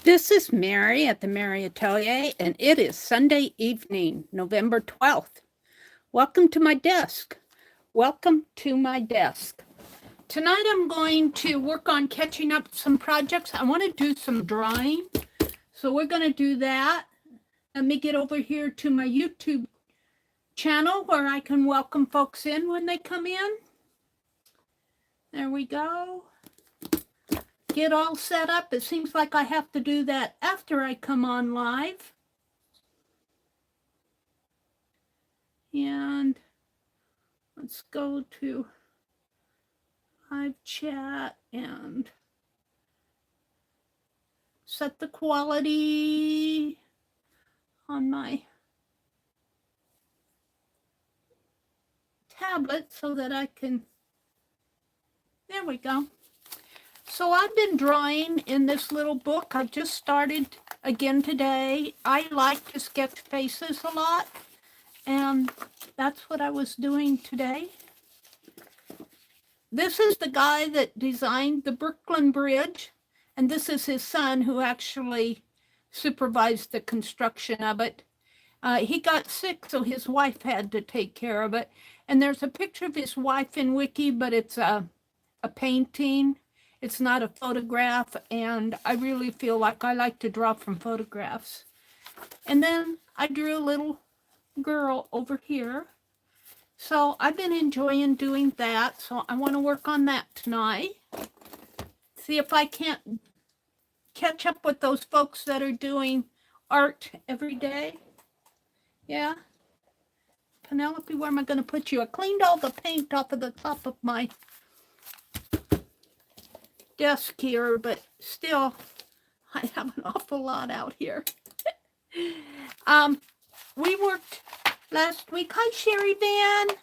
This is Meri at the Meri Atelier, and it is Sunday evening, November 12th. Welcome to my desk. Welcome to my desk. Tonight I'm going to work on catching up some projects. I want to do some drawing, so we're going to do that. Let me get over here to my YouTube channel where I can welcome folks in when they come in. There we go. Get all set up. It seems like I have to do that after I come on live. And let's go to live chat and set the quality on my tablet so that I can, there we go. So I've been drawing in this little book. I just started again today. I like to sketch faces a lot, and that's what I was doing today. This is the guy that designed the Brooklyn Bridge, and this is his son who actually supervised the construction of it. He got sick, so his wife had to take care of it. And there's a picture of his wife in Wiki, but it's a painting. It's not a photograph, and I really feel like I like to draw from photographs. And then I drew a little girl over here. So I've been enjoying doing that, so I want to work on that tonight. See if I can't catch up with those folks that are doing art every day. Yeah. Penelope, where am I going to put you? I cleaned all the paint off of the top of my desk here, but still I have an awful lot out here. We worked last week. Hi, Sherry Van.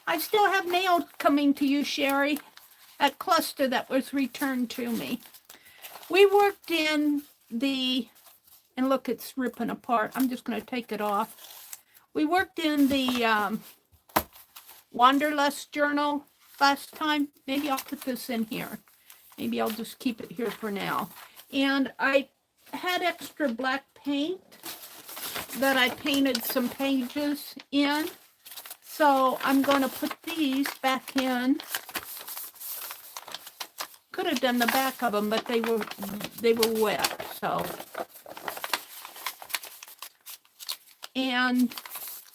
I still have mail coming to you, Sherry. That cluster that was returned to me. We worked in the, and look, it's ripping apart. I'm just going to take it off. We worked in the Wanderlust journal last time. Maybe I'll put this in here. Maybe I'll just keep it here for now. And I had extra black paint that I painted some pages in. So I'm going to put these back in. Could have done the back of them, but they were wet. So, and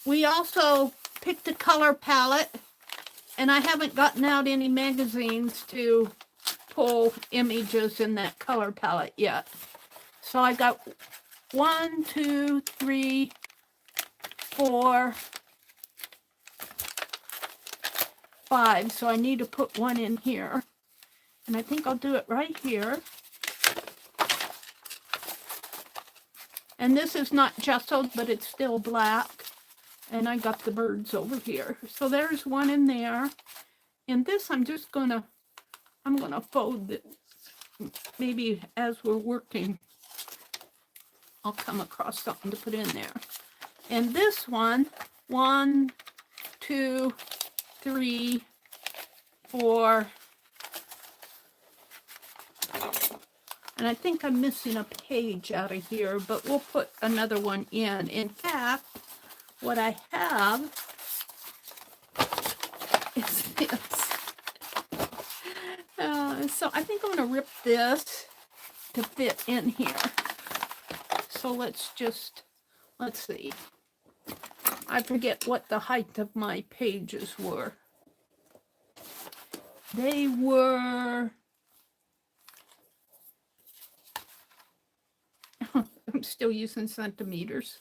we also picked a color palette, and I haven't gotten out any magazines to pull images in that color palette yet. So I got 1, 2, 3, 4, 5. So I need to put one in here. And I think I'll do it right here. And this is not gessoed, but it's still black. And I got the birds over here. So there's one in there. And this I'm gonna fold it. Maybe as we're working, I'll come across something to put in there. And this one, 1, 2, 3, 4. And I think I'm missing a page out of here, but we'll put another one in. In fact, what I have is this. So I think I'm going to rip this to fit in here. So let's see. I forget what the height of my pages were. They were, I'm still using centimeters.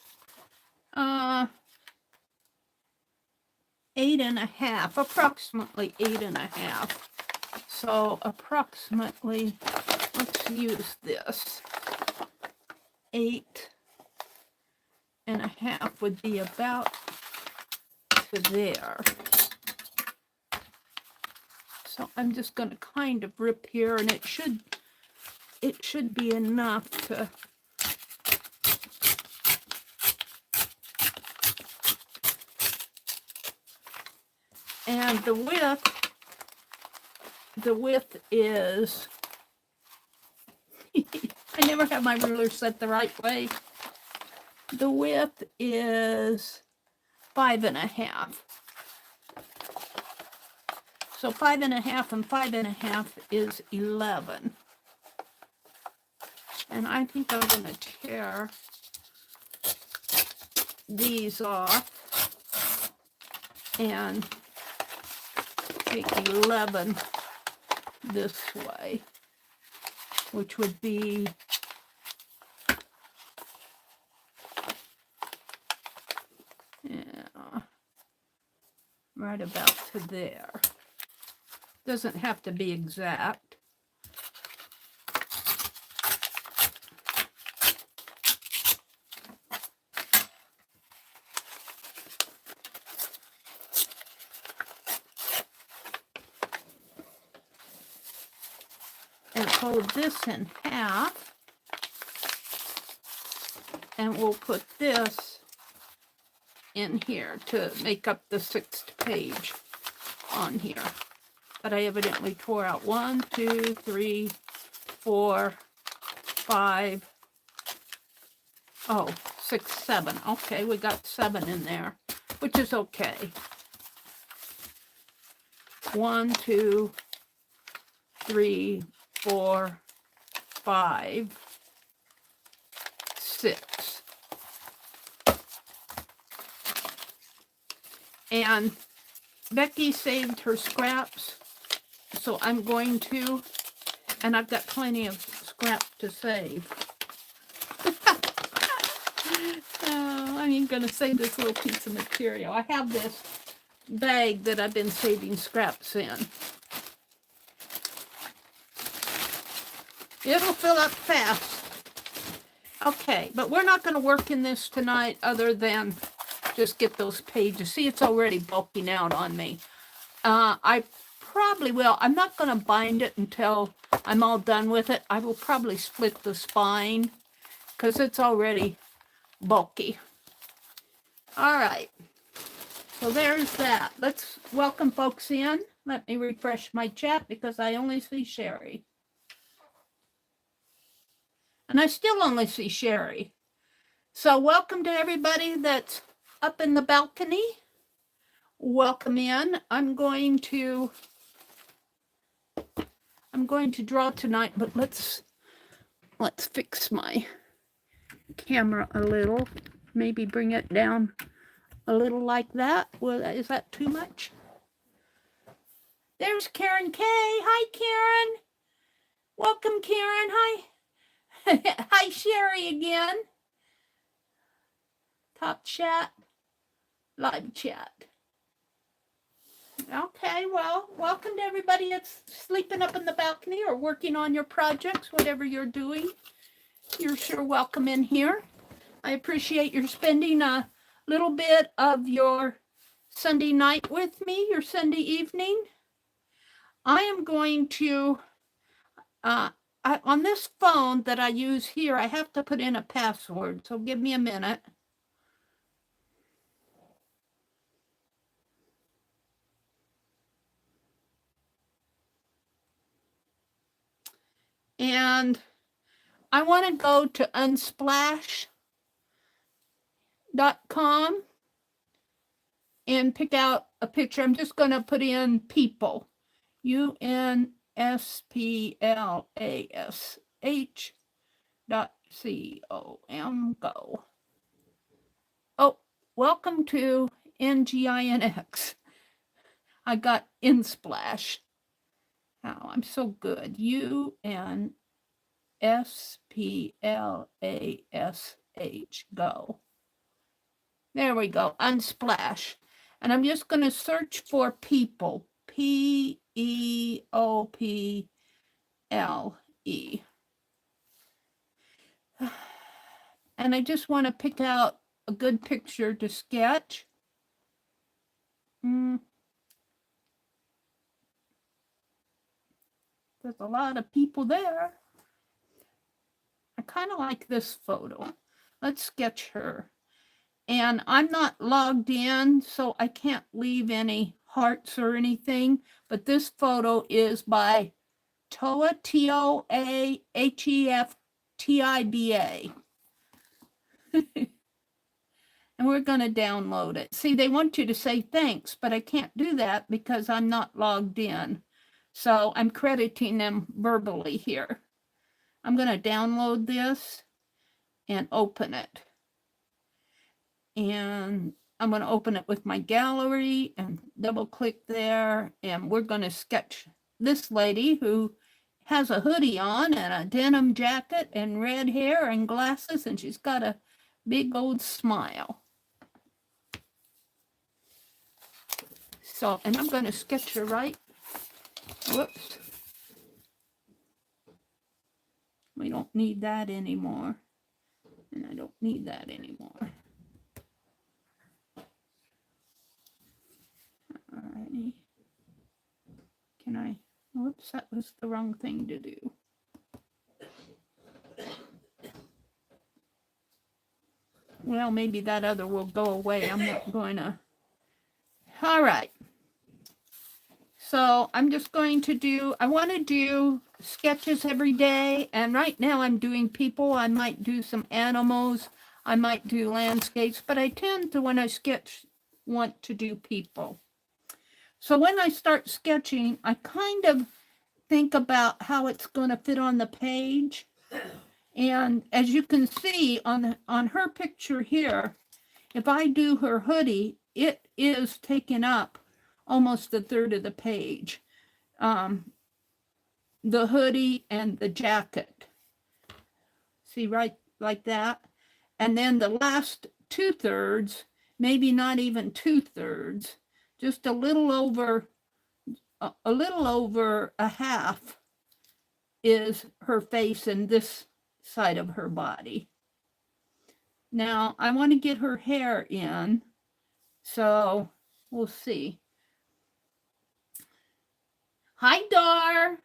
8.5, approximately 8.5. So approximately, let's use this. 8.5 would be about to there. So I'm just going to kind of rip here, and it should be enough to and the width is I never have my ruler set the right way. The width is 5.5. So 5.5 and 5.5 is 11. And I think I'm going to tear these off and take 11 this way, which would be right about to there. Doesn't have to be exact. And fold this in half. And we'll put this in here to make up the 6th page on here. But I evidently tore out 1, 2, 3, 4, 5, 6, 7. Okay, we got 7 in there, which is okay. 1, 2, 3, 4, 5, 6. And Becky saved her scraps, so I'm going to, and I've got plenty of scrap to save. I'm going to save this little piece of material. I have this bag that I've been saving scraps in. It'll fill up fast. Okay, but we're not going to work in this tonight other than just get those pages. See, it's already bulking out on me. I probably will. I'm not going to bind it until I'm all done with it. I will probably split the spine because it's already bulky. All right. So there's that. Let's welcome folks in. Let me refresh my chat because I only see Sherry. And I still only see Sherry. So welcome to everybody that's up in the balcony. Welcome in. I'm going to draw tonight, but let's fix my camera a little. Maybe bring it down a little like that. Well, is that too much? There's Karen K. Hi, Karen. Welcome, Karen. Hi. Hi, Sherry again. Top chat, live chat. Okay, well, welcome to everybody that's sleeping up in the balcony or working on your projects, whatever you're doing. You're sure welcome in here. I appreciate your spending a little bit of your Sunday night with me, your Sunday evening. I am going to, on this phone that I use here, I have to put in a password, so give me a minute. And I want to go to unsplash.com and pick out a picture. I'm just going to put in people. UNSPLASH.com. Go. Oh, welcome to NGINX. I got InSplash. Oh, I'm so good. UNSPLASH. Go. There we go. Unsplash. And I'm just going to search for people. PEOPLE. And I just want to pick out a good picture to sketch. There's a lot of people there. I kind of like this photo. Let's sketch her. And I'm not logged in, so I can't leave any hearts or anything. But this photo is by Toa, Toaheft, TIBA. And we're going to download it. See, they want you to say thanks, but I can't do that because I'm not logged in. So I'm crediting them verbally here. I'm going to download this and open it. And I'm going to open it with my gallery and double click there. And we're going to sketch this lady who has a hoodie on and a denim jacket and red hair and glasses. And she's got a big old smile. So, and I'm going to sketch her right. Whoops. We don't need that anymore. And I don't need that anymore. Alrighty. Can I? Whoops, that was the wrong thing to do. Well, maybe that other will go away. I'm not going to. All right. So I'm just going to do, I want to do sketches every day. And right now I'm doing people. I might do some animals. I might do landscapes. But I tend to, when I sketch, want to do people. So when I start sketching, I kind of think about how it's going to fit on the page. And as you can see on her picture here, if I do her hoodie, it is taking up almost a third of the page. The hoodie and the jacket. See, right like that. And then the last 2/3, maybe not even 2/3, just a little over a half is her face and this side of her body. Now I want to get her hair in, so we'll see. Hi, Dar.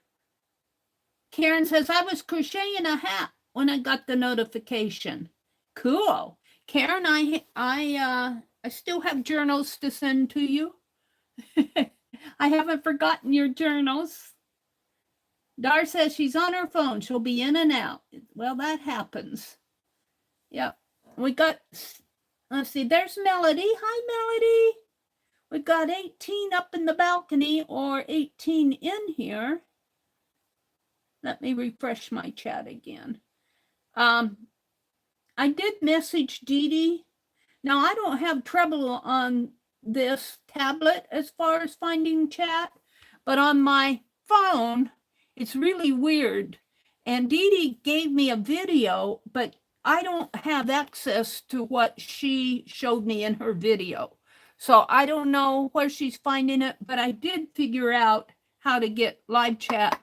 Karen says, I was crocheting a hat when I got the notification. Cool. Karen, I still have journals to send to you. I haven't forgotten your journals. Dar says she's on her phone. She'll be in and out. Well, that happens. Yep. We got, let's see, there's Melody. Hi, Melody. We got 18 up in the balcony or 18 in here. Let me refresh my chat again. I did message Dee Dee. Now, I don't have trouble on this tablet as far as finding chat, but on my phone, it's really weird. And Dee Dee gave me a video, but I don't have access to what she showed me in her video. So I don't know where she's finding it, but I did figure out how to get live chat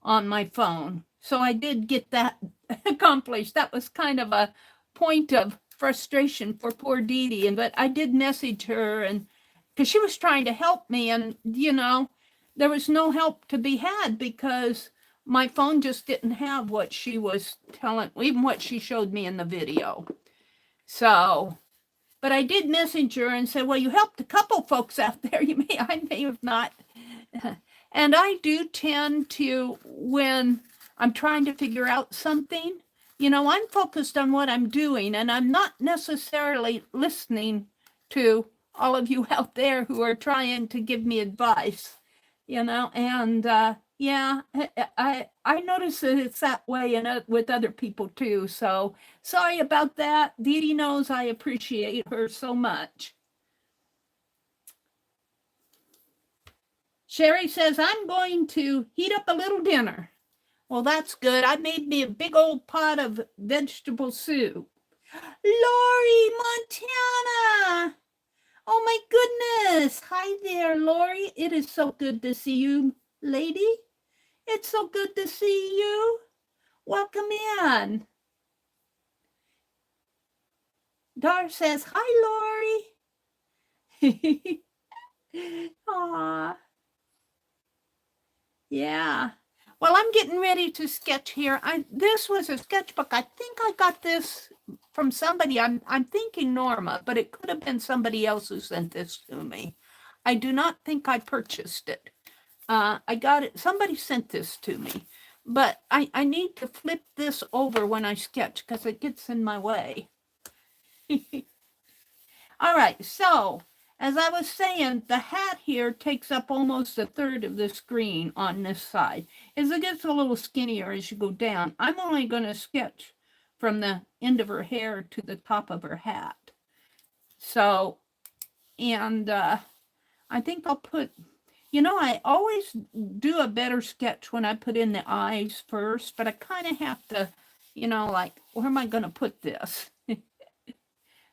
on my phone. So I did get that accomplished. That was kind of a point of frustration for poor Dee Dee. But I did message her, and because she was trying to help me, and you know, there was no help to be had because my phone just didn't have what she was telling, even what she showed me in the video. So, but I did message her and said, well, you helped a couple folks out there. I may have not. And I do tend to, when I'm trying to figure out something, you know, I'm focused on what I'm doing, and I'm not necessarily listening to all of you out there who are trying to give me advice, you know, and yeah, I notice that it's that way with other people too. So sorry about that. Dee Dee knows I appreciate her so much. Sherry says, I'm going to heat up a little dinner. Well, that's good. I made me a big old pot of vegetable soup. Lori, Montana. Oh my goodness. Hi there, Lori. It is so good to see you, lady. It's so good to see you. Welcome in. Dar says, hi, Lori. Aw. Yeah. Well, I'm getting ready to sketch here. This was a sketchbook. I think I got this from somebody. I'm thinking Norma, but it could have been somebody else who sent this to me. I do not think I purchased it. I got it. Somebody sent this to me. but I need to flip this over when I sketch because it gets in my way. All right, so as I was saying, the hat here takes up almost a third of the screen on this side. As it gets a little skinnier as you go down, I'm only going to sketch from the end of her hair to the top of her hat. So, and I think I'll put, you know, I always do a better sketch when I put in the eyes first, but I kind of have to, you know, like, where am I going to put this?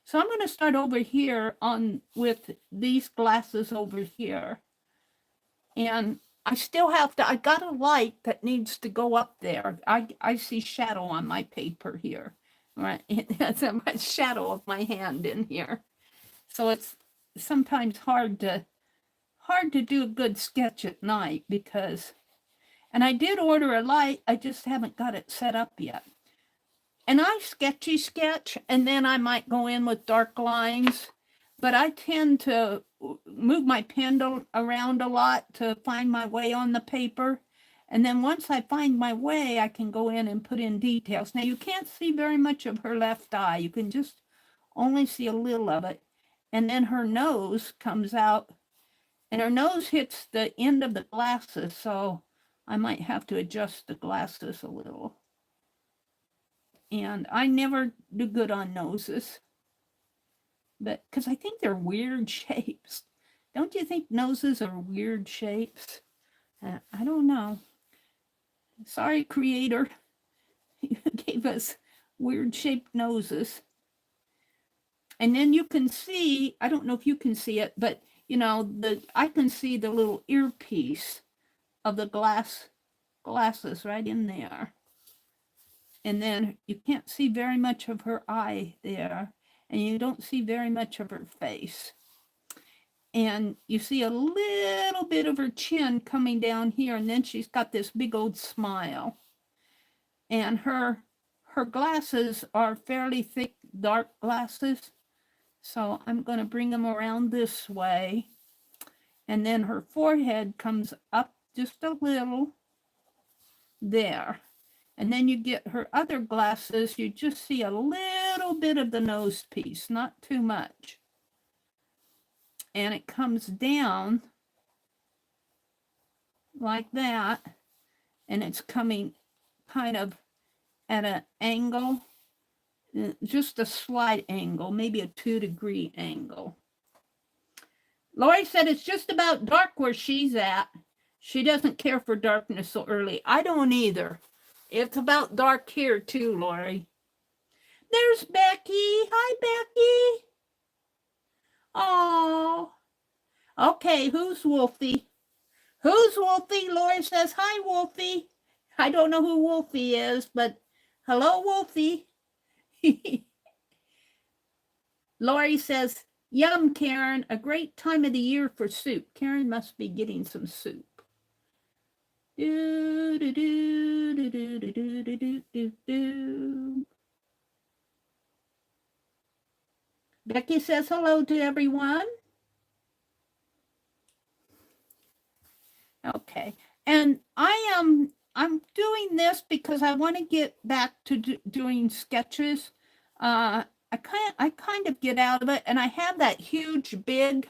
So I'm going to start over here on with these glasses over here. And I still have to, I got a light that needs to go up there. I see shadow on my paper here, right? That's a shadow of my hand in here. So it's sometimes hard to do a good sketch at night because, and I did order a light, I just haven't got it set up yet. And I sketch, and then I might go in with dark lines, but I tend to move my pen around a lot to find my way on the paper. And then once I find my way, I can go in and put in details. Now you can't see very much of her left eye. You can just only see a little of it. And then her nose comes out, and her nose hits the end of the glasses. So I might have to adjust the glasses a little. And I never do good on noses, but because I think they're weird shapes. Don't you think noses are weird shapes? I don't know. Sorry, creator. You gave us weird shaped noses. And then you can see, I don't know if you can see it, but you know, I can see the little earpiece of the glasses right in there. And then you can't see very much of her eye there, and you don't see very much of her face. And you see a little bit of her chin coming down here, and then she's got this big old smile. And her glasses are fairly thick, dark glasses. So I'm going to bring them around this way. And then her forehead comes up just a little there. And then you get her other glasses, you just see a little bit of the nose piece, not too much. And it comes down like that, and it's coming kind of at an angle, just a slight angle, maybe a 2-degree angle. Lori said it's just about dark where she's at. She doesn't care for darkness so early. I don't either. It's about dark here too, Lori. There's Becky. Hi, Becky. Oh. Okay, who's Wolfie? Who's Wolfie? Lori says, hi, Wolfie. I don't know who Wolfie is, but hello, Wolfie. Lori says, yum, Karen. A great time of the year for soup. Karen must be getting some soup. Do, do, do, do, do, do, do, do, do, do. Becky says hello to everyone. Okay, and I'm doing this because I want to get back to doing sketches. I kind of get out of it, and I have that huge big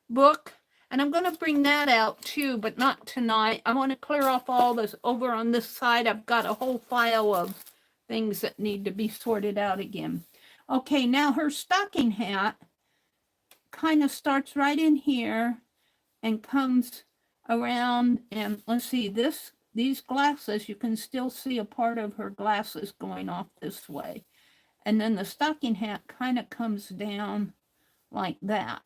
book, and I'm going to bring that out too, but not tonight. I want to clear off all this over on this side. I've got a whole file of things that need to be sorted out again. Okay, now her stocking hat kind of starts right in here and comes around, and let's see, these glasses, you can still see a part of her glasses going off this way. And then the stocking hat kind of comes down like that.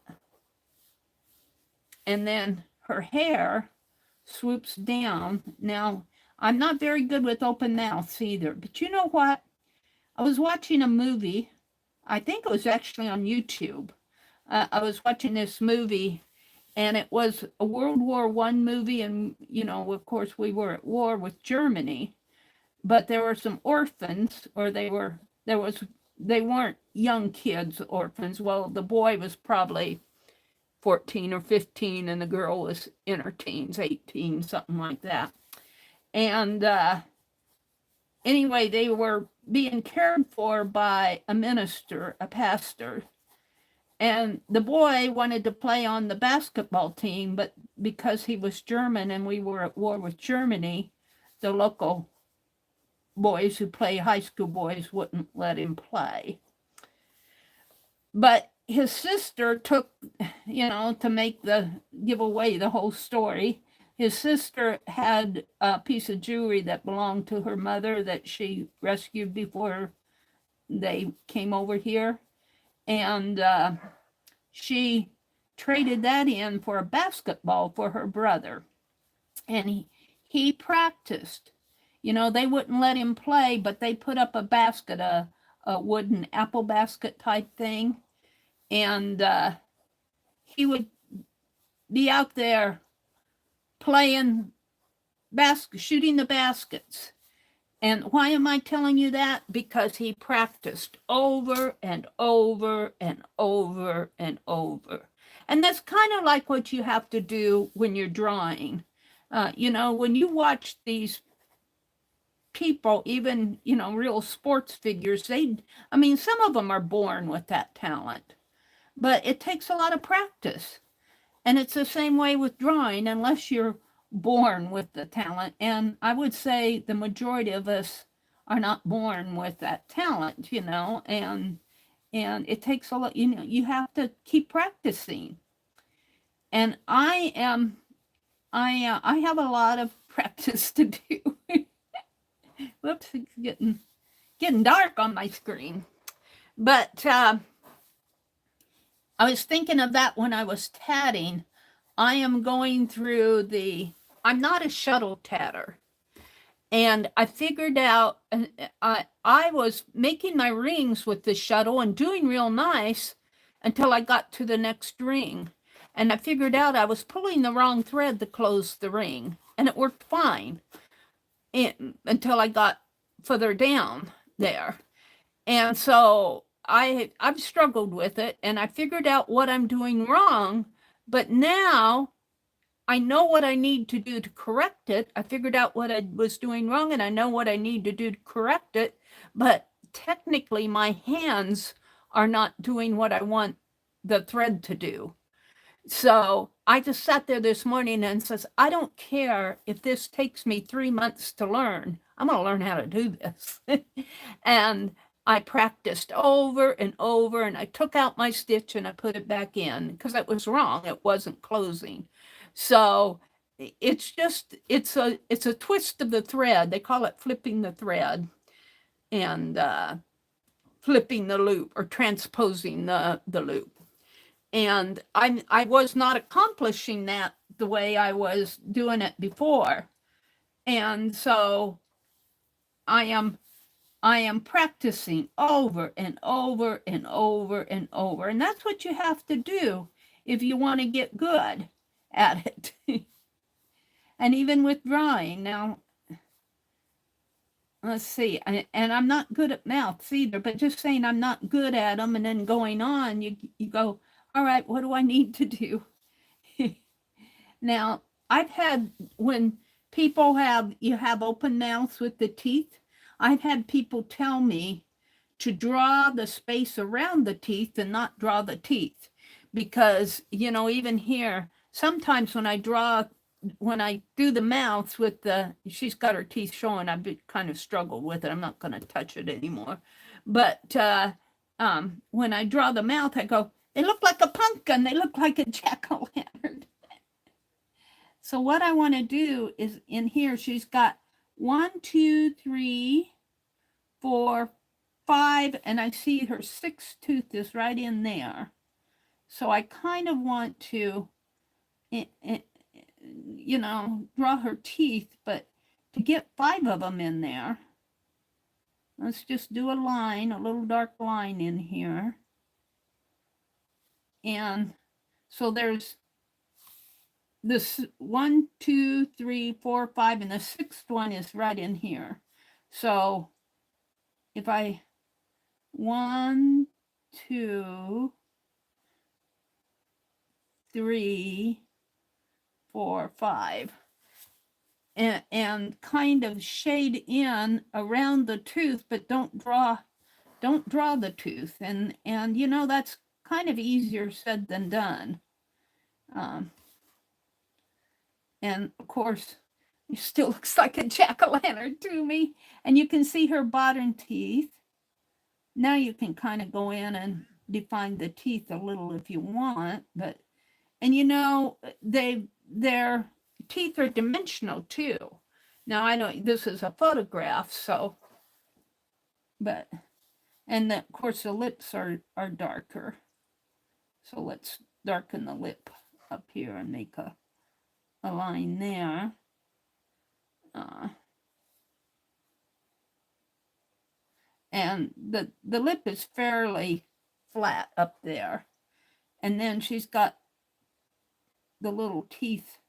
And then her hair swoops down. Now, I'm not very good with open mouths either, but you know what? I was watching a movie. I think it was actually on YouTube. I was watching this movie, and it was a World War I movie, and, you know, of course, we were at war with Germany, but there were some orphans, or they weren't young kids, orphans. Well, the boy was probably 14 or 15, and the girl was in her teens, 18, something like that. And anyway, they were being cared for by a minister, a pastor. And the boy wanted to play on the basketball team, but because he was German and we were at war with Germany, the local boys who play high school boys wouldn't let him play. But his sister took, to give away the whole story, his sister had a piece of jewelry that belonged to her mother that she rescued before they came over here. And she traded that in for a basketball for her brother. And he practiced. They wouldn't let him play, but they put up a basket, a wooden apple basket type thing. And he would be out there playing shooting the baskets. And why am I telling you that? Because he practiced over and over and over and over. And that's kind of like what you have to do when you're drawing. When you watch these people, even, real sports figures, some of them are born with that talent, but it takes a lot of practice. And it's the same way with drawing, unless you're born with the talent. And I would say the majority of us are not born with that talent, and it takes a lot, you have to keep practicing. And I have a lot of practice to do. Whoops, it's getting dark on my screen. But I was thinking of that when I was tatting. I am going through I'm not a shuttle tatter. And I figured out, I was making my rings with the shuttle and doing real nice until I got to the next ring. And I figured out I was pulling the wrong thread to close the ring. And it worked fine until I got further down there. And so I've struggled with it, and I figured out what I'm doing wrong. But now I know what I need to do to correct it. I figured out what I was doing wrong, and I know what I need to do to correct it. But technically, my hands are not doing what I want the thread to do. So I just sat there this morning and says, I don't care if this takes me 3 months to learn. I'm going to learn how to do this. And I practiced over and over, and I took out my stitch and I put it back in because it was wrong. It wasn't closing. So it's a twist of the thread. They call it flipping the thread and flipping the loop or transposing the loop. And I was not accomplishing that the way I was doing it before. And so I am practicing over and over and over and over. And that's what you have to do if you want to get good at it. And even with drawing. Now, let's see. And I'm not good at mouths either, but just saying I'm not good at them and then going on, you go, all right, what do I need to do? Now, I've had, when people you have open mouths with the teeth, I've had people tell me to draw the space around the teeth and not draw the teeth. Because, even here, sometimes when I do the mouths with she's got her teeth showing, I've kind of struggled with it. I'm not going to touch it anymore. But when I draw the mouth, I go, they look like a pumpkin. They look like a jack-o'-lantern. So what I want to do is in here, she's got 1, 2, 3, 4, 5, and I see her 6th tooth is right in there. So I kind of want to, draw her teeth, but to get 5 of them in there, let's just do a line, a little dark line in here. And so there's this 1, 2, 3, 4, 5, and the 6th one is right in here. So if 1, 2, 3, 4, 5. and kind of shade in around the tooth, but don't draw the tooth. And you know, that's kind of easier said than done. And of course, it still looks like a jack-o'-lantern to me. And you can see her bottom teeth. Now you can kind of go in and define the teeth a little if you want, but, and you know, their teeth are dimensional too. Now I know this is a photograph, so, but, and of course the lips are darker. So let's darken the lip up here and make a line there. And the lip is fairly flat up there. And then she's got the little teeth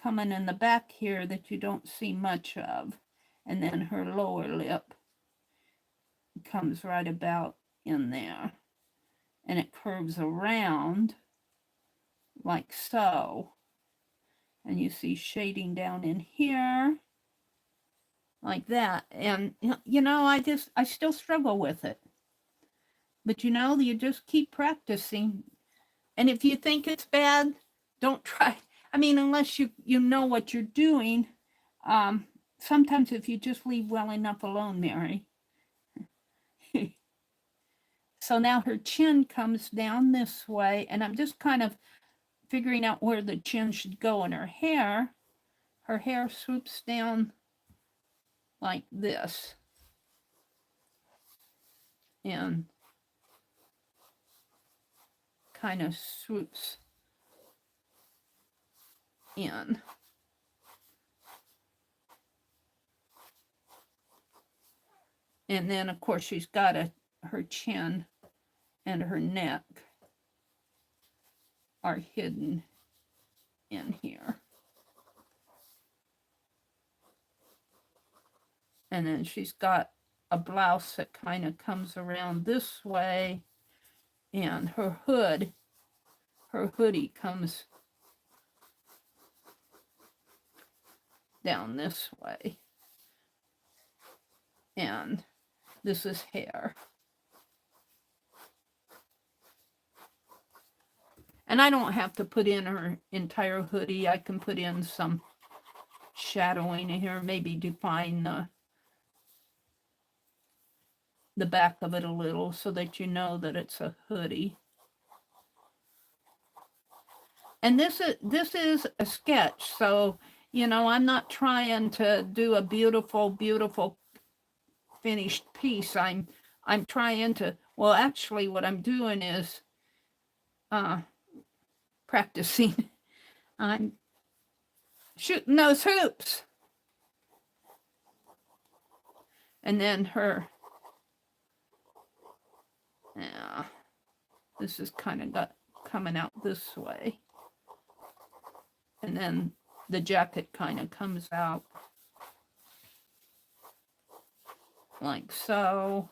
coming in the back here that you don't see much of. And then her lower lip comes right about in there. And it curves around like so. And you see shading down in here like that. And, you know, I still struggle with it. But, you know, you just keep practicing. And if you think it's bad, don't try. I mean, unless you know what you're doing. Sometimes if you just leave well enough alone, Meri. So now her chin comes down this way, and I'm just kind of figuring out where the chin should go in her hair. Her hair swoops down like this. And kind of swoops in. And then, of course, she's got her chin and her neck are hidden in here. And then she's got a blouse that kind of comes around this way, and her hoodie comes down this way. And this is hair. And I don't have to put in her entire hoodie. I can put in some shadowing in here, maybe define the back of it a little so that you know that it's a hoodie. And this is a sketch, so, you know, I'm not trying to do a beautiful, beautiful finished piece. I'm trying to, well, actually what I'm doing is practicing. I'm shooting those hoops. And then her, yeah, this is kind of coming out this way. And then the jacket kind of comes out like so.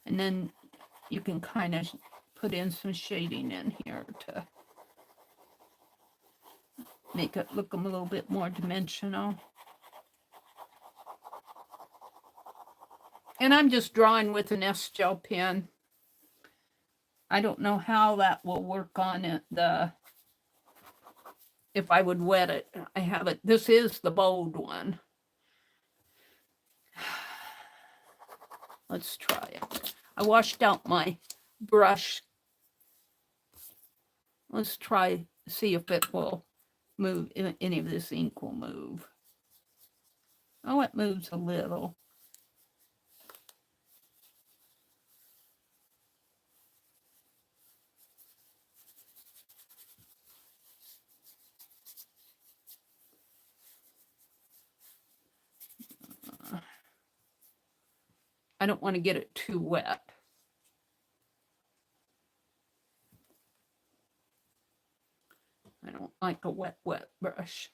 And then you can kind of put in some shading in here to make it look a little bit more dimensional. And I'm just drawing with an S-gel pen. I don't know how that will work on it, if I would wet it. I have it. This is the bold one. Let's try it. I washed out my brush. Let's try, see if it will move, if any of this ink will move. Oh, it moves a little. I don't want to get it too wet. I don't like a wet brush.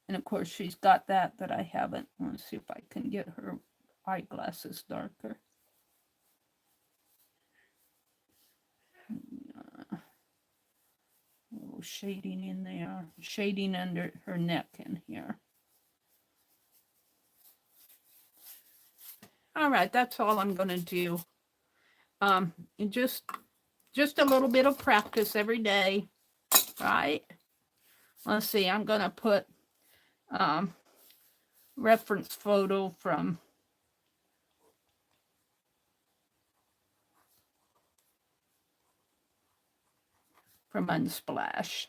And of course, she's got that I haven't. Let's see if I can get her eyeglasses darker. A little shading in there, shading under her neck in here. All right, that's all I'm going to do. Just a little bit of practice every day, right? Let's see, I'm going to put reference photo from Unsplash.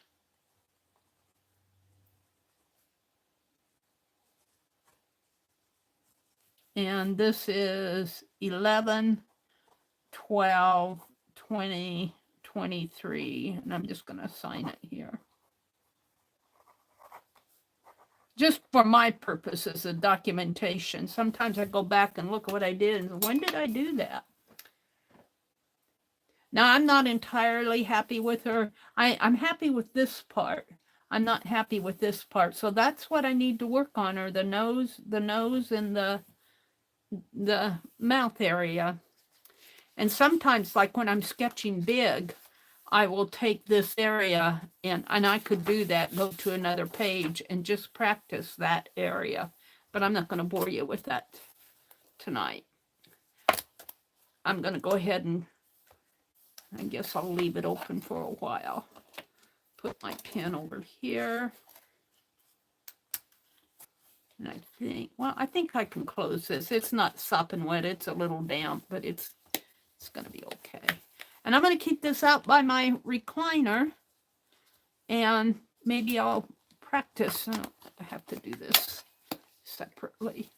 And this is 11/12/2023, and I'm just going to sign it here. Just for my purposes of documentation. Sometimes I go back and look at what I did and when did I do that? Now, I'm not entirely happy with her. I'm happy with this part. I'm not happy with this part. So that's what I need to work on, or the nose and the mouth area. And sometimes, like when I'm sketching big, I will take this area and I could do that, go to another page and just practice that area. But I'm not going to bore you with that tonight. I'm going to go ahead and I guess I'll leave it open for a while. Put my pen over here. And I think I can close this. It's not sopping wet. It's a little damp, but it's going to be okay. And I'm going to keep this out by my recliner. And maybe I'll practice. I have to do this separately.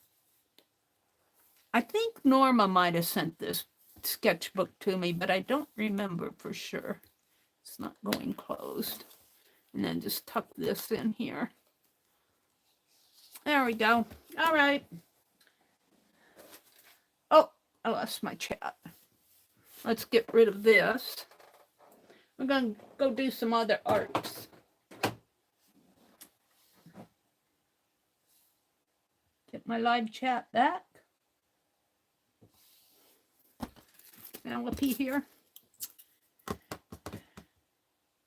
I think Norma might have sent this sketchbook to me, but I don't remember for sure. It's not going closed. And then just tuck this in here. There we go. All right. Oh, I lost my chat. Let's get rid of this. We're going to go do some other arts. Get my live chat back. Penelope here.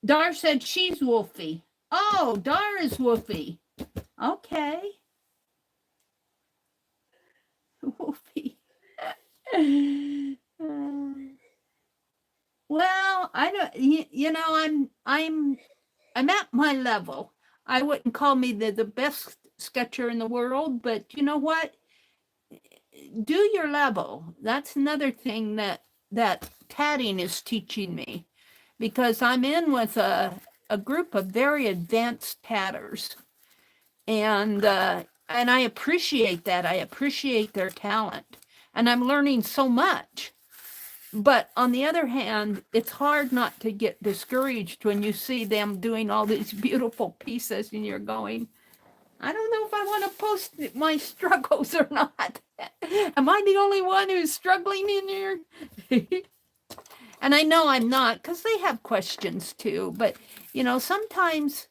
Dar said she's Wolfie. Oh, Dar is Wolfie. Okay. Wolfie. Well, I don't. You know, I'm at my level. I wouldn't call me the best sketcher in the world, but you know what? Do your level. That's another thing that tatting is teaching me, because I'm in with a group of very advanced tatters, and I appreciate that. I appreciate their talent, and I'm learning so much. But on the other hand, it's hard not to get discouraged when you see them doing all these beautiful pieces and you're going, I don't know if I want to post my struggles or not. Am I the only one who's struggling in here? And I know I'm not, because they have questions too. But, you know, sometimes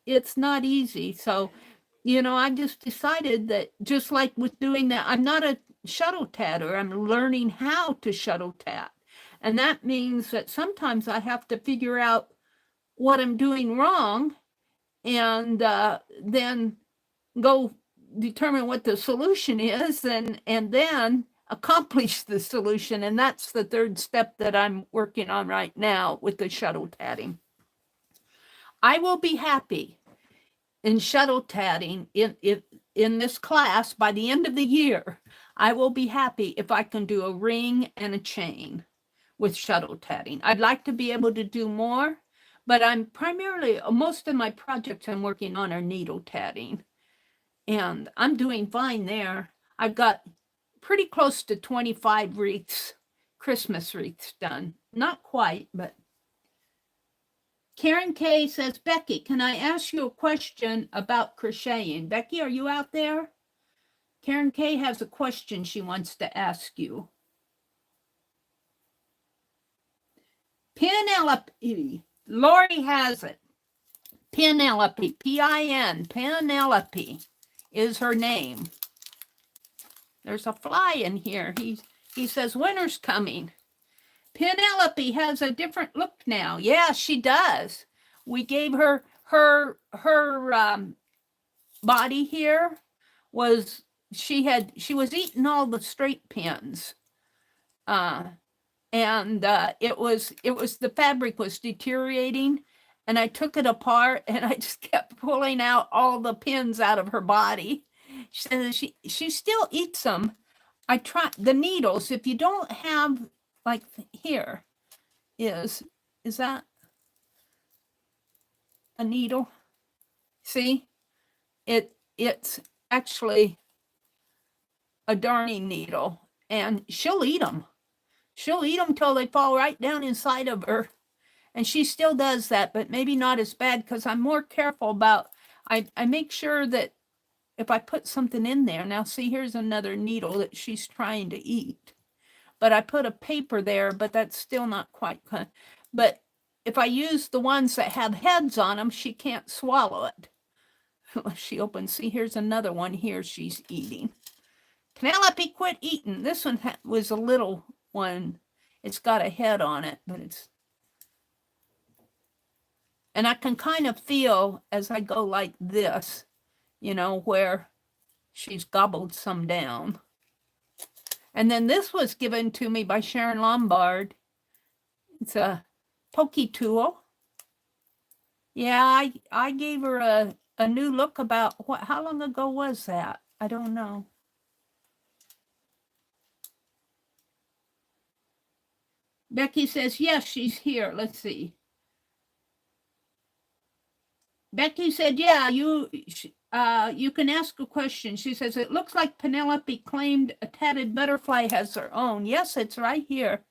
it's not easy. So, you know, I just decided that, just like with doing that, I'm not a shuttle tatter. I'm learning how to shuttle tat. And that means that sometimes I have to figure out what I'm doing wrong and then go determine what the solution is and then accomplish the solution. And that's the third step that I'm working on right now with the shuttle tatting. I will be happy in shuttle tatting in this class by the end of the year. I will be happy if I can do a ring and a chain with shuttle tatting. I'd like to be able to do more, but I'm primarily, most of my projects I'm working on are needle tatting. And I'm doing fine there. I've got pretty close to 25 wreaths, Christmas wreaths done. Not quite, but. Karen K says, Becky, can I ask you a question about crocheting? Becky, are you out there? Karen K has a question she wants to ask you. Penelope, Lori has it. Penelope, P-I-N, Penelope is her name. There's a fly in here. He says winter's coming. Penelope has a different look now. Yeah, she does. We gave her body here was she was eating all the straight pins. It was the fabric was deteriorating, and I took it apart and I just kept pulling out all the pins out of her body. She said she still eats them. I try the needles. If you don't have, like, here is that a needle? See, it's actually a darning needle, and she'll eat them. She'll eat them till they fall right down inside of her. And she still does that, but maybe not as bad, because I'm more careful about, I make sure that if I put something in there, now see, here's another needle that she's trying to eat. But I put a paper there, but that's still not quite, but if I use the ones that have heads on them, she can't swallow it. Unless she opens, see, here's another one here she's eating. Penelope, quit eating. This one was a little one. It's got a head on it, but it's, and I can kind of feel as I go like this, you know, where she's gobbled some down. And then this was given to me by Sharon Lombard. It's a pokey tool. Yeah, I gave her a new look about, how long ago was that? I don't know. Becky says, yes, she's here. Let's see. Becky said, yeah, you can ask a question. She says, it looks like Penelope claimed a tatted butterfly has her own. Yes, it's right here.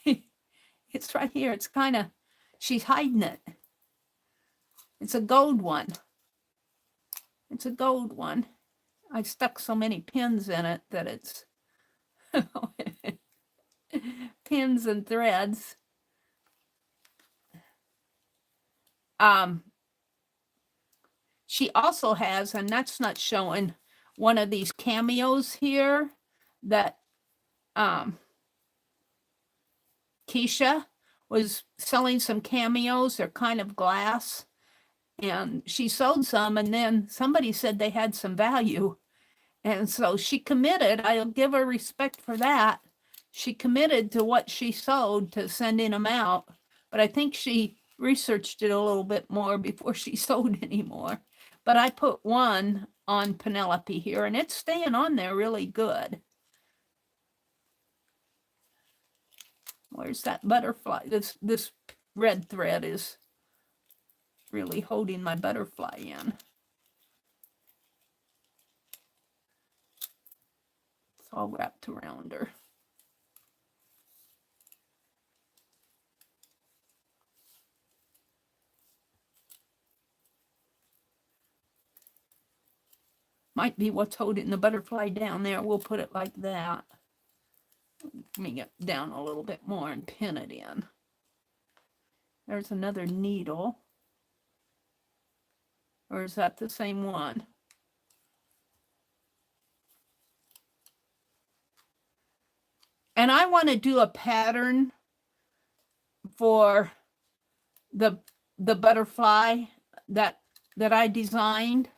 It's right here. It's kind of, she's hiding it. It's a gold one. It's a gold one. I stuck so many pins in it that it's pins and threads. She also has, and that's not showing, one of these cameos here that Keisha was selling some cameos. They're kind of glass, and she sold some, and then somebody said they had some value, and so she committed. I'll give her respect for that. She committed to what she sold, to sending them out, but I think she researched it a little bit more before she sold anymore. But I put one on Penelope here, and it's staying on there really good. Where's that butterfly? This red thread is really holding my butterfly in. It's all wrapped around her. Might be what's holding the butterfly down there. We'll put it like that. Let me get down a little bit more and pin it in. There's another needle. Or is that the same one? And I want to do a pattern for the butterfly that I designed.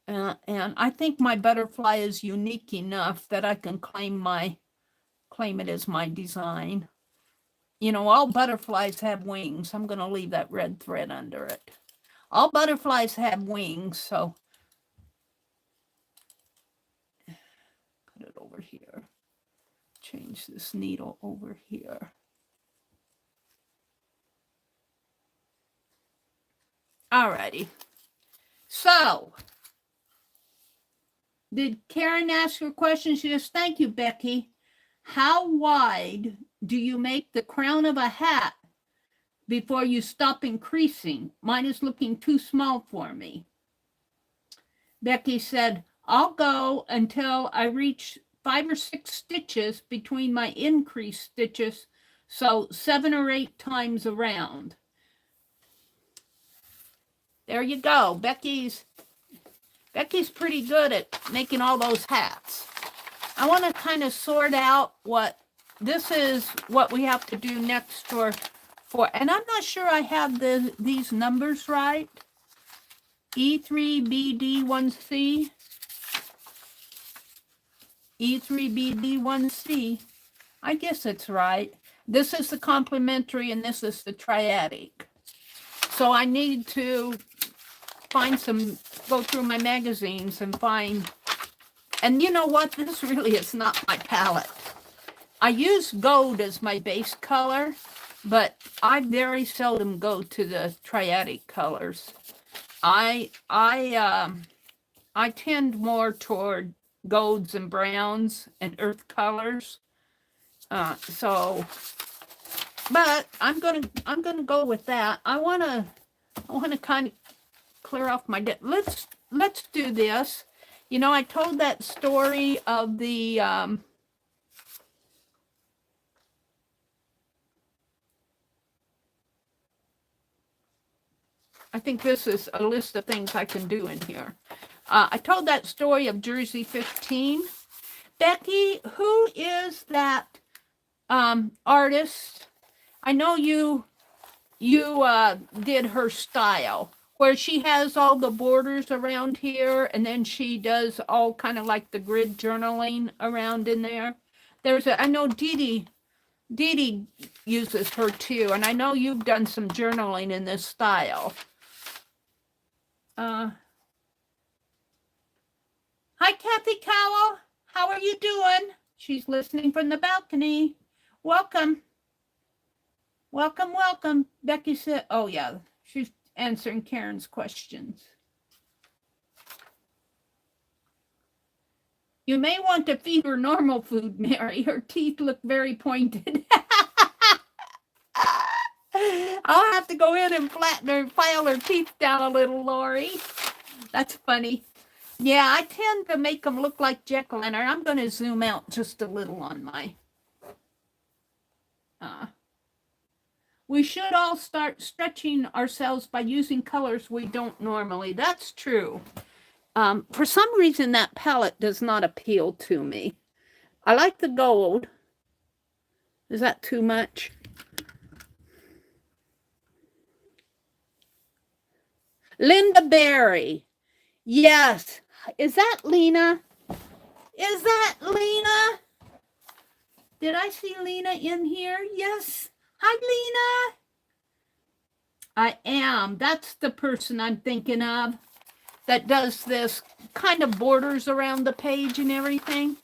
And I think my butterfly is unique enough that I can claim it as my design. You know, all butterflies have wings. I'm going to leave that red thread under it. All butterflies have wings, so put it over here. Change this needle over here. Alrighty. So, did Karen ask her question? She says, thank you, Becky. How wide do you make the crown of a hat before you stop increasing? Mine is looking too small for me. Becky said, I'll go until I reach 5 or 6 stitches between my increased stitches, so 7 or 8 times around. There you go. Becky's pretty good at making all those hats. I want to kind of sort out this is what we have to do next for, and I'm not sure I have these numbers right. E3BD1C, E3BD1C. I guess it's right. This is the complementary and this is the triadic. So I need to go through my magazines and find, and you know what? This really is not my palette. I use gold as my base color, but I very seldom go to the triadic colors. I tend more toward golds and browns and earth colors. But I'm gonna go with that. I wanna kind of clear off my let's do this. You know, I told that story of the I think this is a list of things I can do in here. I told that story of Jersey 15. Becky, who is that artist? I know you did her style, where she has all the borders around here, and then she does all kind of like the grid journaling around in there. I know Dee Dee uses her too, and I know you've done some journaling in this style. Hi, Kathy Cowell. How are you doing? She's listening from the balcony. Welcome. Welcome, welcome. Becky said, oh yeah, she's answering Karen's questions. You may want to feed her normal food, Mary. Her teeth look very pointed. I'll have to go in and flatten her, file her teeth down a little, Lori. That's funny. Yeah, I tend to make them look like Jekyll and Hyde. I'm going to zoom out just a little on my... we should all start stretching ourselves by using colors we don't normally. That's true. For some reason, that palette does not appeal to me. I like the gold. Is that too much? Linda Berry. Yes. Is that Lena? Is that Lena? Did I see Lena in here? Yes. Hi, Lena. I am. That's the person I'm thinking of that does this kind of borders around the page and everything.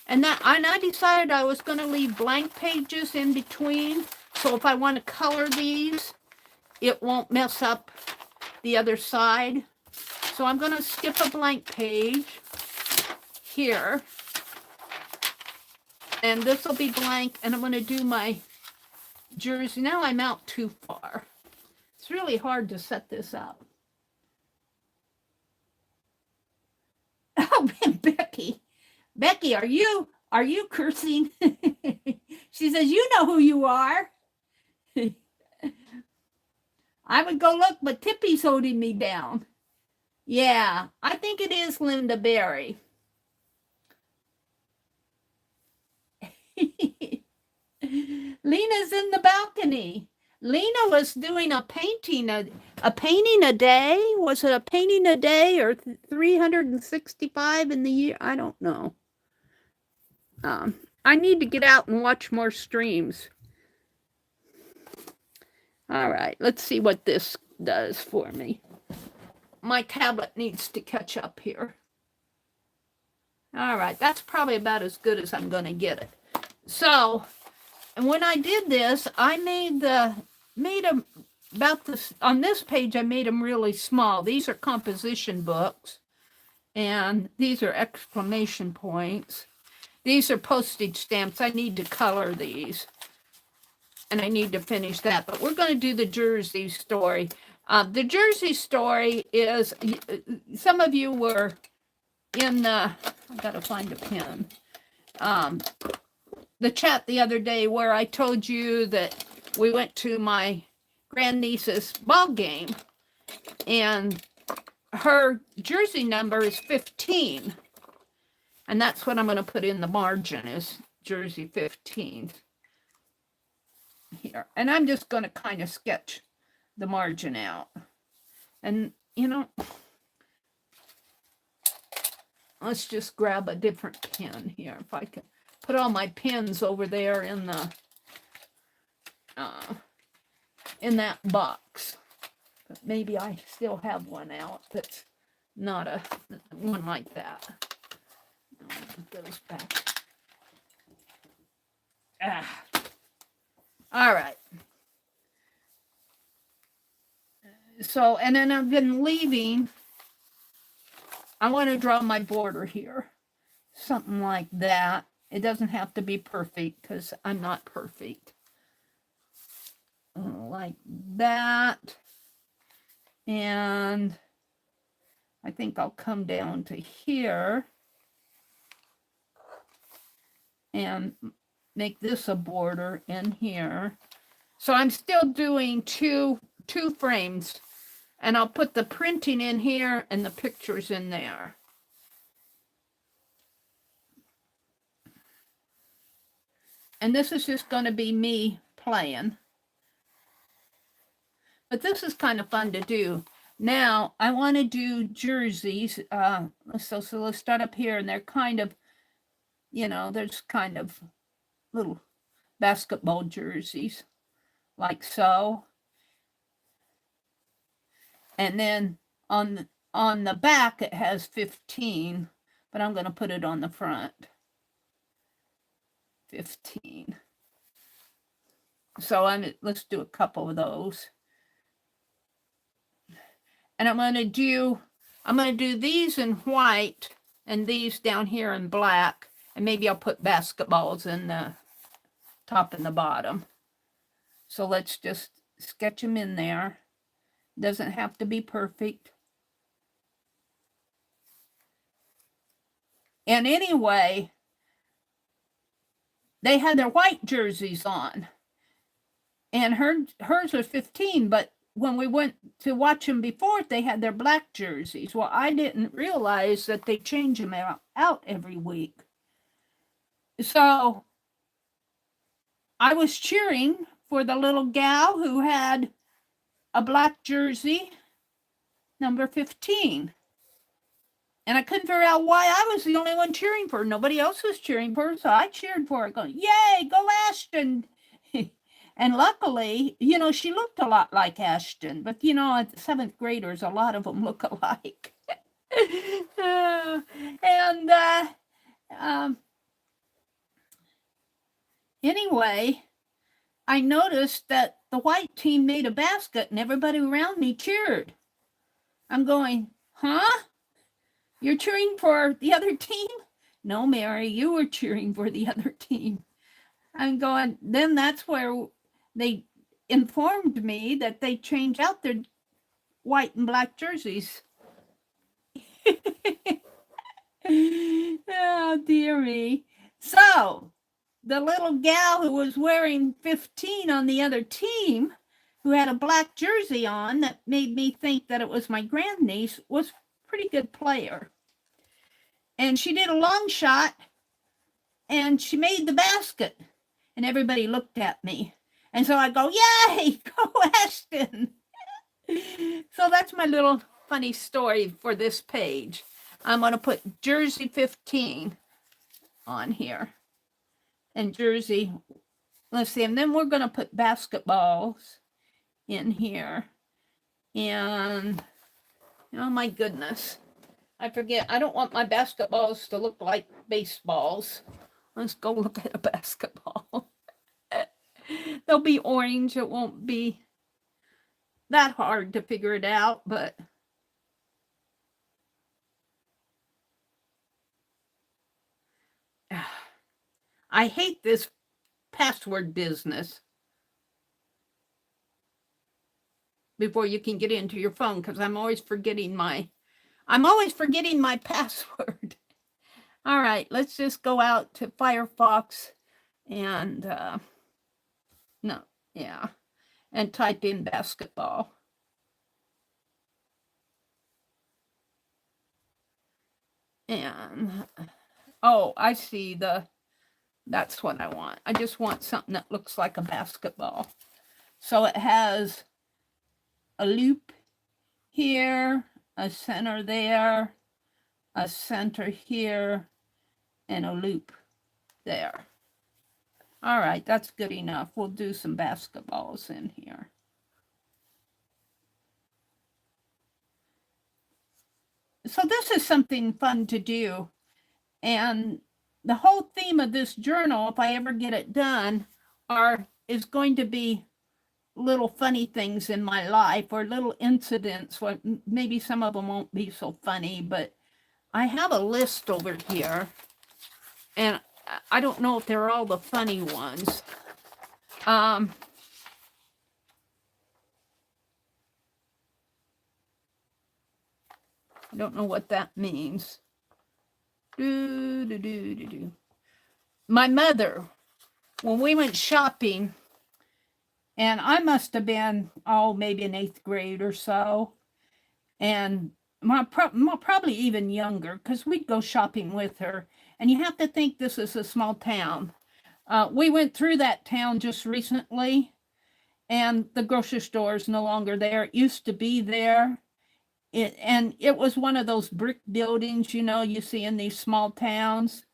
And I decided I was going to leave blank pages in between. So if I want to color these, it won't mess up the other side. So I'm going to skip a blank page here. And this will be blank. And I'm going to do my jersey. Now I'm out too far. It's really hard to set this up. Oh, Becky. Becky, are you cursing? She says, you know who you are. I would go look, but Tippy's holding me down. Yeah, I think it is Linda Berry. Lena's in the balcony. Lena was doing a painting a day. Was it a painting a day or 365 in the year? I don't know. I need to get out and watch more streams. All right, let's see what this does for me. My tablet needs to catch up here. All right, that's probably about as good as I'm going to get it. So, and when I did this, I made them about this on this page. I made them really small. These are composition books, and these are exclamation points. These are postage stamps. I need to color these, and I need to finish that. But we're going to do the Jersey story. The Jersey story is, some of you were in the, I got to find a pen, the chat the other day where I told you that we went to my grandniece's ball game, and her jersey number is 15. And that's what I'm going to put in the margin is jersey 15 here. And I'm just going to kind of sketch the margin out. And, you know, let's just grab a different pen here. If I can put all my pens over there in the in that box. But maybe I still have one out that's not a one like that. Put those back. All right. So, and then I've been leaving. I want to draw my border here. Something like that. It doesn't have to be perfect because I'm not perfect. Like that. And I think I'll come down to here and make this a border in here. So I'm still doing two frames, and I'll put the printing in here and the pictures in there. And this is just going to be me playing. But this is kind of fun to do. Now, I want to do jerseys. So let's start up here, and they're kind of, you know, there's kind of little basketball jerseys, like so. And then on the back, it has 15, but I'm going to put it on the front. 15. So let's do a couple of those. And I'm going to do these in white and these down here in black. And maybe I'll put basketballs in the top and the bottom. So let's just sketch them in there. Doesn't have to be perfect. And anyway, they had their white jerseys on. And hers was 15, but when we went to watch them before, they had their black jerseys. Well, I didn't realize that they change them out every week. So I was cheering for the little gal who had a black jersey, number 15. And I couldn't figure out why I was the only one cheering for her. Nobody else was cheering for her, so I cheered for her, going, yay, go Ashton. And luckily, you know, she looked a lot like Ashton. But, you know, at 7th graders, a lot of them look alike. Anyway, I noticed that the white team made a basket and everybody around me cheered. I'm going, huh? You're cheering for the other team? No, Meri, you were cheering for the other team. I'm going, then that's where they informed me that they changed out their white and black jerseys. Oh, dear me. So, the little gal who was wearing 15 on the other team, who had a black jersey on that made me think that it was my grandniece, was a pretty good player. And she did a long shot, and she made the basket. And everybody looked at me. And so I go, yay, go Ashton. So that's my little funny story for this page. I'm going to put jersey 15 on here. And jersey, let's see, and then we're going to put basketballs in here. And, oh my goodness, I forget, I don't want my basketballs to look like baseballs. Let's go look at a basketball. They'll be orange. It won't be that hard to figure it out, but I hate this password business before you can get into your phone, because I'm always forgetting my password. All right, let's just go out to Firefox and and type in basketball. And Oh, I see that's what I want. I just want something that looks like a basketball. So it has a loop here, a center there, a center here, and a loop there. All right, that's good enough. We'll do some basketballs in here. So this is something fun to do. And the whole theme of this journal, if I ever get it done, is going to be little funny things in my life or little incidents. What maybe some of them won't be so funny, but I have a list over here, and I don't know if they're all the funny ones. I don't know what that means. My mother, when we went shopping, and I must have been, maybe in 8th grade or so, and probably even younger, because we'd go shopping with her. And you have to think this is a small town. We went through that town just recently, and the grocery store is no longer there. It used to be there. And it was one of those brick buildings, you see in these small towns.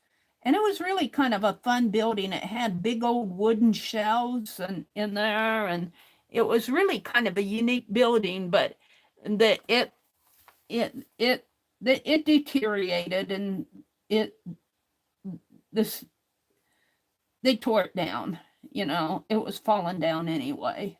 And it was really kind of a fun building. It had big old wooden shelves in there, and it was really kind of a unique building, but it deteriorated, and they tore it down. It was falling down anyway.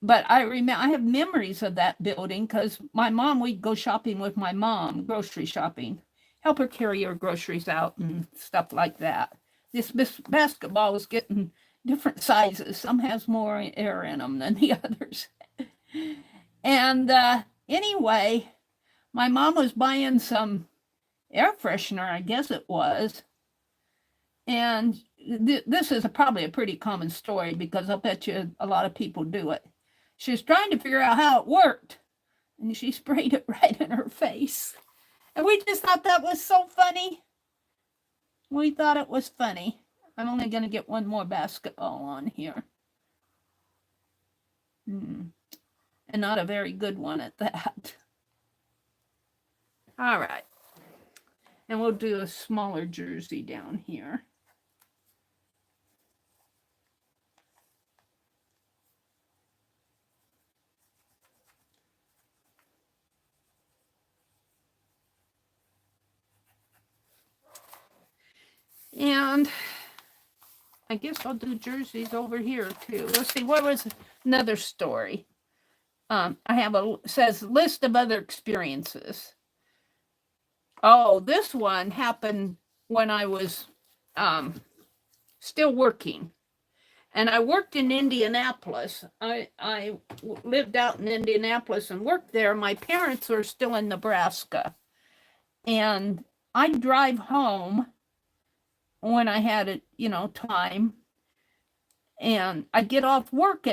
But I have memories of that building because my mom, we'd go shopping with my mom, grocery shopping, help her carry her groceries out and stuff like that. This basketball was getting different sizes. Some has more air in them than the others. And anyway, my mom was buying some air freshener, I guess it was. And this is probably a pretty common story because I'll bet you a lot of people do it. She was trying to figure out how it worked, and she sprayed it right in her face. And we just thought that was so funny. We thought it was funny. I'm only going to get one more basketball on here. And not a very good one at that. All right. And we'll do a smaller jersey down here. And I guess I'll do jerseys over here too. Let's see, what was another story? I have says list of other experiences. Oh, this one happened when I was still working. And I worked in Indianapolis. I lived out in Indianapolis and worked there. My parents were still in Nebraska. And I'd drive home when I had time, and I'd get off work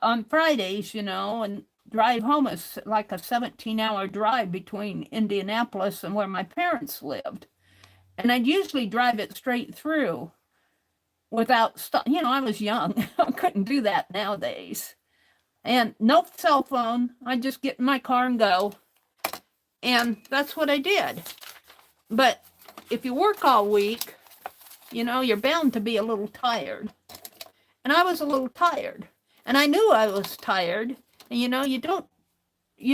on Fridays, and drive home. Is like a 17-hour drive between Indianapolis and where my parents lived, and I'd usually drive it straight through without stop. I was young. I couldn't do that nowadays, and no cell phone. I'd just get in my car and go, and that's what I did. But if you work all week, you're bound to be a little tired. And I was a little tired. And I knew I was tired. And you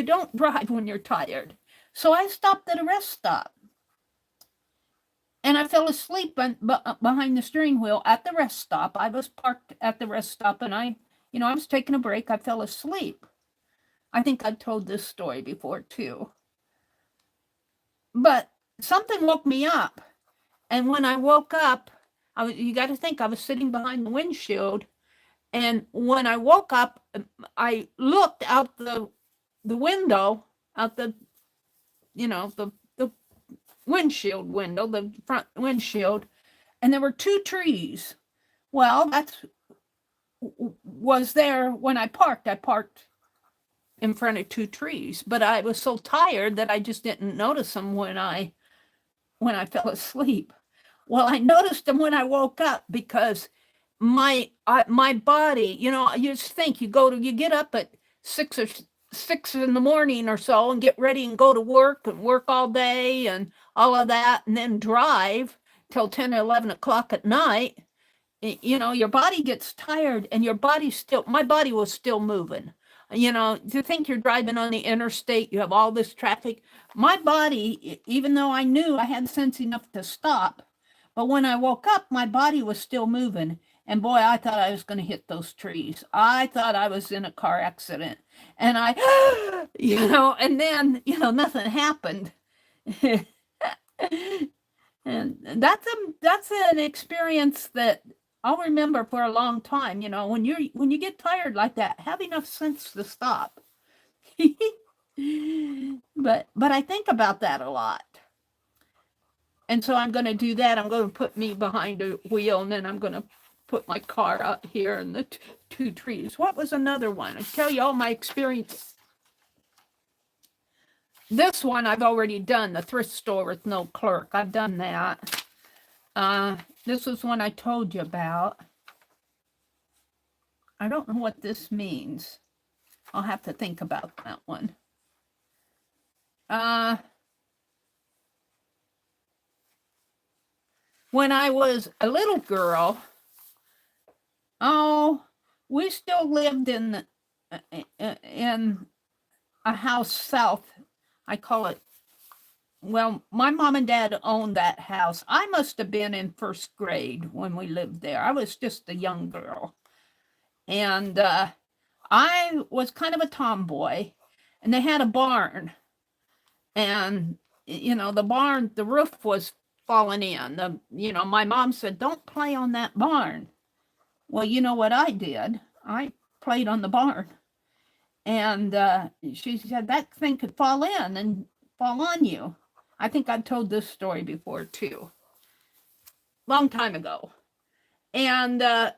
don't drive when you're tired. So I stopped at a rest stop. And I fell asleep behind the steering wheel at the rest stop. I was parked at the rest stop, and I was taking a break. I fell asleep. I think I've told this story before too. But something woke me up. And when I woke up, you got to think I was sitting behind the windshield. And when I woke up, I looked out the window, out the windshield window, the front windshield, and there were 2 trees. Well, that was there when I parked. I parked in front of 2 trees, but I was so tired that I just didn't notice them when I when I fell asleep. Well, I noticed them when I woke up because my body, you know, you just think you get up at 6 in the morning or so and get ready and go to work and work all day and all of that, and then drive till 10 or 11 o'clock at night. You know, your body gets tired, and my body was still moving. You know, to think you're driving on the interstate, you have all this traffic. My body, even though I knew I had sense enough to stop, but when I woke up, my body was still moving. And boy, I thought I was going to hit those trees. I thought I was in a car accident. And you know, and then, you know, nothing happened. And that's an experience that I'll remember for a long time. You know, when you get tired like that, have enough sense to stop. but I think about that a lot. And so I'm going to do that. I'm going to put me behind a wheel, and then I'm going to put my car out here in the two trees. What was another one? I tell you all my experiences. This one I've already done, the thrift store with no clerk. I've done that. This was one I told you about. I don't know what this means. I'll have to think about that one. When I was a little girl, we still lived in a house south. I call it, well, my mom and dad owned that house. I must have been in first grade when we lived there. I was just a young girl. And I was kind of a tomboy, and they had a barn. And, you know, the roof was falling in. You know, my mom said, don't play on that barn. Well, you know what I did? I played on the barn. And she said, that thing could fall in and fall on you. I think I've told this story before, too. Long time ago. And I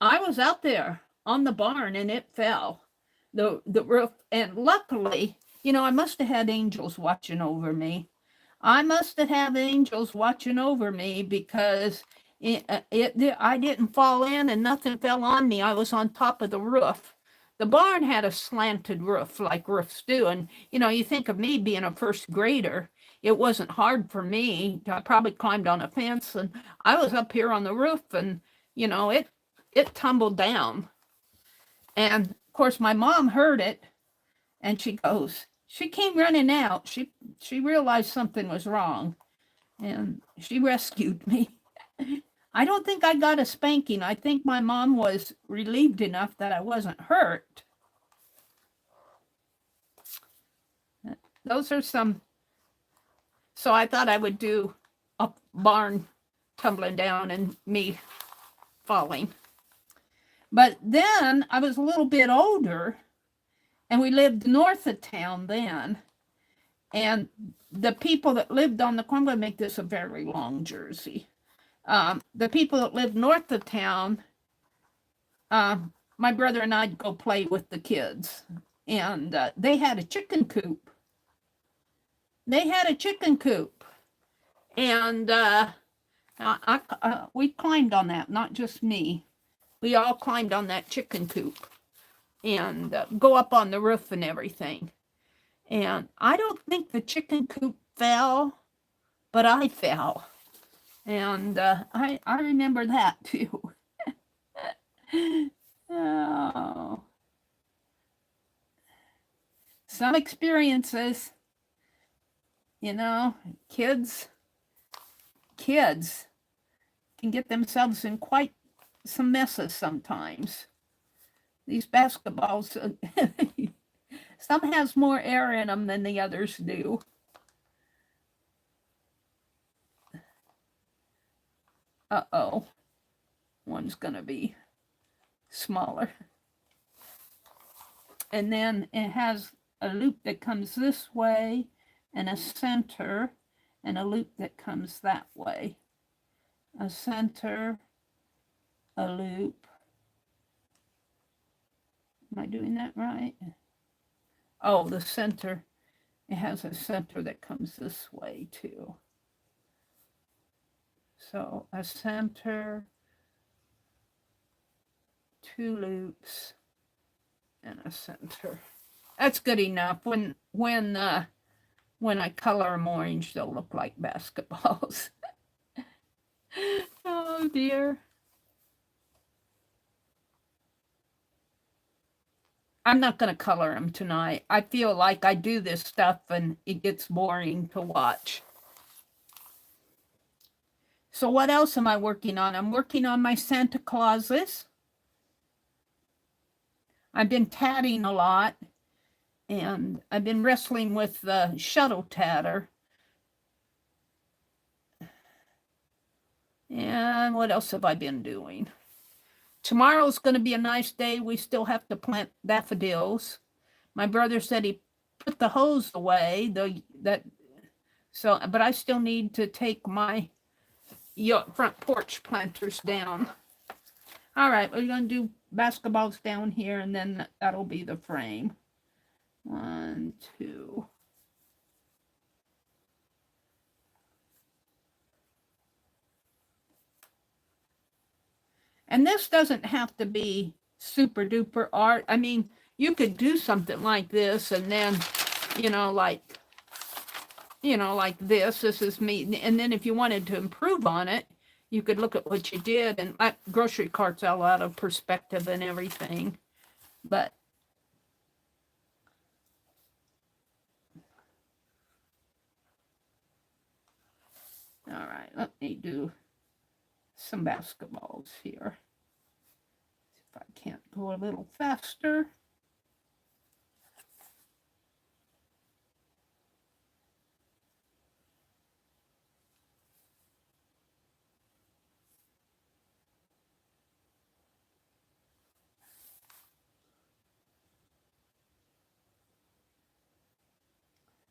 was out there on the barn, and it fell. The roof. And luckily, you know, I must have had angels watching over me. I must have had angels watching over me because I didn't fall in and nothing fell on me. I was on top of the roof. The barn had a slanted roof like roofs do. And, you know, you think of me being a first grader. It wasn't hard for me. I probably climbed on a fence, and I was up here on the roof, and, you know, it tumbled down. And, of course, my mom heard it, and she came running out. She realized something was wrong, and she rescued me. I don't think I got a spanking. I think my mom was relieved enough that I wasn't hurt. Those are some. So I thought I would do a barn tumbling down and me falling. But then I was a little bit older, and we lived north of town then. And the people that lived on the corner, I'm going to make this a very long Jersey. The people that lived north of town, my brother and I'd go play with the kids. And they had a chicken coop. And we climbed on that, not just me. We all climbed on that chicken coop and go up on the roof and everything. And I don't think the chicken coop fell, but I fell. And I remember that too. Oh. Some experiences, you know, kids can get themselves in quite some messes sometimes. These basketballs, some has more air in them than the others do. Uh-oh. One's going to be smaller. And then it has a loop that comes this way, and a center, and a loop that comes that way. A center, a loop. Am I doing that right? Oh, the center. It has a center that comes this way too. So a center, 2 loops, and a center. That's good enough. When I color them orange, they'll look like basketballs. Oh dear. I'm not going to color them tonight. I feel like I do this stuff and it gets boring to watch. So what else am I working on? I'm working on my Santa Clauses. I've been tatting a lot, and I've been wrestling with the shuttle tatter. And what else have I been doing? Tomorrow's going to be a nice day. We still have to plant daffodils. My brother said he put the hose away, but I still need to take my front porch planters down. All right, we're going to do basketballs down here, and then that'll be the frame. 1, 2. And this doesn't have to be super duper art. I mean, you could do something like this, and then, like this. This is me. And then if you wanted to improve on it, you could look at what you did. And my grocery cart's all out of perspective and everything. But all right, let me do some basketballs here. See if I can't go a little faster.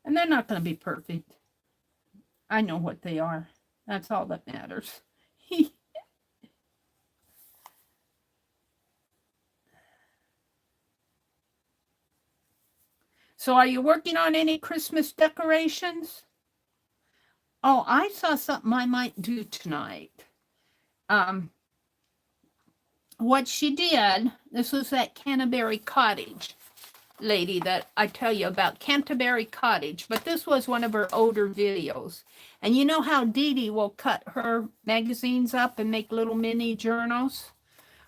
And they're not going to be perfect. I know what they are. That's all that matters. So are you working on any Christmas decorations? Oh, I saw something I might do tonight. What she did, this was that Canterbury Cottage lady that I tell you about, Canterbury Cottage, but this was one of her older videos. And you know how Dee Dee will cut her magazines up and make little mini journals?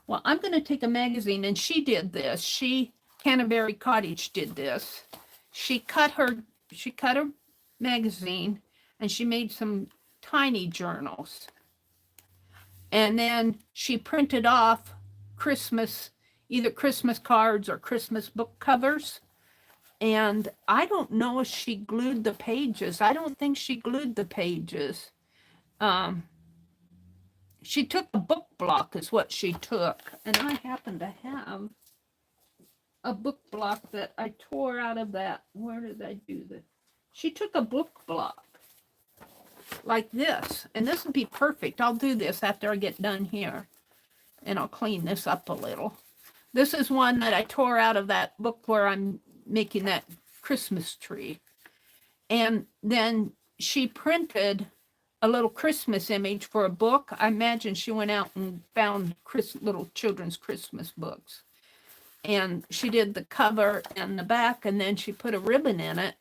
Well, I'm going to take a magazine, and she did this. Canterbury Cottage did this. She cut her magazine, and she made some tiny journals. And then she printed off either Christmas cards or Christmas book covers. And I don't know if she glued the pages. I don't think she glued the pages. She took a book block is what she took. And I happen to have a book block that I tore out of that. Where did I do this? She took a book block like this. And this would be perfect. I'll do this after I get done here. And I'll clean this up a little. This is one that I tore out of that book where I'm making that Christmas tree. And then she printed a little Christmas image for a book. I imagine she went out and found little children's Christmas books. And she did the cover and the back, and then she put a ribbon in it.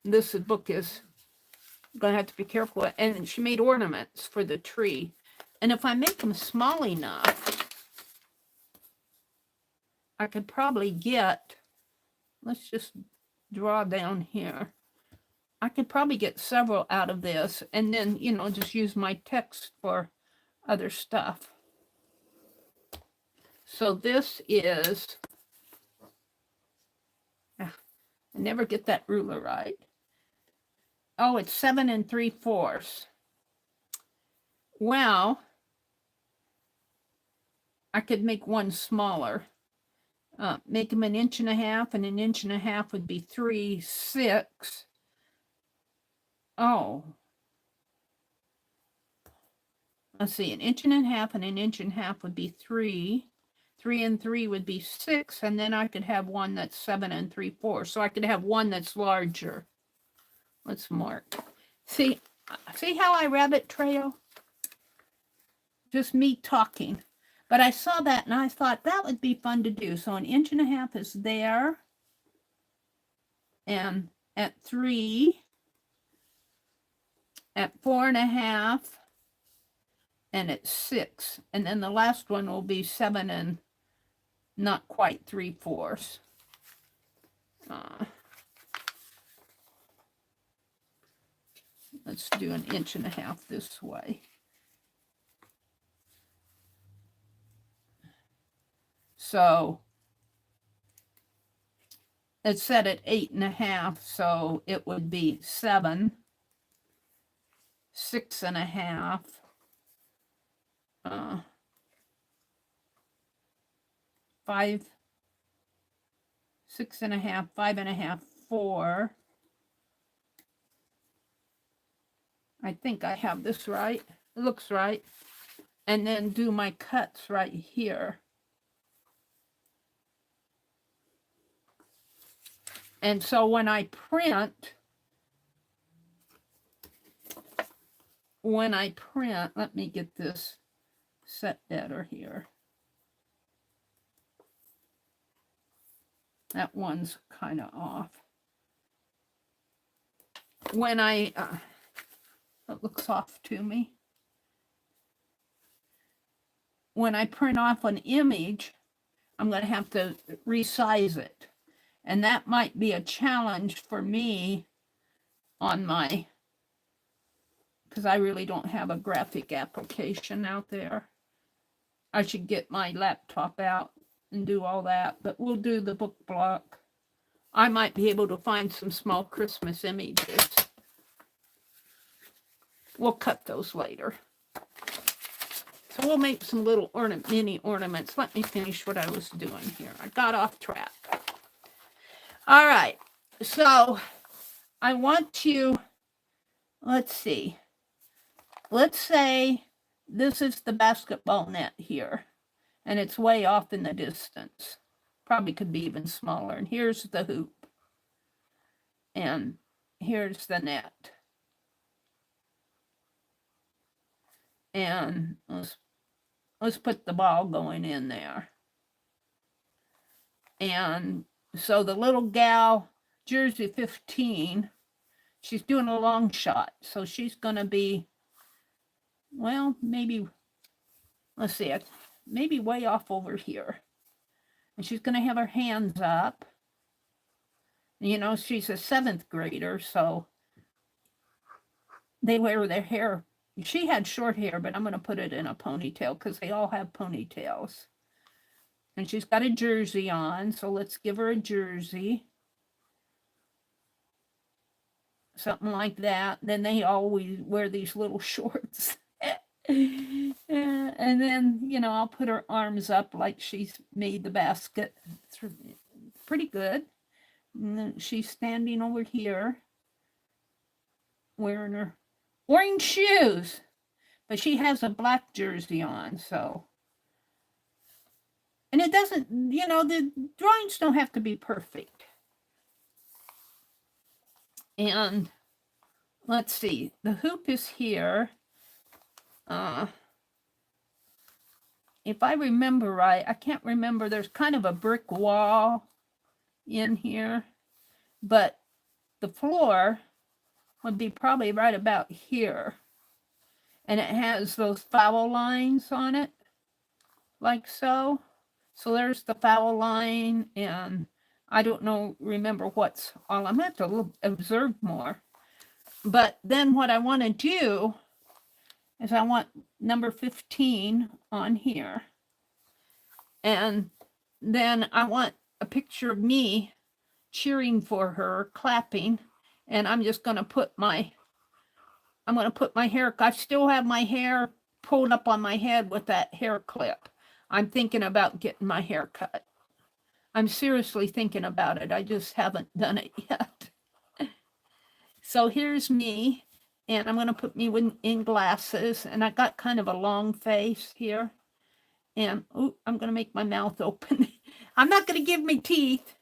This book is going to have to be careful. And she made ornaments for the tree. And if I make them small enough, I could probably get, let's just draw down here. I could probably get several out of this, and then, just use my text for other stuff. So this is, I never get that ruler right. Oh, it's 7 3/4. Well, I could make one smaller. Make them 1.5 inches, and 1.5 inches would be 3, 6. Oh. Let's see, 1.5 inches and 1.5 inches would be 3. 3 and 3 would be 6, and then I could have one that's 7 3/4. So I could have one that's larger. Let's mark. See, See how I rabbit trail? Just me talking. But I saw that and I thought that would be fun to do. So 1.5 inches is there. And at 3, at 4.5, and at 6. And then the last one will be 7 and not quite 3/4. Let's do 1.5 inches this way. So it's set at 8.5, so it would be 7, 6.5, 5, 6.5, 5.5, 4. I think I have this right. It looks right. And then do my cuts right here. And so when I print, let me get this set better here. That one's kind of off. When it looks off to me. When I print off an image, I'm going to have to resize it. And that might be a challenge for me on my, because I really don't have a graphic application out there. I should get my laptop out and do all that, but we'll do the book block. I might be able to find some small Christmas images. We'll cut those later. So we'll make some little mini ornaments. Let me finish what I was doing here. I got off track. All right, so I want to, let's see. Let's say this is the basketball net here, and it's way off in the distance. Probably could be even smaller. And here's the hoop. And here's the net. And let's put the ball going in there. And so the little gal, jersey 15, she's doing a long shot. So she's going to be, well, maybe, let's see, maybe way off over here. And she's going to have her hands up. You know, she's a 7th grader, so they wear their hair. She had short hair, but I'm going to put it in a ponytail because they all have ponytails. And she's got a jersey on, so let's give her a jersey. Something like that. Then they always wear these little shorts. And then, you know, I'll put her arms up like she's made the basket. It's pretty good. And then she's standing over here wearing her orange shoes. But she has a black jersey on, so. And it doesn't, you know, the drawings don't have to be perfect. And let's see, the hoop is here. If I remember right, I can't remember, there's kind of a brick wall in here, but the floor would be probably right about here. And it has those foul lines on it, like so. So there's the foul line, and I don't know, remember what's all. I'm going to have to observe more. But then what I want to do is I want number 15 on here. And then I want a picture of me cheering for her, clapping. And I'm just going to put my hair, I still have my hair pulled up on my head with that hair clip. I'm thinking about getting my hair cut. I'm seriously thinking about it. I just haven't done it yet. So here's me, and I'm going to put me in glasses, and I got kind of a long face here. And I'm going to make my mouth open. I'm not going to give me teeth.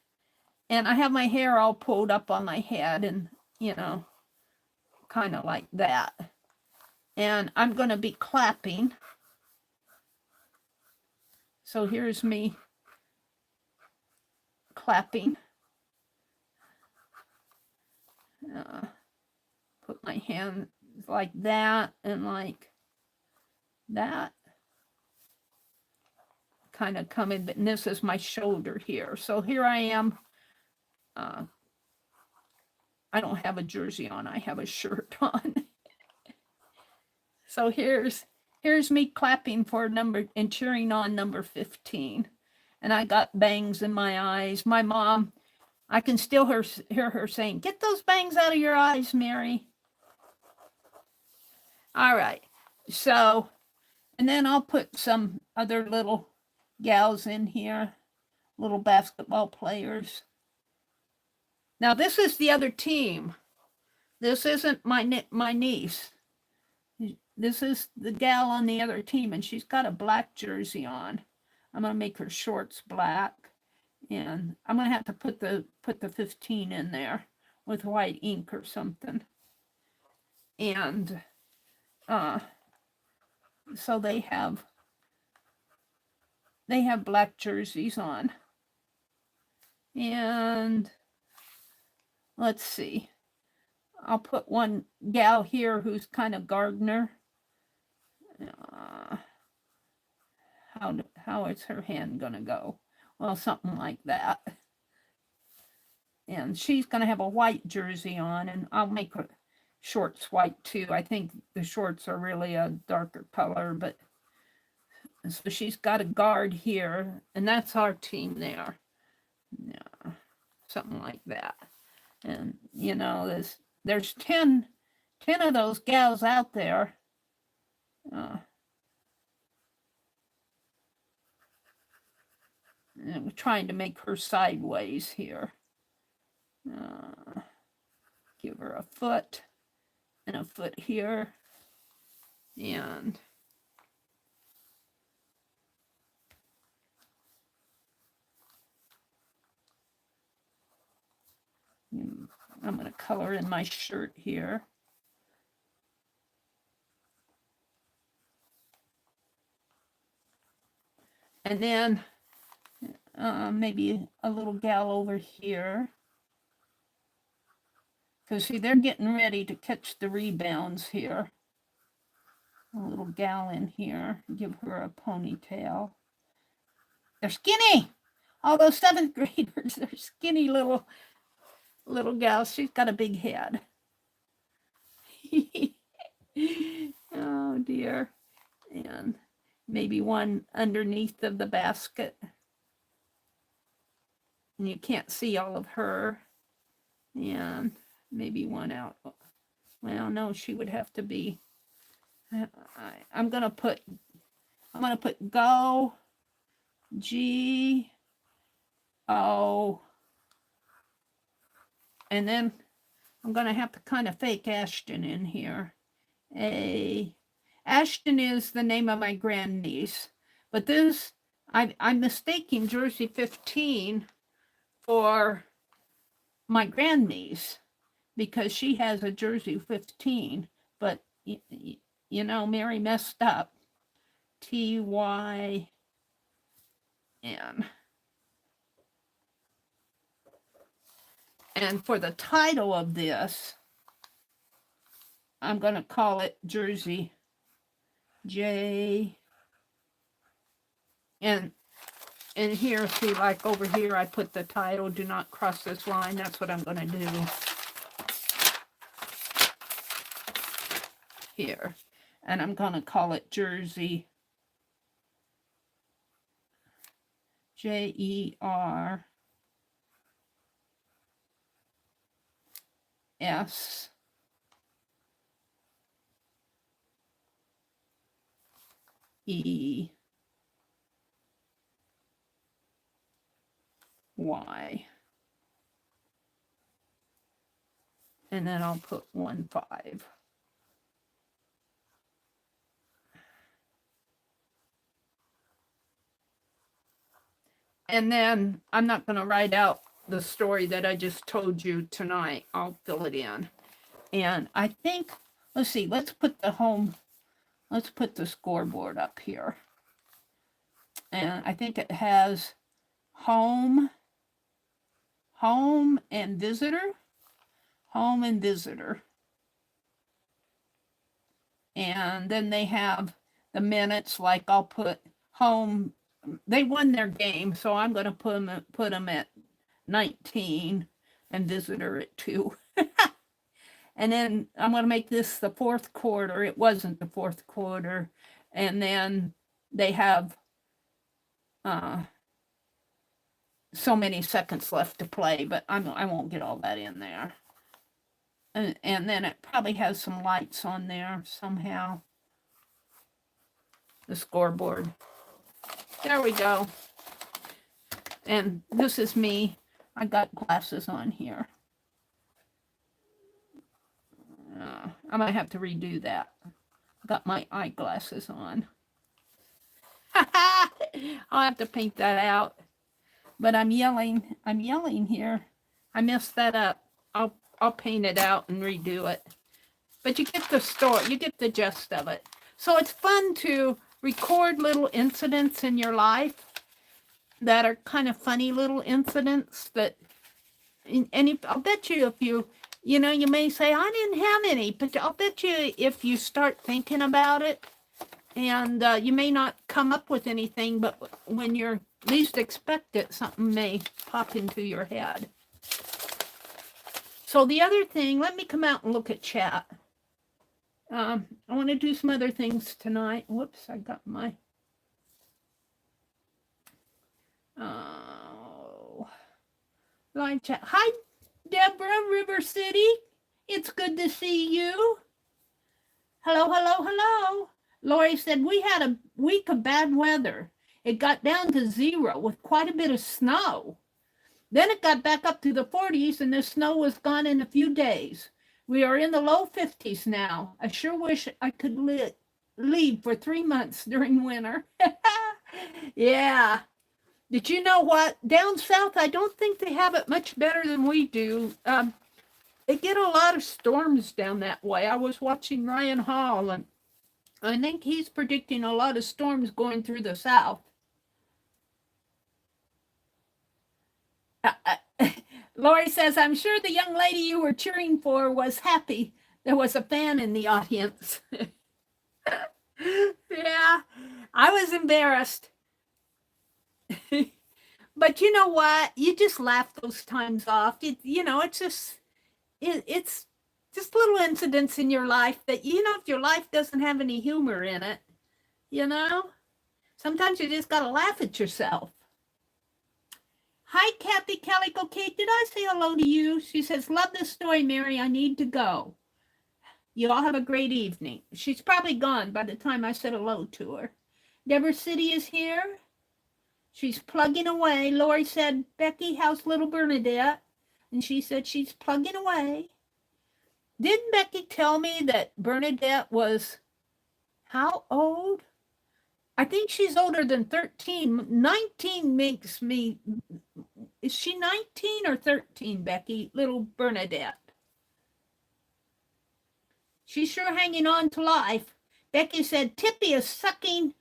And I have my hair all pulled up on my head, and, you know, kind of like that. And I'm going to be clapping. So here's me clapping. Put my hand like that and like that. Kind of coming, and this is my shoulder here. So here I am. I don't have a jersey on. I have a shirt on. So here's me clapping for number and cheering on number 15. And I got bangs in my eyes. My mom, I can still hear her saying, "Get those bangs out of your eyes, Meri." All right. So, and then I'll put some other little gals in here, little basketball players. Now, this is the other team. This isn't my niece. This is the gal on the other team, and she's got a black jersey on. I'm going to make her shorts black, and I'm going to have to put the 15 in there with white ink or something. And so they have black jerseys on. And let's see. I'll put one gal here who's kind of gardener. How is her hand gonna go? Well, something like that. And she's gonna have a white jersey on, and I'll make her shorts white too. I think the shorts are really a darker color, but so she's got a guard here, and that's our team there. Yeah, something like that. And you know, there's 10 of those gals out there. And we're trying to make her sideways here. Give her a foot and a foot here. And I'm going to color in my shirt here. And then maybe a little gal over here. Because see, they're getting ready to catch the rebounds here. A little gal in here. Give her a ponytail. They're skinny. All those 7th graders, they're skinny little gals. She's got a big head. Oh dear. And maybe one underneath of the basket. And you can't see all of her. And maybe one out. Well, no, she would have to be. I'm gonna put go G O, and then I'm gonna have to kind of fake Ashton in here. Ashton is the name of my grandniece, but this I'm mistaking jersey 15 for my grandniece because she has a jersey 15, but you know, Meri messed up. TYN. And for the title of this, I'm going to call it Jersey J. And here, see, like over here, I put the title, "Do not cross this line." That's what I'm going to do here. And I'm going to call it Jersey JERSY. And then I'll put 15. And then I'm not going to write out the story that I just told you tonight. I'll fill it in. And I think, let's see, let's put the scoreboard up here. And I think it has home and visitor. And then they have the minutes, like I'll put home. They won their game, so I'm going to put them at 19 and visitor at 2. And then I'm going to make this the fourth quarter. It wasn't the fourth quarter. And then they have so many seconds left to play, but I won't get all that in there. And then it probably has some lights on there somehow. The scoreboard. There we go. And this is me. I got glasses on here. I might have to redo that. I got my eyeglasses on. I'll have to paint that out. But I'm yelling here. I messed that up. I'll paint it out and redo it. But you get the story, you get the gist of it. So it's fun to record little incidents in your life that are kind of funny little incidents that, and I'll bet you if you may say, I didn't have any, but I'll bet you if you start thinking about it, and you may not come up with anything, but when you're least expect it, something may pop into your head. So the other thing, let me come out and look at chat. I want to do some other things tonight. Whoops, I got my... live chat. Hi, Deborah, River City. It's good to see you. Hello. Lori said, we had a week of bad weather. It got down to 0 with quite a bit of snow. Then it got back up to the 40s and the snow was gone in a few days. We are in the low 50s now. I sure wish I could leave for 3 months during winter. Yeah. Did you know what? Down south, I don't think they have it much better than we do. They get a lot of storms down that way. I was watching Ryan Hall, and I think he's predicting a lot of storms going through the south. Lori says, I'm sure the young lady you were cheering for was happy there was a fan in the audience. Yeah, I was embarrassed. But you know what? You just laugh those times off. It's just little incidents in your life that, if your life doesn't have any humor in it, sometimes you just got to laugh at yourself. Hi, Kathy Calico Kate. Did I say hello to you? She says, love this story, Meri. I need to go. You all have a great evening. She's probably gone by the time I said hello to her. Deborah City is here. She's plugging away. Lori said, Becky, how's little Bernadette? And she said she's plugging away. Didn't Becky tell me that Bernadette was how old? I think she's older than 13. 19 makes me... Is she 19 or 13, Becky? Little Bernadette. She's sure hanging on to life. Becky said, Tippy is sucking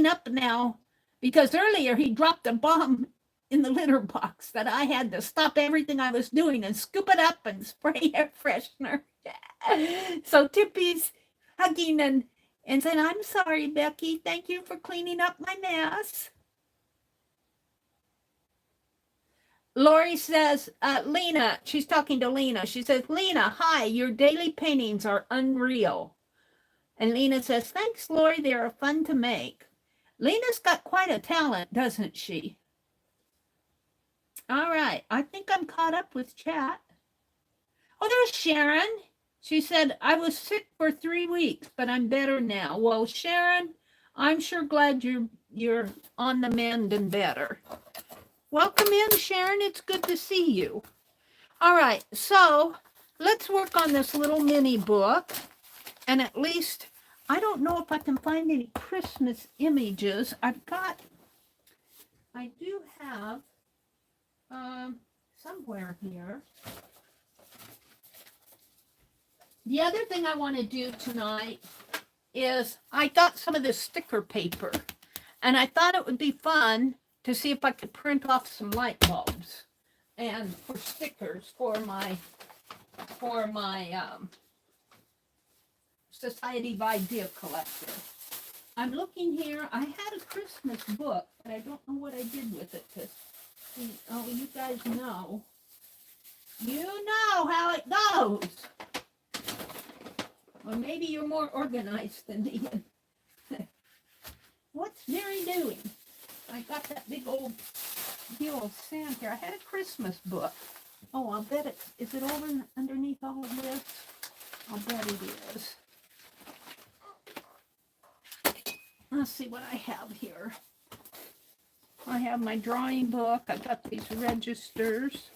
up now because earlier he dropped a bomb in the litter box that I had to stop everything I was doing and scoop it up and spray air freshener. So Tippy's hugging and saying, I'm sorry, Becky. Thank you for cleaning up my mess. Lori says, Lena, she's talking to Lena. She says, Lena, hi, your daily paintings are unreal. And Lena says, thanks, Lori. They are fun to make. Lena's got quite a talent, doesn't she? All right. I think I'm caught up with chat. Oh, there's Sharon. She said, I was sick for 3 weeks, but I'm better now. Well, Sharon, I'm sure glad you're on the mend and better. Welcome in, Sharon. It's good to see you. All right, so let's work on this little mini book. And at least, I don't know if I can find any Christmas images. I do have somewhere here. The other thing I want to do tonight is I got some of this sticker paper, and I thought it would be fun to see if I could print off some light bulbs and for stickers for my Society of Idea collector. I'm looking here. I had a Christmas book, but I don't know what I did with it. Oh, you guys know. You know how it goes. Or maybe you're more organized than me. What's Meri doing? I got that big old deal of sand here. I had a Christmas book. Oh, I'll bet it. Is it over underneath all of this? I'll bet it is. Let's see what I have here. I have my drawing book. I've got these registers.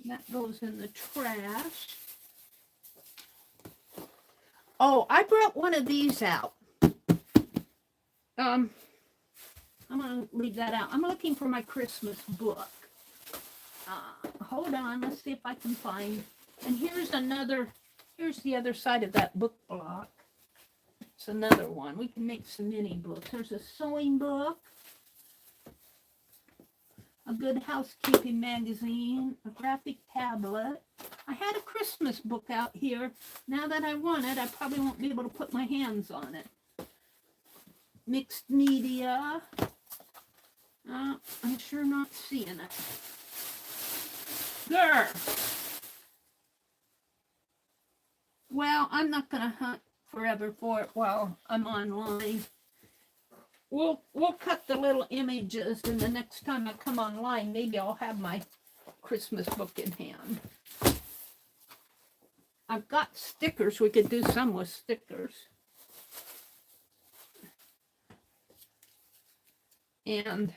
That goes in the trash. Oh, I brought one of these out. I'm going to leave that out. I'm looking for my Christmas book. Hold on. Let's see if I can find. And here's the other side of that book block. It's another one. We can make some mini books. There's a sewing book, a Good Housekeeping magazine, a graphic tablet. I had a Christmas book out here. Now that I want it, I probably won't be able to put my hands on it. Mixed media. I'm sure not seeing it. There. Well, I'm not going to hunt forever for it while I'm online. We'll cut the little images, and the next time I come online, maybe I'll have my Christmas book in hand. I've got stickers. We could do some with stickers. And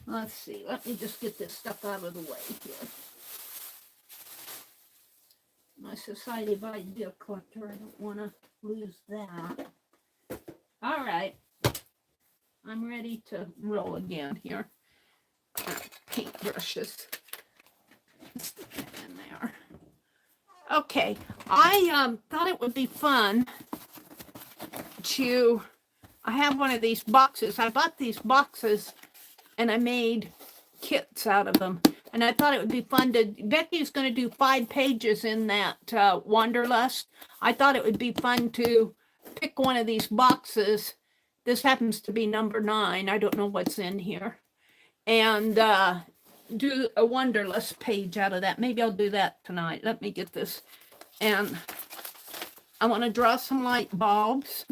let's see. Let me just get this stuff out of the way here. My Society of Idea collector. I don't want to lose that. All right. I'm ready to roll again here. Paintbrushes. Stick that in there. Okay. I thought it would be fun to... I have one of these boxes. I bought these boxes and I made kits out of them. And I thought it would be fun to... Becky's going to do 5 pages in that Wanderlust. I thought it would be fun to pick one of these boxes. This happens to be number 9. I don't know what's in here. And do a Wanderlust page out of that. Maybe I'll do that tonight. Let me get this. And I want to draw some light bulbs.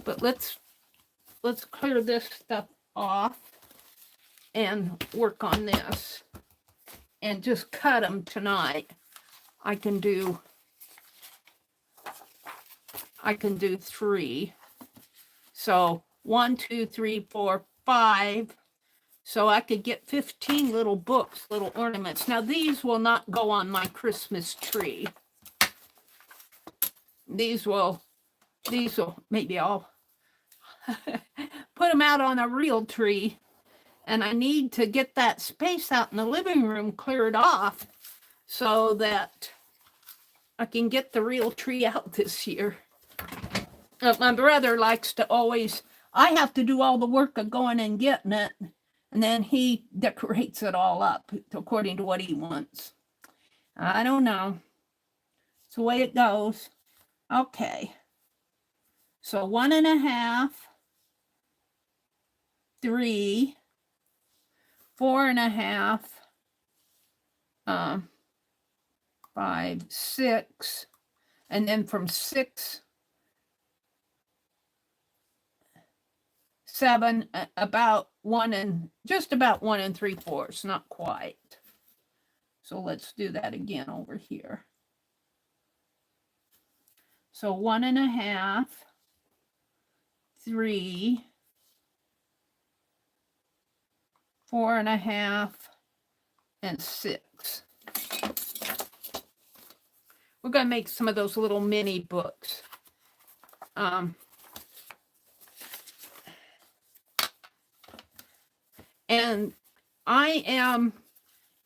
But let's clear this stuff off and work on this. And just cut them tonight. I can do 3. So 1, 2, 3, 4, 5. So I could get 15 little books, little ornaments. Now these will not go on my Christmas tree. These will, maybe I'll put them out on a real tree. And I need to get that space out in the living room cleared off so that I can get the real tree out this year. My brother likes to always, I have to do all the work of going and getting it, and then he decorates it all up according to what he wants. I don't know. It's the way it goes. Okay. So 1.5, 3, 4.5, 5, 6, and then from 6, 7, about 1 and just about 1 3/4, not quite. So let's do that again over here. So 1.5, 3, 4.5, and 6. We're going to make some of those little mini books. And I am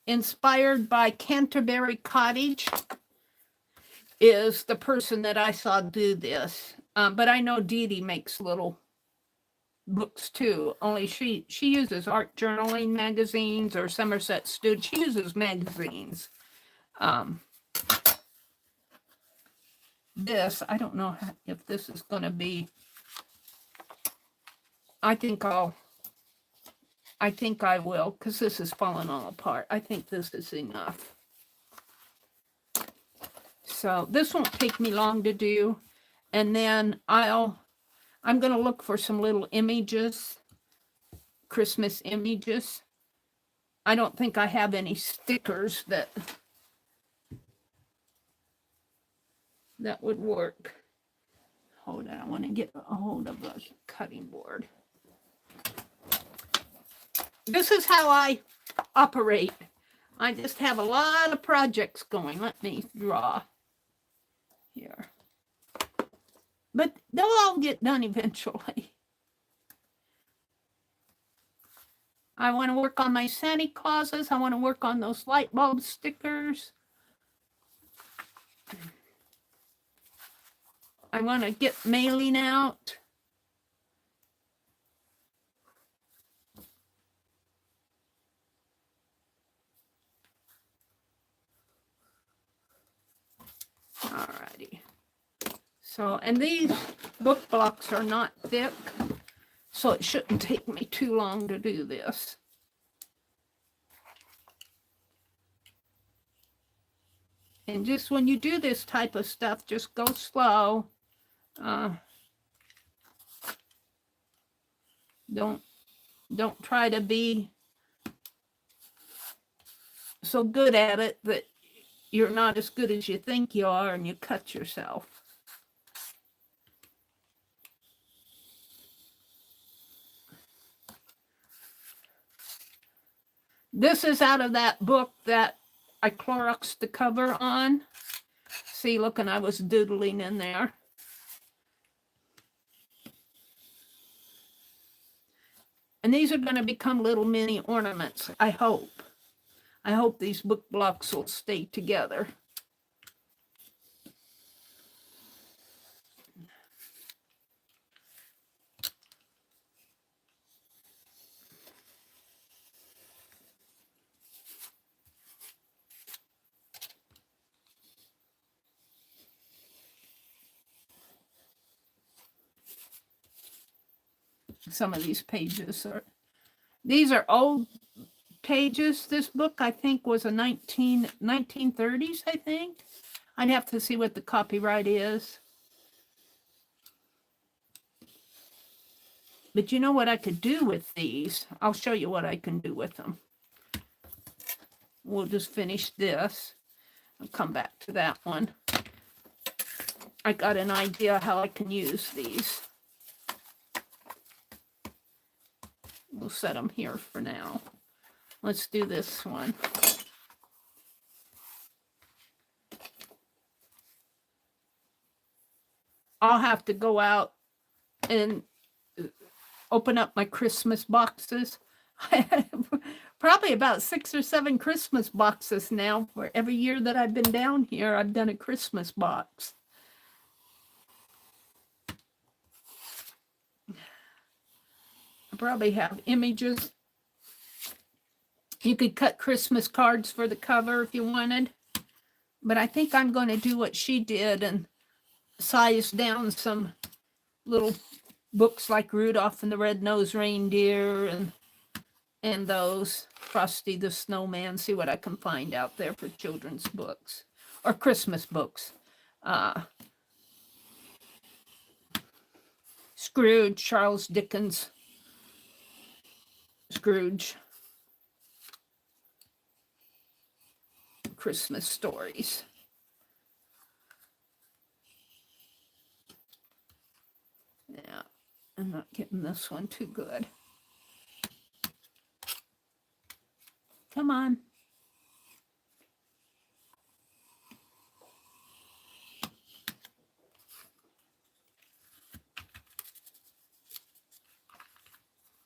inspired by Canterbury Cottage, is the person that I saw do this. But I know Dee Dee makes little books too, only she uses art journaling magazines or Somerset Studio. She uses magazines. This, I don't know if this is going to be, I think I will, because this is falling all apart. I think this is enough. So this won't take me long to do. And then I'm going to look for some little images, Christmas images. I don't think I have any stickers that would work. Hold on, I want to get a hold of a cutting board. This is how I operate. I just have a lot of projects going. Let me draw here. But they'll all get done eventually. I want to work on my Santa Clauses. I want to work on those light bulb stickers. I want to get mailing out. Alrighty. So, and these book blocks are not thick, so it shouldn't take me too long to do this. And just when you do this type of stuff, just go slow. Don't try to be so good at it that you're not as good as you think you are and you cut yourself. This is out of that book that I Cloroxed the cover on. See, look, and I was doodling in there. And these are going to become little mini ornaments, I hope. I hope these book blocks will stay together. Some of these pages these are old pages. This book, I think, was a 1930s, I think. I'd have to see what the copyright is. But you know what I could do with these? I'll show you what I can do with them. We'll just finish this. I'll come back to that one. I got an idea how I can use these. We'll set them here for now. Let's do this one. I'll have to go out and open up my Christmas boxes. I have probably about 6 or 7 Christmas boxes now. For every year that I've been down here, I've done a Christmas box. I probably have images. You could cut Christmas cards for the cover if you wanted. But I think I'm going to do what she did and size down some little books like Rudolph and the Red-Nosed Reindeer and those Frosty the Snowman. See what I can find out there for children's books or Christmas books. Scrooge, Charles Dickens. Scrooge. Christmas stories. Yeah, I'm not getting this one too good. Come on.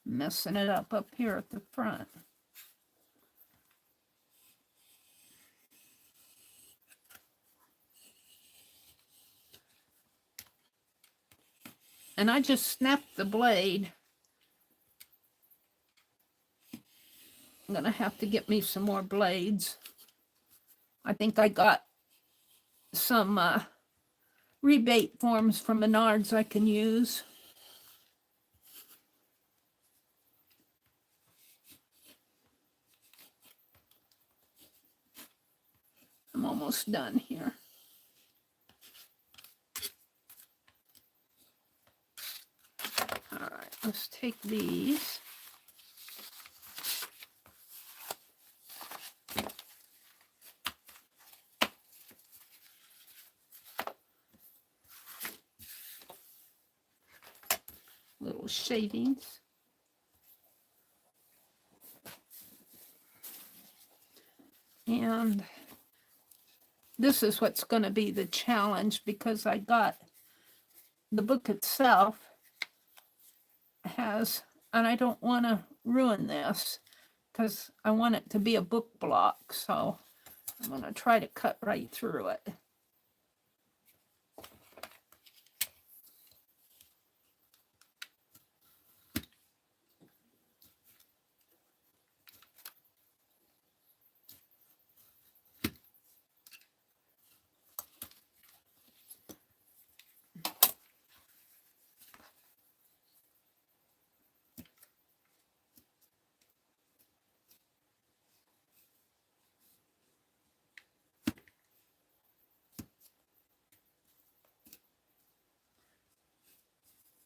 Messing it up here at the front. And I just snapped the blade. I'm going to have to get me some more blades. I think I got some rebate forms from Menards I can use. I'm almost done here. All right, let's take these. Little shavings. And this is what's going to be the challenge, because I got the book itself has, and I don't want to ruin this because I want it to be a book block. So I'm going to try to cut right through it.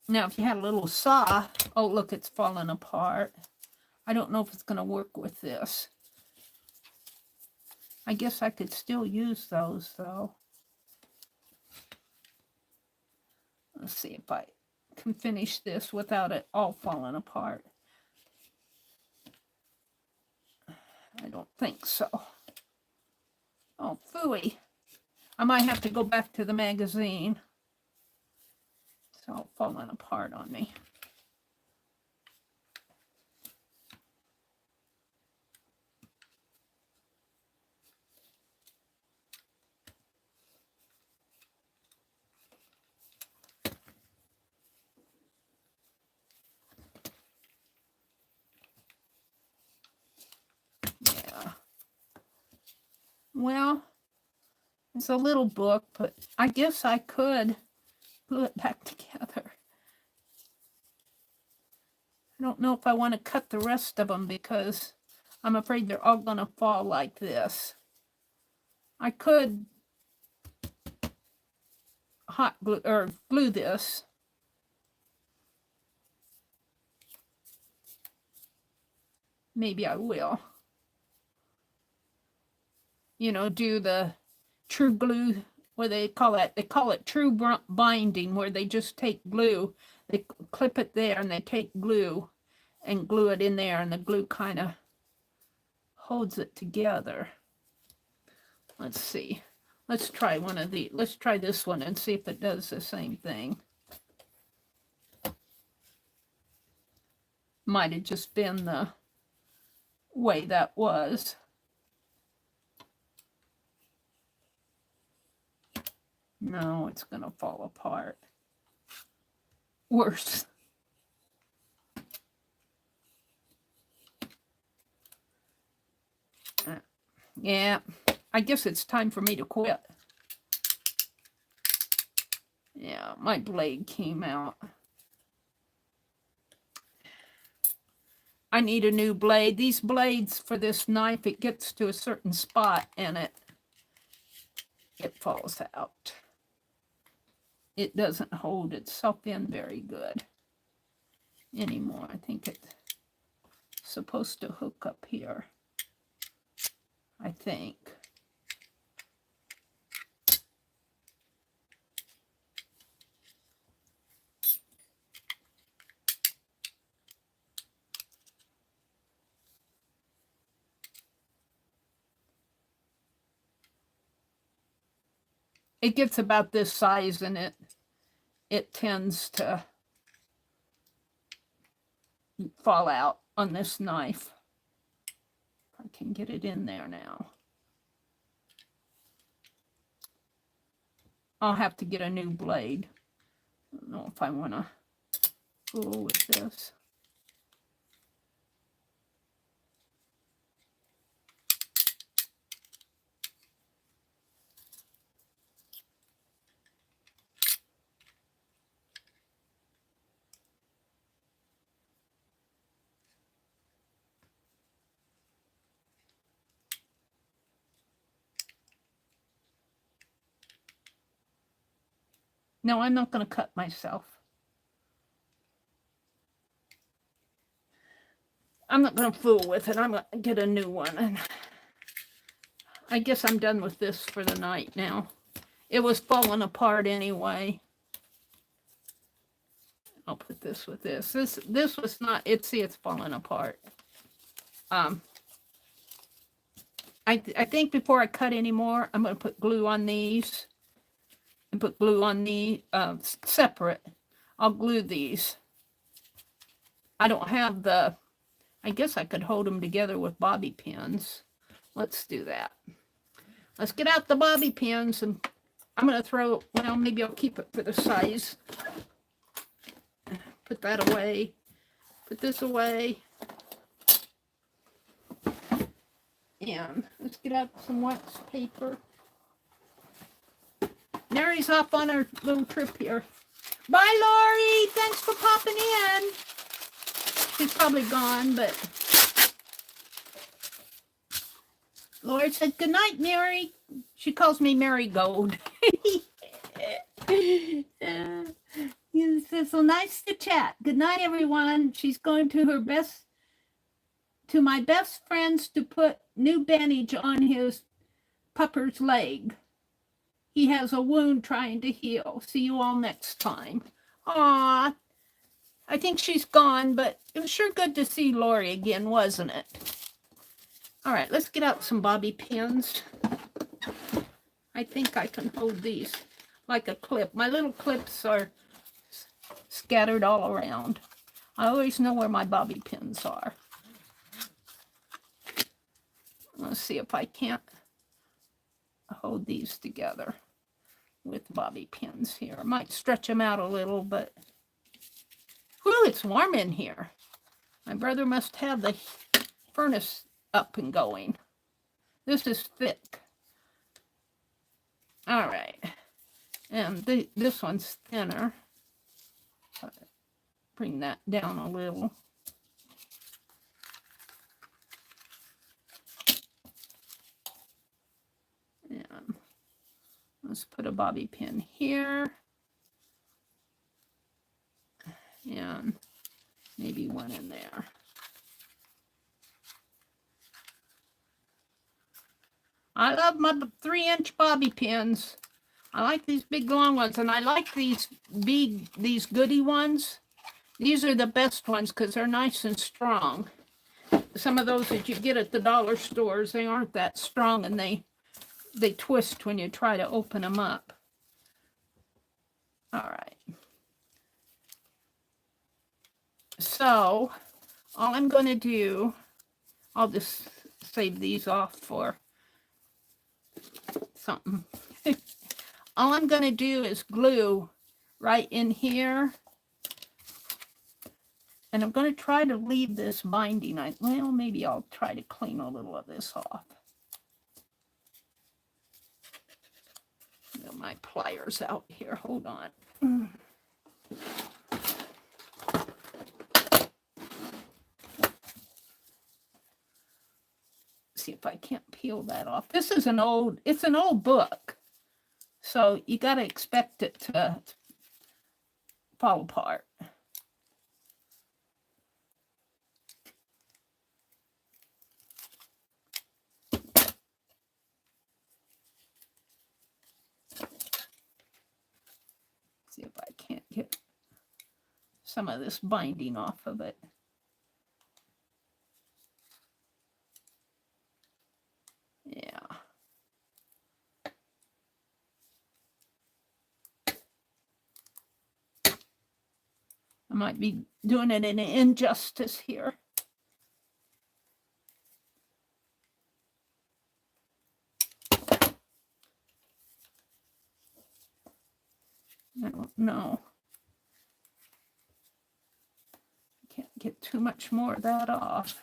Now, if you had a little saw, oh, look, it's falling apart. I don't know if it's going to work with this. I guess I could still use those, though. Let's see if I can finish this without it all falling apart. I don't think so. Oh, phooey. I might have to go back to the magazine. It's all falling apart on me. Yeah. Well, it's a little book, but I guess I could glue it back together. I don't know if I want to cut the rest of them because I'm afraid they're all going to fall like this. I could hot glue or glue this. Maybe I will. You know, do the true glue, where they call it true binding, where they just take glue, they clip it there and they take glue and glue it in there, and the glue kind of holds it together. Let's see. Let's try one of these. Let's try this one and see if it does the same thing. Might have just been the way that was. No, it's going to fall apart. Worse. Yeah, I guess it's time for me to quit. Yeah, my blade came out. I need a new blade. These blades for this knife, it gets to a certain spot and it falls out. It doesn't hold itself in very good anymore. I think it's supposed to hook up here, I think. It gets about this size and it tends to fall out on this knife. I can get it in there now. I'll have to get a new blade. I don't know if I want to fool with this. No, I'm not going to cut myself. I'm not going to fool with it. I'm going to get a new one. And I guess I'm done with this for the night now. It was falling apart anyway. I'll put this with this. This was not, see, it's falling apart. I think before I cut any more, I'm going to put glue on these. And put glue on the separate. I'll glue these. I don't have the, I guess I could hold them together with bobby pins. Let's do that. Let's get out the bobby pins, and I'm going to throw, well, maybe I'll keep it for the size. Put that away. Put this away. And let's get out some wax paper. Meri's off on her little trip here. Bye, Lori. Thanks for popping in. She's probably gone, but Lori said, good night, Meri. She calls me Marigold. He says, so nice to chat. Good night, everyone. She's going to her best, to my best friends to put new bandage on his pupper's leg. He has a wound trying to heal. See you all next time. Aw, I think she's gone, but it was sure good to see Lori again, wasn't it? All right, let's get out some bobby pins. I think I can hold these like a clip. My little clips are scattered all around. I always know where my bobby pins are. Let's see if I can't hold these together with bobby pins here. I might stretch them out a little, but whew, it's warm in here. My brother must have the furnace up and going. This is thick. All right. And this one's thinner. Bring that down a little. And let's put a bobby pin here. And maybe one in there. I love my 3-inch bobby pins. I like these big long ones, and I like these goody ones. These are the best ones because they're nice and strong. Some of those that you get at the dollar stores, they aren't that strong, and they twist when you try to open them up. All right. So all I'm going to do, I'll just save these off for something. All I'm going to do is glue right in here. And I'm going to try to leave this binding. Well, maybe I'll try to clean a little of this off. Get my pliers out here. Hold on. See if I can't peel that off. This is it's an old book. So you got to expect it to fall apart. See if I can't get some of this binding off of it. Yeah. I might be doing it an injustice here. I don't know. too much more of that off.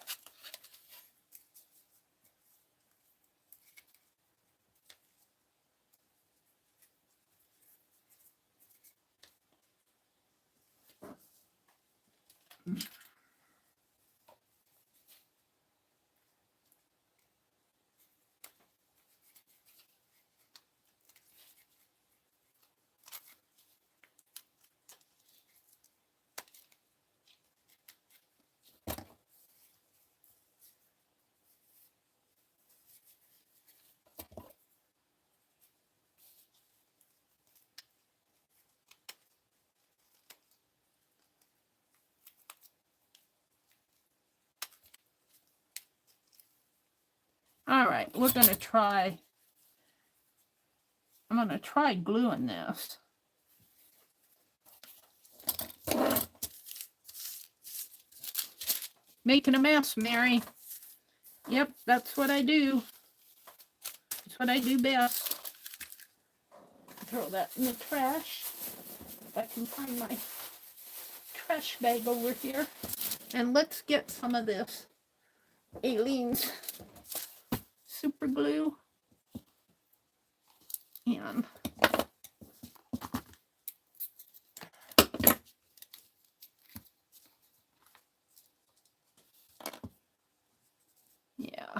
All right, we're going to try, I'm going to try gluing this. Making a mess, Mary. Yep, that's what I do. That's what I do best. Throw that in the trash. If I can find my trash bag over here. And let's get some of this Aleene's super glue. And yeah.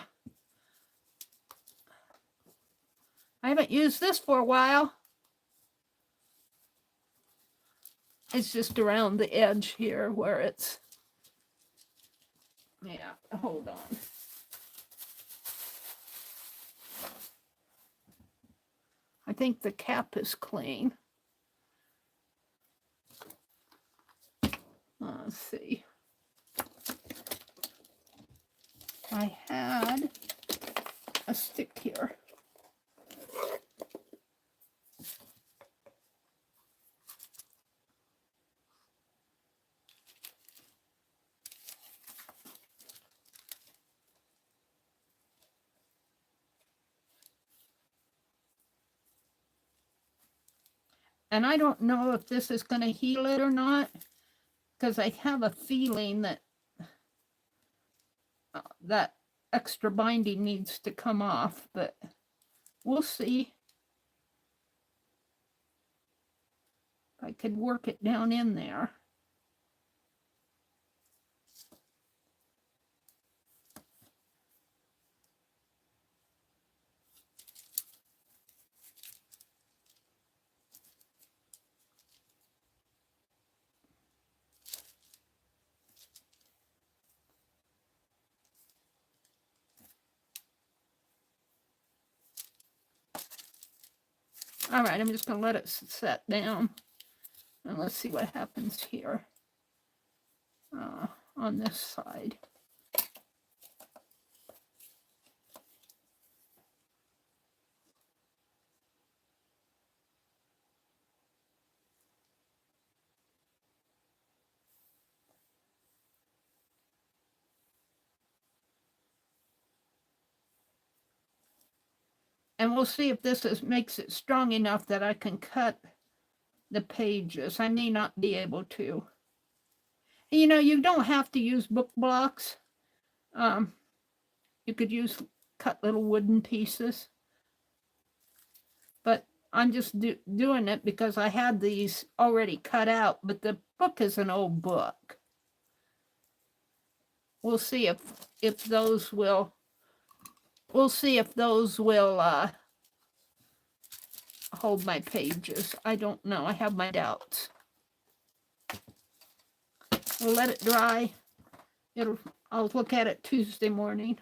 I haven't used this for a while. It's just around the edge here where it's, yeah, hold on. I think the cap is clean. Let's see. I had a stick here. And I don't know if this is going to heal it or not, because I have a feeling that that extra binding needs to come off, but we'll see. If I could work it down in there. All right, I'm just going to let it set down. And let's see what happens here on this side. And we'll see if this makes it strong enough that I can cut the pages. I may not be able to. You know, you don't have to use book blocks. You could cut little wooden pieces. But I'm just doing it because I had these already cut out, but the book is an old book. We'll see if those will, hold my pages. I don't know. I have my doubts. We'll let it dry. I'll look at it Tuesday morning.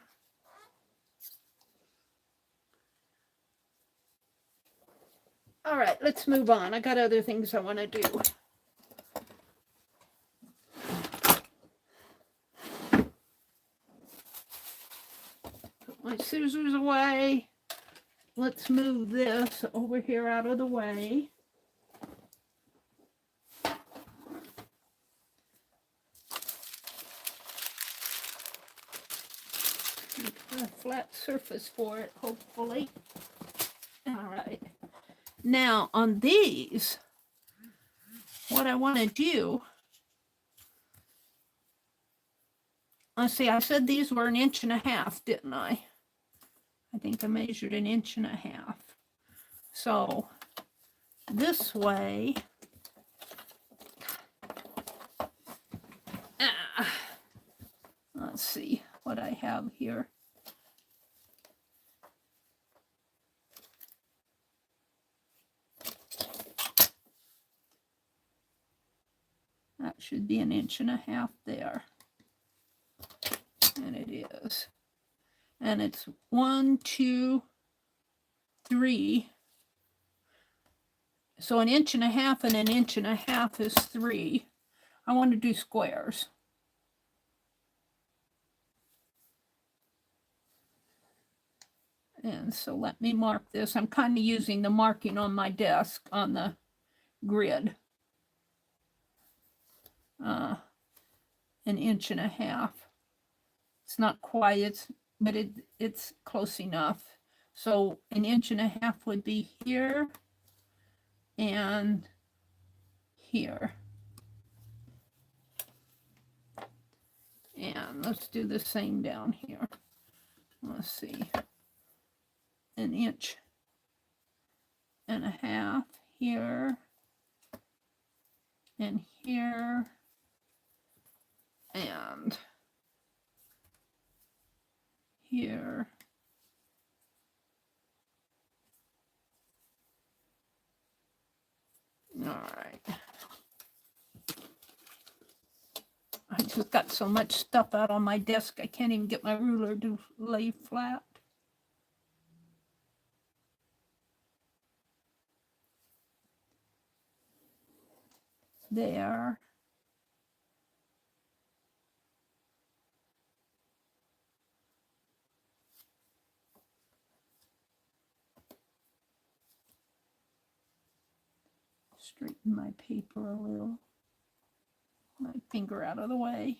All right, let's move on. I got other things I want to do. Put my scissors away. Let's move this over here out of the way. A flat surface for it, hopefully. All right. Now on these, what I want to do let's see, I said these were 1.5 inches, didn't I? I think I measured 1.5 inches. So this way, let's see what I have here. That should be 1.5 inches there. And it is. And it's 1, 2, 3. So 1.5 inches and 1.5 inches is 3. I want to do squares. And so let me mark this. I'm kind of using the marking on my desk on the grid. 1.5 inches. It's not quite, but it's close enough. So 1.5 inches would be here and here. And let's do the same down here. Let's see. 1.5 inches here and here and here. All right. I just got so much stuff out on my desk, I can't even get my ruler to lay flat. There. Straighten my paper a little. My finger out of the way.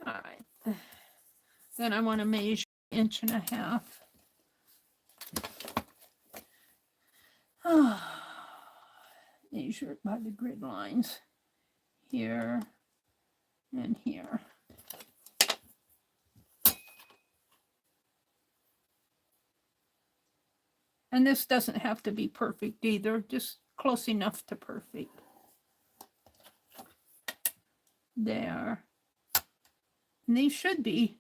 All right. Then I want to measure 1.5 inches. Measure it by the grid lines here and here. And this doesn't have to be perfect either, just close enough to perfect. There. And these should be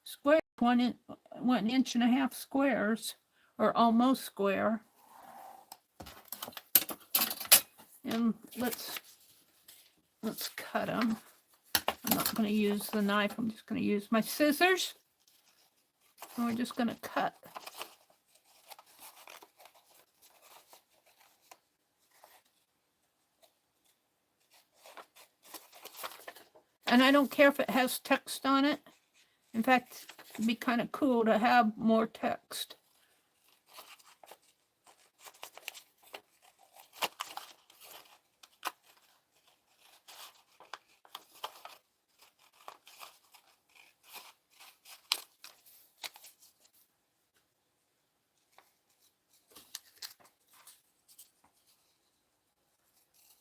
square, 1.5 inches squares, or almost square. And let's cut them. I'm not going to use the knife. I'm just going to use my scissors. And we're just going to cut. And I don't care if it has text on it. In fact, it'd be kind of cool to have more text.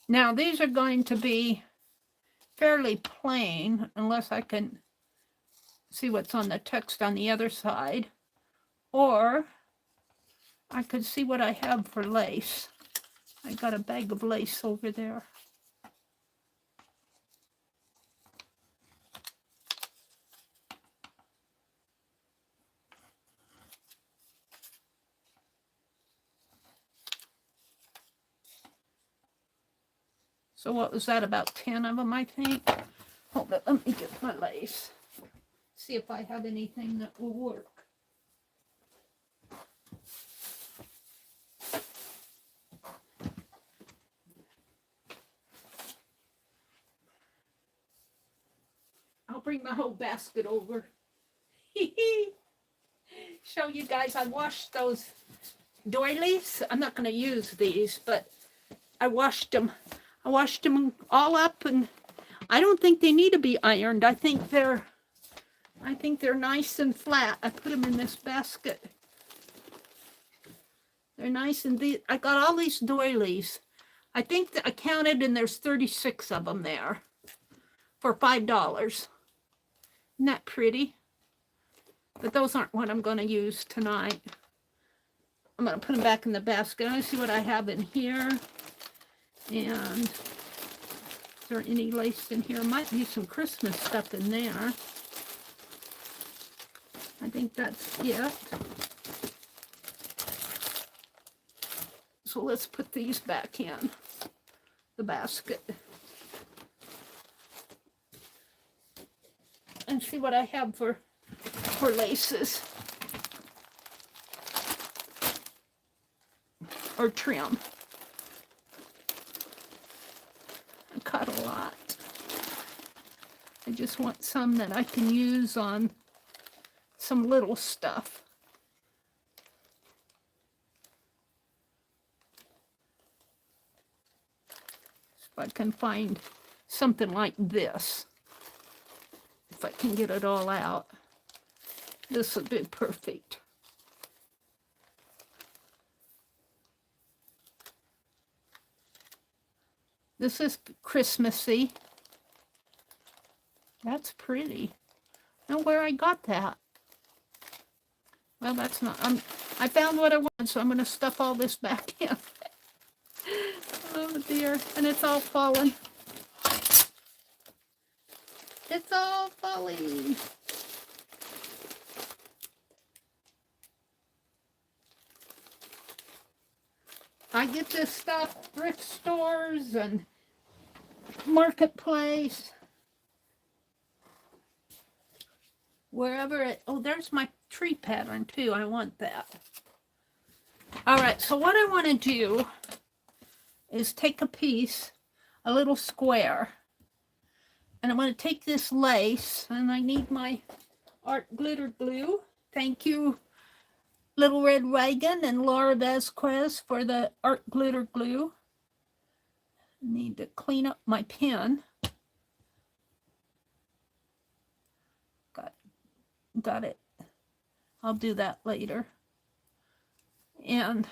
Now, these are going to be fairly plain, unless I can see what's on the text on the other side. Or I could see what I have for lace. I got a bag of lace over there. So what was that, about 10 of them, I think? Hold on, let me get my lace. See if I have anything that will work. I'll bring my whole basket over. Show you guys, I washed those doilies. I'm not going to use these, but I washed them. I washed them all up, and I don't think they need to be ironed. I think they're nice and flat. I put them in this basket. They're nice, and I got all these doilies. I think that I counted, and there's 36 of them there for $5. Isn't that pretty? But those aren't what I'm going to use tonight. I'm going to put them back in the basket. Let me see what I have in here. And is there any lace in here? Might be some Christmas stuff in there. I think that's it. So let's put these back in the basket and see what I have for laces or trim. I cut a lot. I just want some that I can use on some little stuff. If I can find something like this, if I can get it all out, this would be perfect. This is Christmassy. That's pretty. I don't know where I got that. Well, that's not, I found what I wanted, so I'm going to stuff all this back in. Oh dear, and it's all falling. It's all falling. I get this stuff thrift stores and marketplace. Wherever it, oh, there's my tree pattern too. I want that. All right, so what I want to do is take a piece, a little square, and I'm going to take this lace, and I need my art glitter glue. Thank you, Little Red Wagon and Laura Vasquez, for the art glitter glue. I need to clean up my pen. Got it. I'll do that later. And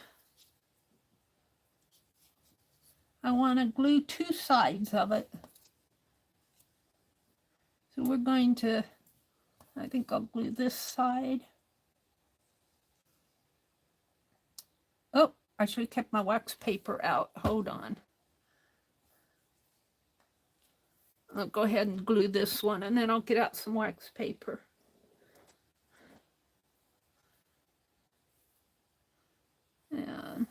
I want to glue two sides of it. So we're going to, I think I'll glue this side. Oh, I should have kept my wax paper out. Hold on. I'll go ahead and glue this one, and then I'll get out some wax paper. And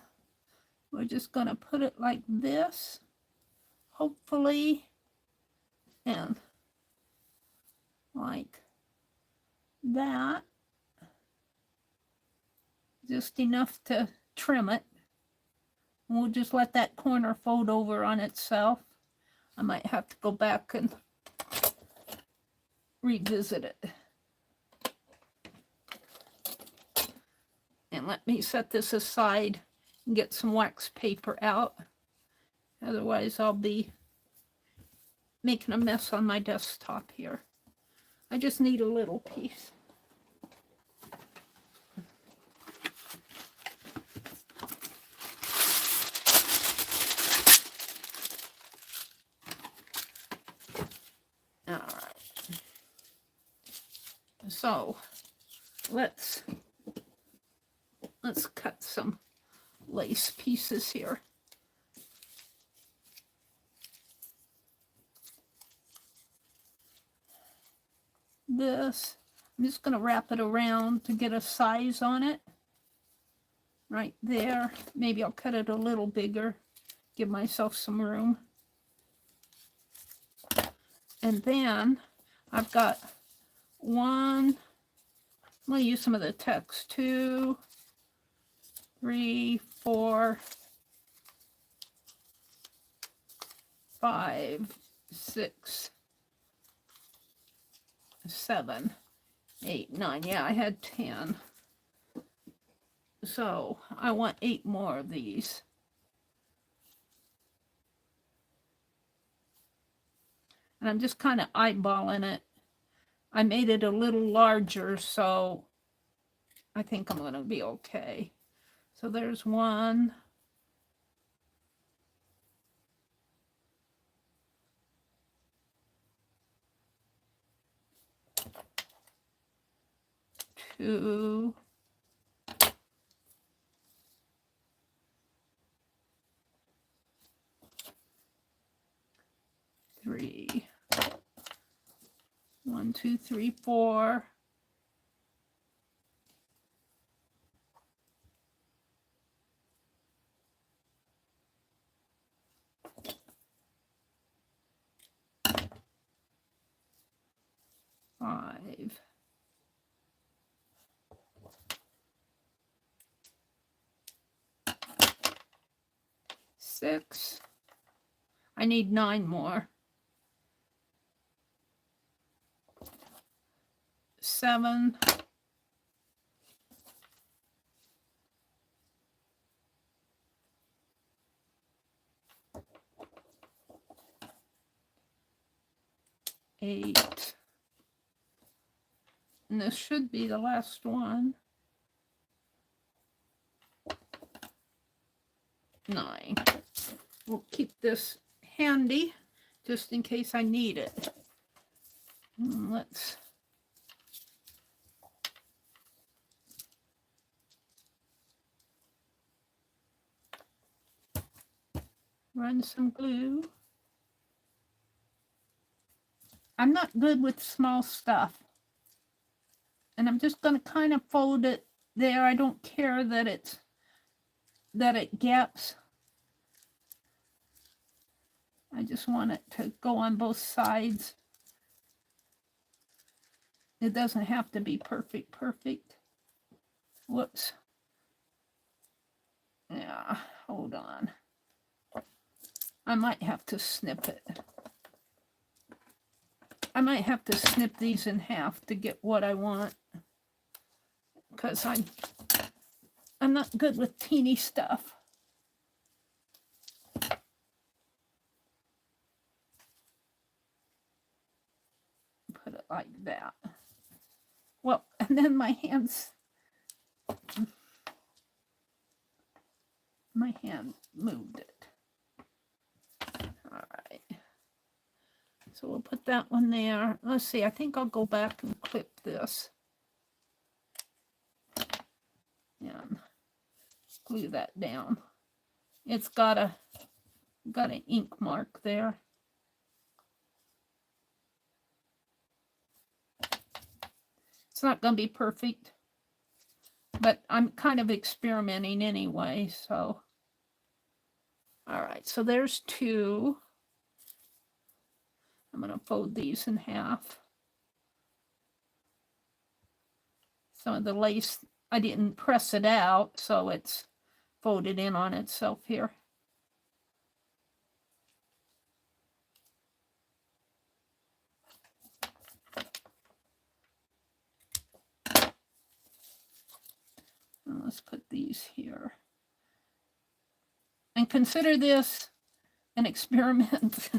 we're just going to put it like this, hopefully, and like that. Just enough to trim it. And we'll just let that corner fold over on itself. I might have to go back and revisit it. And let me set this aside and get some wax paper out. Otherwise, I'll be making a mess on my desktop here. I just need a little piece. All right. So let's cut some lace pieces here. This, I'm just going to wrap it around to get a size on it. Right there. Maybe I'll cut it a little bigger, give myself some room. And then I've got one, I'm going to use some of the text, 2, 3, 4, 5, 6, 7, 8, 9. Yeah, I had 10. So I want 8 more of these. And I'm just kind of eyeballing it. I made it a little larger, so I think I'm going to be okay. So there's one. Two. Three. 1, 2, 3, 4. 5. 6. I need 9 more. 7. 8. And this should be the last one. 9. We'll keep this handy just in case I need it. Let's run some glue. I'm not good with small stuff. And I'm just going to kind of fold it there. I don't care that it gaps. I just want it to go on both sides. It doesn't have to be perfect. Whoops. Yeah, hold on. I might have to snip it. I might have to snip these in half to get what I want. Because I'm not good with teeny stuff. Put it like that. Well, and then my hand moved it. All right. So we'll put that one there. Let's see, I think I'll go back and clip this. And glue that down. It's got an ink mark there. It's not going to be perfect, but I'm kind of experimenting anyway, so. All right, so there's 2. I'm going to fold these in half. Some of the lace, I didn't press it out, so it's folded in on itself here. And let's put these here. And consider this an experiment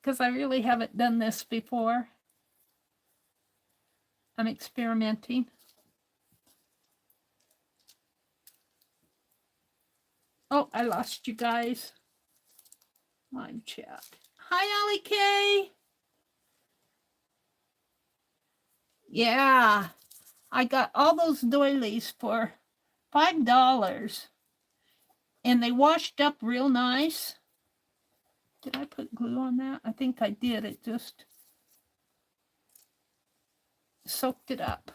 because I really haven't done this before. I'm experimenting. Oh, I lost you guys. Live chat. Hi, Ollie K. Yeah, I got all those doilies for $5. And they washed up real nice. Did I put glue on that? I think I did. It just soaked it up.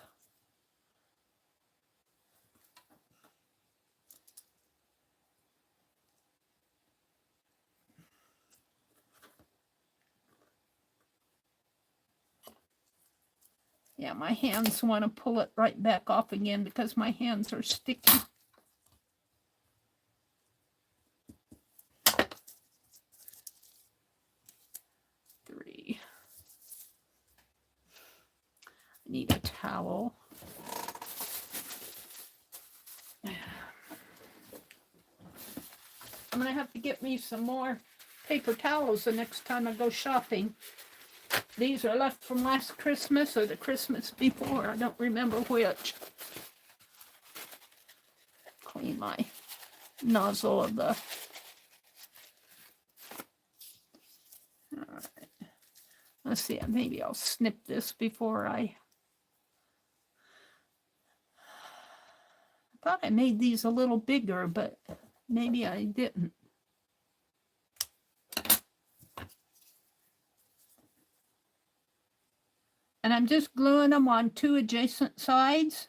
Yeah, my hands want to pull it right back off again because my hands are sticky. I need a towel. I'm going to have to get me some more paper towels the next time I go shopping. These are left from last Christmas or the Christmas before. I don't remember which. Clean my nozzle of the... All right. Let's see, maybe I'll snip this before I thought I made these a little bigger, but maybe I didn't. And I'm just gluing them on 2 adjacent sides.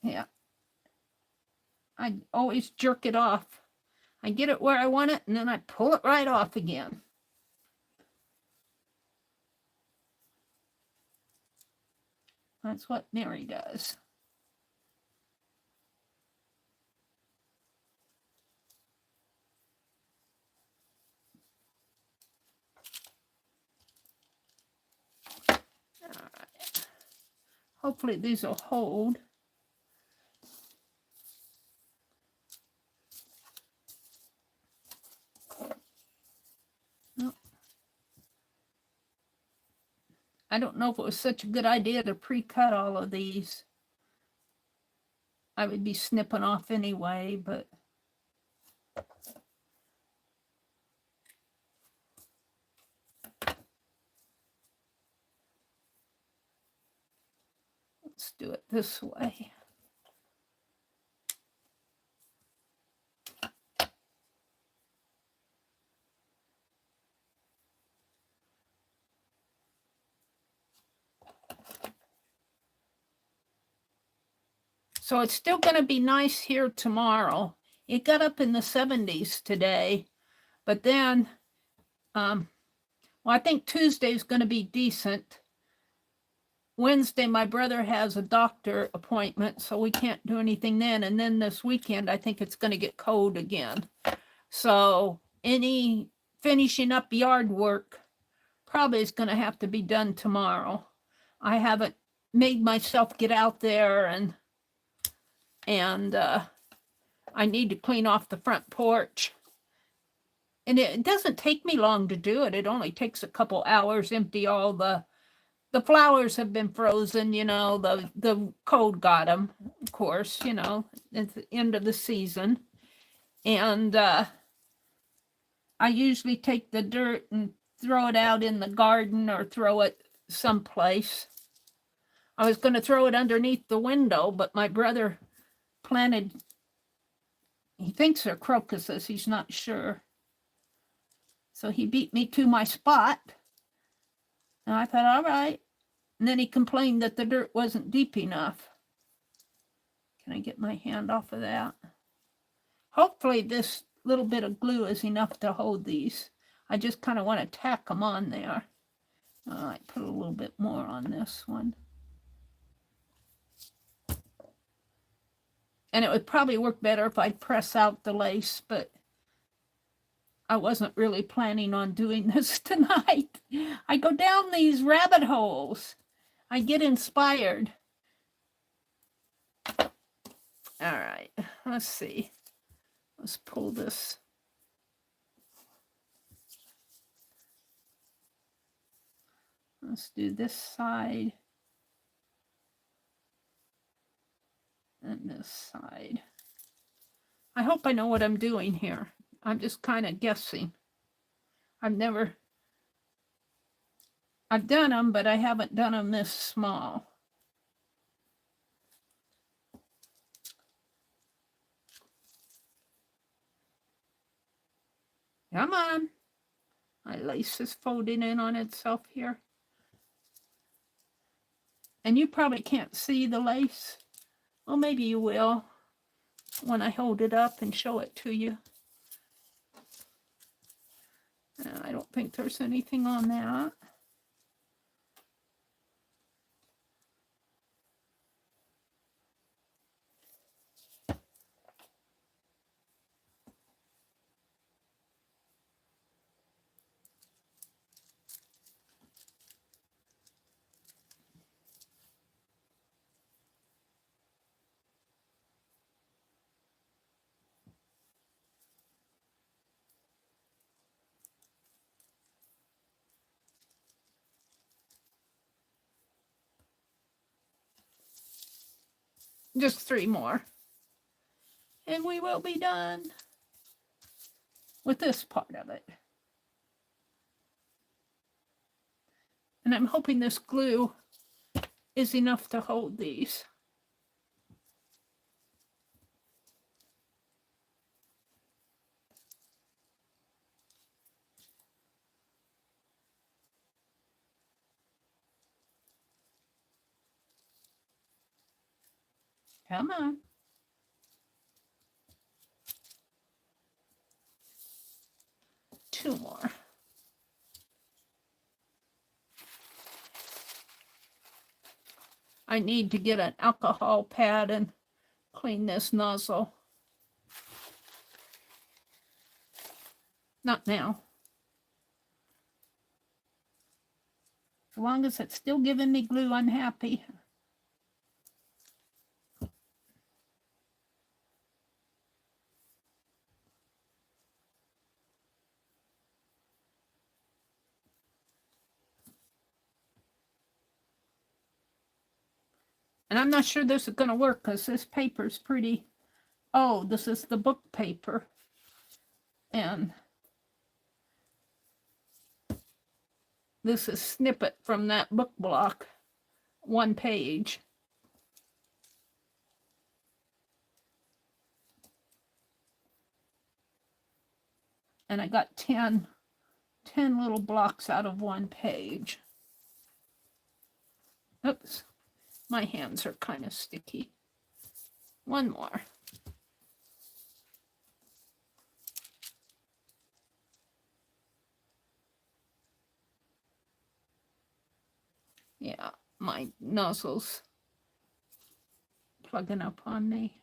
Yeah. I always jerk it off. I get it where I want it, and then I pull it right off again. That's what Meri does. All right. Hopefully these will hold. I don't know if it was such a good idea to pre-cut all of these. I would be snipping off anyway, but let's do it this way. So it's still going to be nice here tomorrow. It got up in the 70s today, but then, well, I think Tuesday is going to be decent. Wednesday, my brother has a doctor appointment, so we can't do anything then. And then this weekend, I think it's going to get cold again. So any finishing up yard work probably is going to have to be done tomorrow. I haven't made myself get out there, and I need to clean off the front porch. And it doesn't take me long to do it. It only takes a couple hours, empty all the flowers have been frozen, you know, the cold got them, of course, you know, it's the end of the season. And I usually take the dirt and throw it out in the garden or throw it someplace. I was going to throw it underneath the window, but my brother planted, he thinks they're crocuses, he's not sure. So he beat me to my spot. And I thought, all right. And then he complained that the dirt wasn't deep enough. Can I get my hand off of that? Hopefully this little bit of glue is enough to hold these. I just kind of want to tack them on there. I put a little bit more on this one. And it would probably work better if I'd press out the lace, but I wasn't really planning on doing this tonight. I go down these rabbit holes. I get inspired. All right, let's see. Let's pull this. Let's do this side and this side. I hope I know what I'm doing here. I'm just kind of guessing. I've done them, but I haven't done them this small. Come on. My lace is folding in on itself here. And you probably can't see the lace. Well, maybe you will when I hold it up and show it to you. I don't think there's anything on that. Just 3 more. And we will be done with this part of it. And I'm hoping this glue is enough to hold these. Come on. Two more. I need to get an alcohol pad and clean this nozzle. Not now. As long as it's still giving me glue, I'm happy. And I'm not sure this is going to work because this paper is pretty, oh, this is the book paper. And this is snippet from that book block, 1 page. And I got 10 little blocks out of 1 page. Oops, my hands are kind of sticky. 1 more. Yeah, my nozzle's plugging up on me.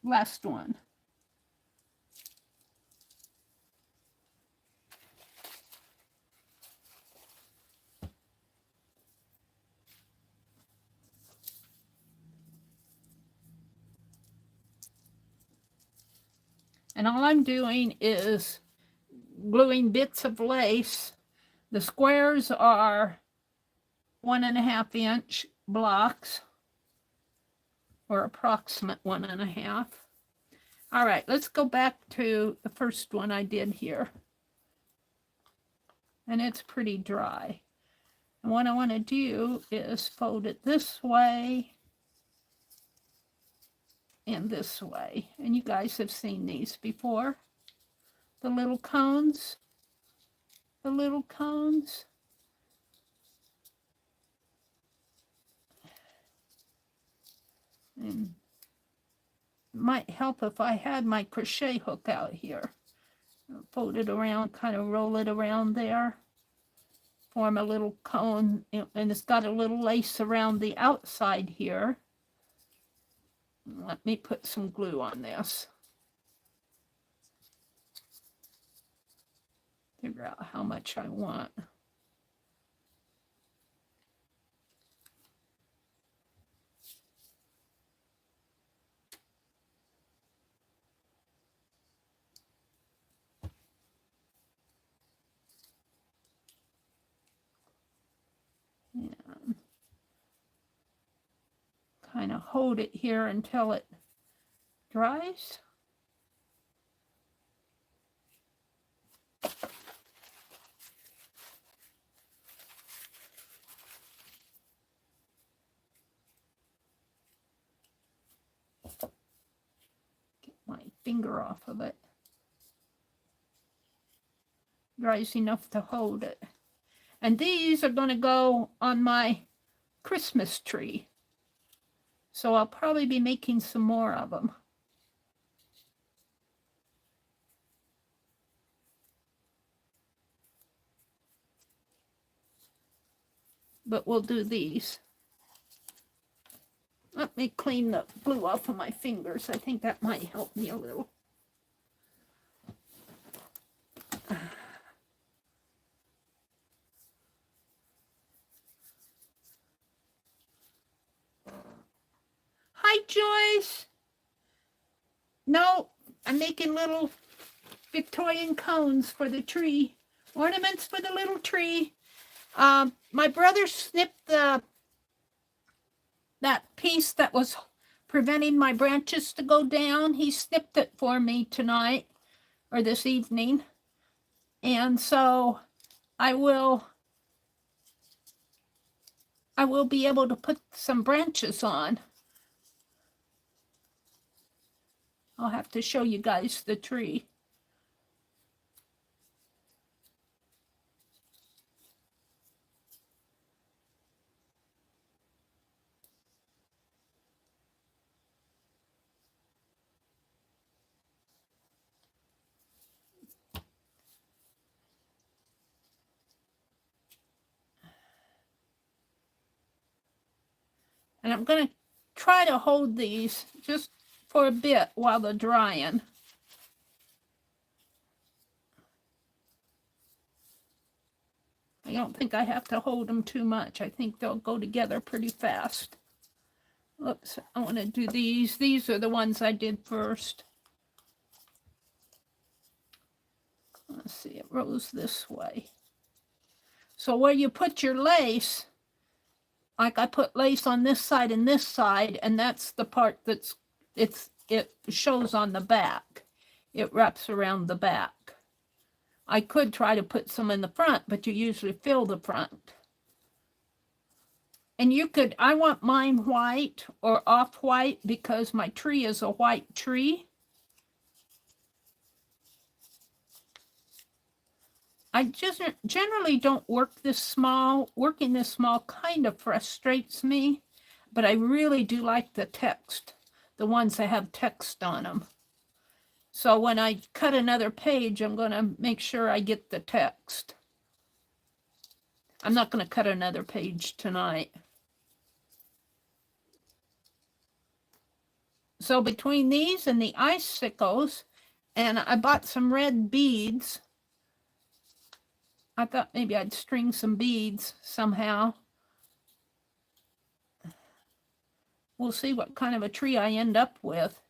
Last one. And all I'm doing is gluing bits of lace. The squares are 1.5 inch blocks, or approximate 1.5. All right, let's go back to the first one I did here. And it's pretty dry. And what I want to do is fold it this way and this way. And you guys have seen these before. The little cones. The little cones. And it might help if I had my crochet hook out here. Fold it around, kind of roll it around there. Form a little cone, and it's got a little lace around the outside here. Let me put some glue on this. Figure out how much I want. And kind of hold it here until it dries. Get my finger off of it. Dries enough to hold it. And these are going to go on my Christmas tree. So I'll probably be making some more of them. But we'll do these. Let me clean the glue off of my fingers. I think that might help me a little. Hi, Joyce. No, I'm making little Victorian cones for the tree. Ornaments for the little tree. My brother snipped that piece that was preventing my branches to go down. He snipped it for me tonight or this evening. And so I will be able to put some branches on. I'll have to show you guys the tree. And I'm going to try to hold these just for a bit while they're drying. I don't think I have to hold them too much. I think they'll go together pretty fast. Oops, I want to do these. These are the ones I did first. Let's see, it rolls this way. So where you put your lace, like I put lace on this side, and that's the part that's, it shows on the back. It wraps around the back. I could try to put some in the front, but you usually fill the front. And you could, I want mine white or off-white because my tree is a white tree. I just generally don't work this small. Working this small kind of frustrates me, but I really do like the text, the ones that have text on them. So when I cut another page, I'm going to make sure I get the text. I'm not going to cut another page tonight. So between these and the icicles, and I bought some red beads. I thought maybe I'd string some beads somehow. We'll see what kind of a tree I end up with.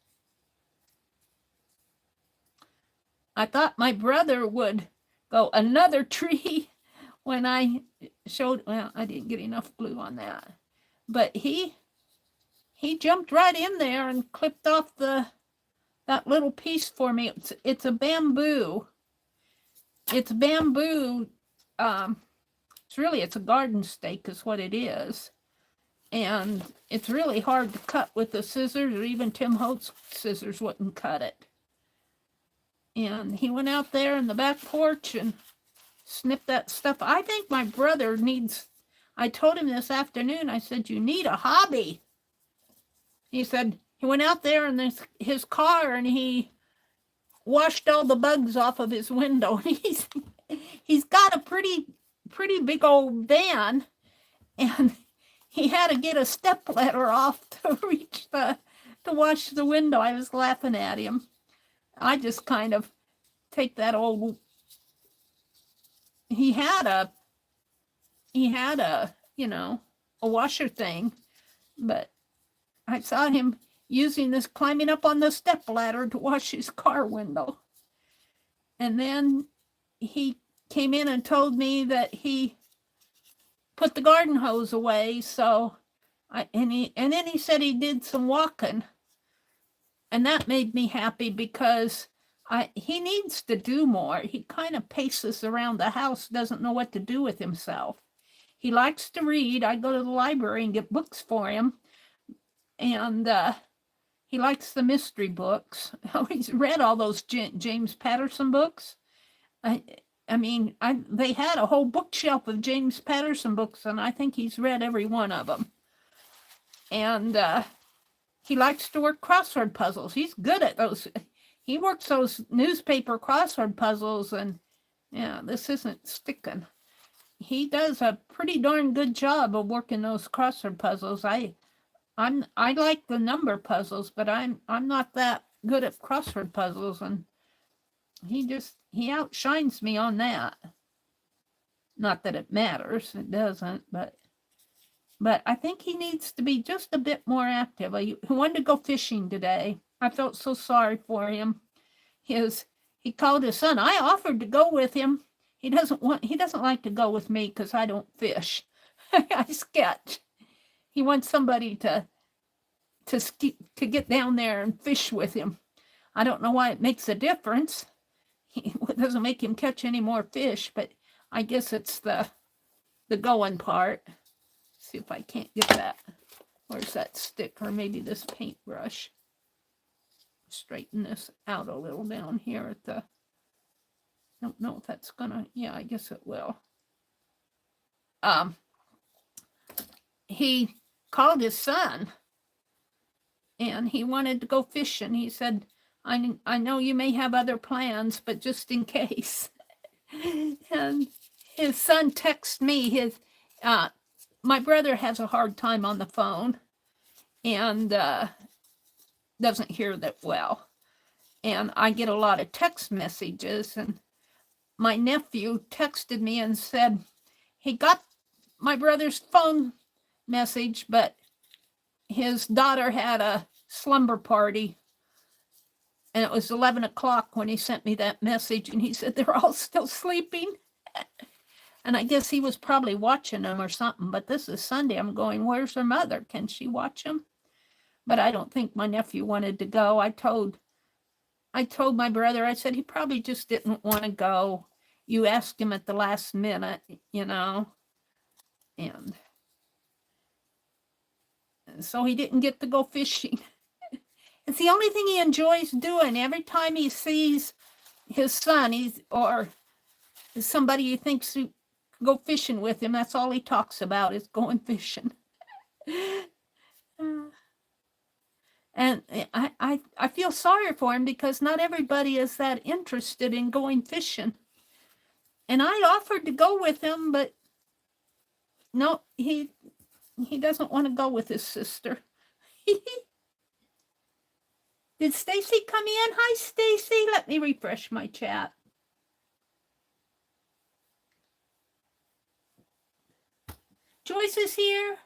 I thought my brother would go another tree when I showed, well, I didn't get enough glue on that. But he jumped right in there and clipped off that little piece for me. It's a bamboo. It's bamboo. It's a garden stake is what it is. And it's really hard to cut with the scissors, or even Tim Holtz scissors wouldn't cut it. And he went out there in the back porch and snipped that stuff. I think my brother needs, I told him this afternoon, I said, you need a hobby. He said, he went out there in his car and he washed all the bugs off of his window. He's got a pretty big old van, and he had to get a stepladder off to reach to wash the window. I was laughing at him. I just kind of take that old, he had a a washer thing, but I saw him using this, climbing up on the stepladder to wash his car window. And then he came in and told me that he put the garden hose away. So then he said he did some walking. And that made me happy because he needs to do more. He kind of paces around the house, doesn't know what to do with himself. He likes to read. I go to the library and get books for him. And he likes the mystery books. He's read all those James Patterson books. They had a whole bookshelf of James Patterson books, and I think he's read every one of them. And he likes to work crossword puzzles. He's good at those. He works those newspaper crossword puzzles, and yeah, this isn't sticking. He does a pretty darn good job of working those crossword puzzles. I like the number puzzles, but I'm not that good at crossword puzzles, and he outshines me on that. Not that it matters, it doesn't, but I think he needs to be just a bit more active. He wanted to go fishing today. I felt so sorry for him. He called his son. I offered to go with him. He doesn't like to go with me because I don't fish. I sketch. He wants somebody to get down there and fish with him. I don't know why it makes a difference. It doesn't make him catch any more fish, but I guess it's the going part. See if I can't get that. Where's that stick? Or maybe this paintbrush. Straighten this out a little down here at the... Don't know if that's gonna... Yeah, I guess it will. He called his son, and he wanted to go fishing. He said, I know you may have other plans, but just in case. And his son texted me. My brother has a hard time on the phone and doesn't hear that well. And I get a lot of text messages, and my nephew texted me and said he got my brother's phone message, but his daughter had a slumber party, and it was 11 o'clock when he sent me that message, and he said they're all still sleeping. And I guess he was probably watching them or something, but this is Sunday. I'm going, where's her mother? Can she watch them? But I don't think my nephew wanted to go. I told my brother, I said he probably just didn't want to go. You asked him at the last minute, you know, and so he didn't get to go fishing. It's the only thing he enjoys doing. Every time he sees his son, or somebody he thinks to go fishing with him, that's all he talks about is going fishing. And I feel sorry for him because not everybody is that interested in going fishing. And I offered to go with him, but no, he doesn't want to go with his sister. Did Stacy come in? Hi, Stacy. Let me refresh my chat. Joyce is here.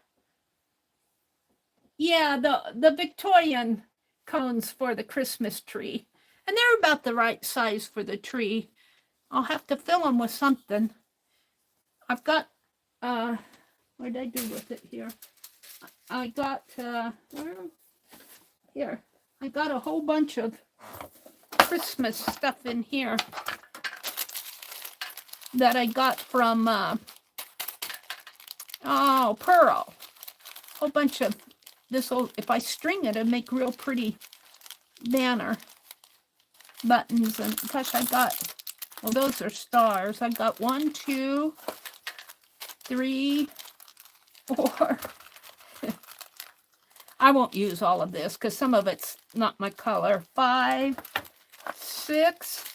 Yeah, the Victorian cones for the Christmas tree. And they're about the right size for the tree. I'll have to fill them with something. I've got, what did I do with it here? I got, here. I got a whole bunch of Christmas stuff in here that I got from, Pearl. A whole bunch of this'll, if I string it, it'll make real pretty banner buttons. And plus I got, well, those are stars. I got 1, 2, 3, 4. I won't use all of this because some of it's not my color. 5, 6,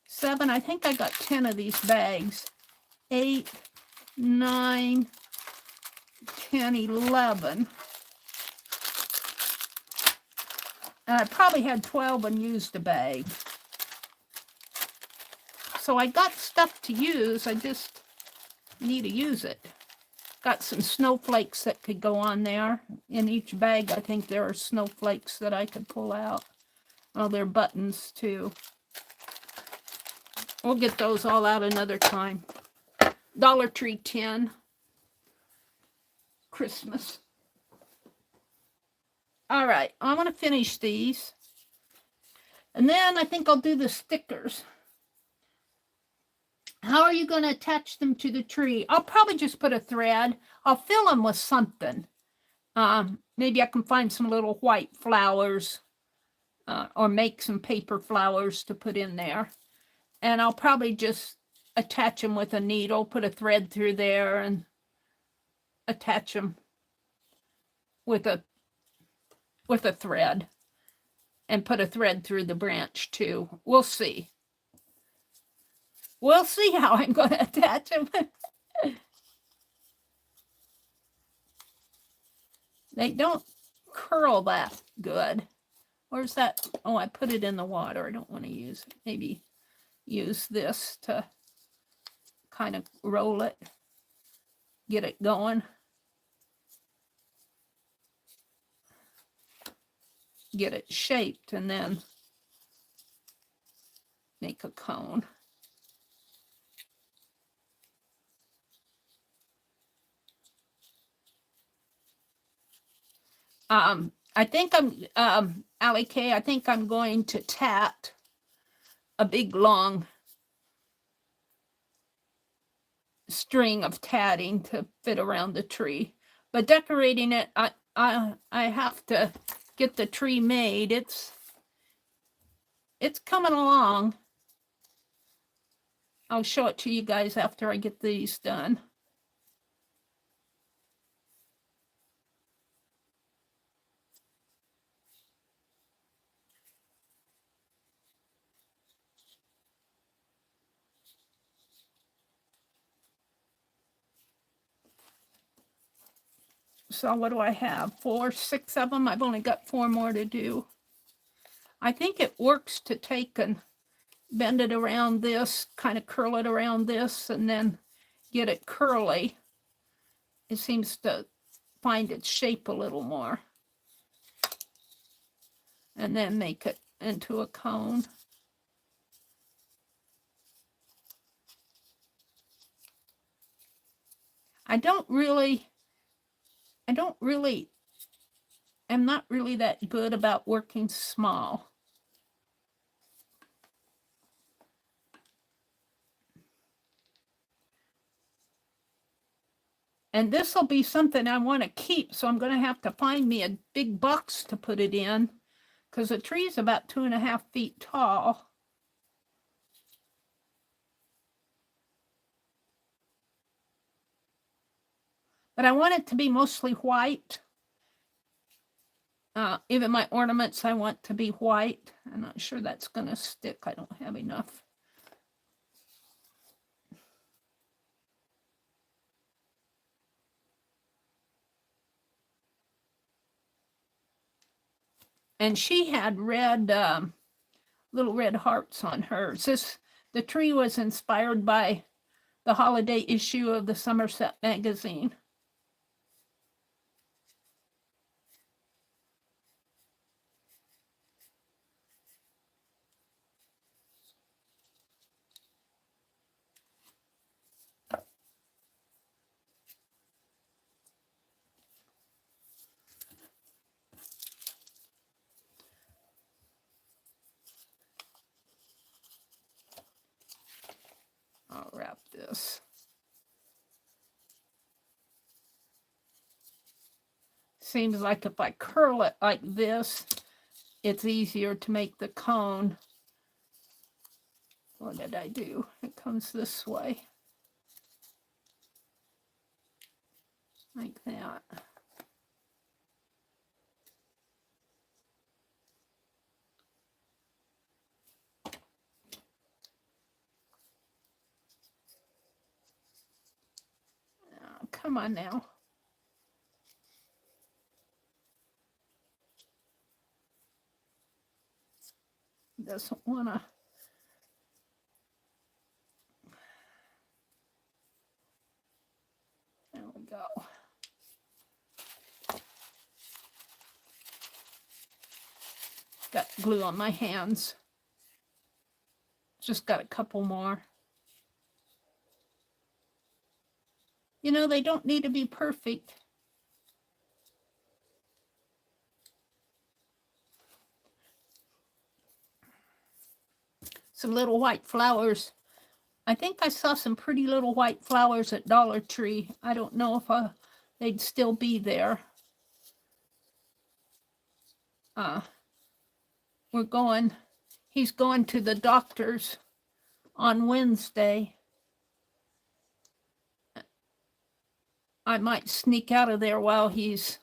7. I think I got 10 of these bags. 8, 9, 10, 11. And I probably had 12 unused a bag. So I got stuff to use. I just need to use it. Got some snowflakes that could go on there. In each bag, I think there are snowflakes that I could pull out. Oh, they're buttons too. We'll get those all out another time. Dollar Tree tin. Christmas. All right, I'm going to finish these. And then I think I'll do the stickers. How are you going to attach them to the tree? I'll probably just put a thread. I'll fill them with something. Maybe I can find some little white flowers or make some paper flowers to put in there. And I'll probably just attach them with a needle, put a thread through there and attach them with a thread and put a thread through the branch too. We'll see. We'll see how I'm going to attach them. They don't curl that good. Where's that? Oh, I put it in the water. I don't want to use it. Maybe use this to kind of roll it, get it going. Get it shaped and then make a cone. I think Allie K, I think I'm going to tat a big long string of tatting to fit around the tree. But decorating it, I have to get the tree made. It's coming along. I'll show it to you guys after I get these done. So what do I have? 4, 6 of them. I've only got 4 more to do. I think it works to take and bend it around this, kind of curl it around this, and then get it curly. It seems to find its shape a little more. And then make it into a cone. I'm not really that good about working small. And this will be something I want to keep, so I'm going to have to find me a big box to put it in, because the tree is about 2.5 feet tall. But I want it to be mostly white. Even my ornaments I want to be white. I'm not sure that's going to stick. I don't have enough. And she had red, little red hearts on hers. The tree was inspired by the holiday issue of the Somerset magazine. I'll wrap this. Seems like if I curl it like this, it's easier to make the cone. What did I do? It comes this way. Like that. Oh, come on now. Doesn't want to. There we go. Got glue on my hands. Just got a couple more. You know, they don't need to be perfect. Some little white flowers. I think I saw some pretty little white flowers at Dollar Tree. I don't know if they'd still be there. He's going to the doctor's on Wednesday. I might sneak out of there while he's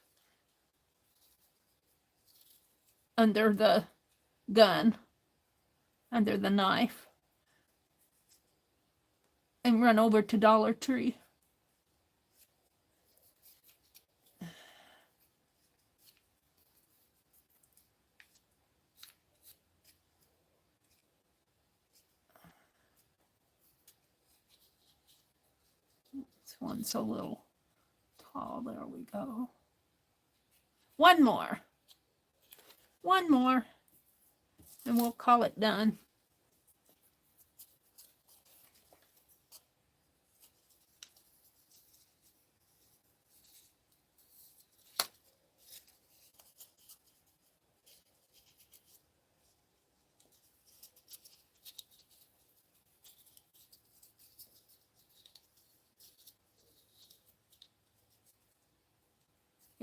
under the gun, under the knife, and run over to Dollar Tree. This one's a little tall. There we go. One more. One more. And we'll call it done.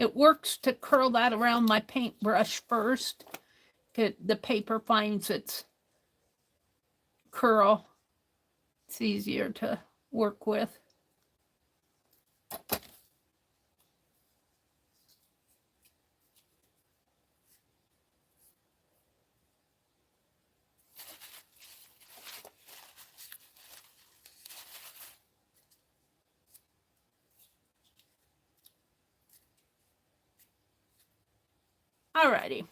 It works to curl that around my paintbrush first. The paper finds its curl. It's easier to work with. Alrighty.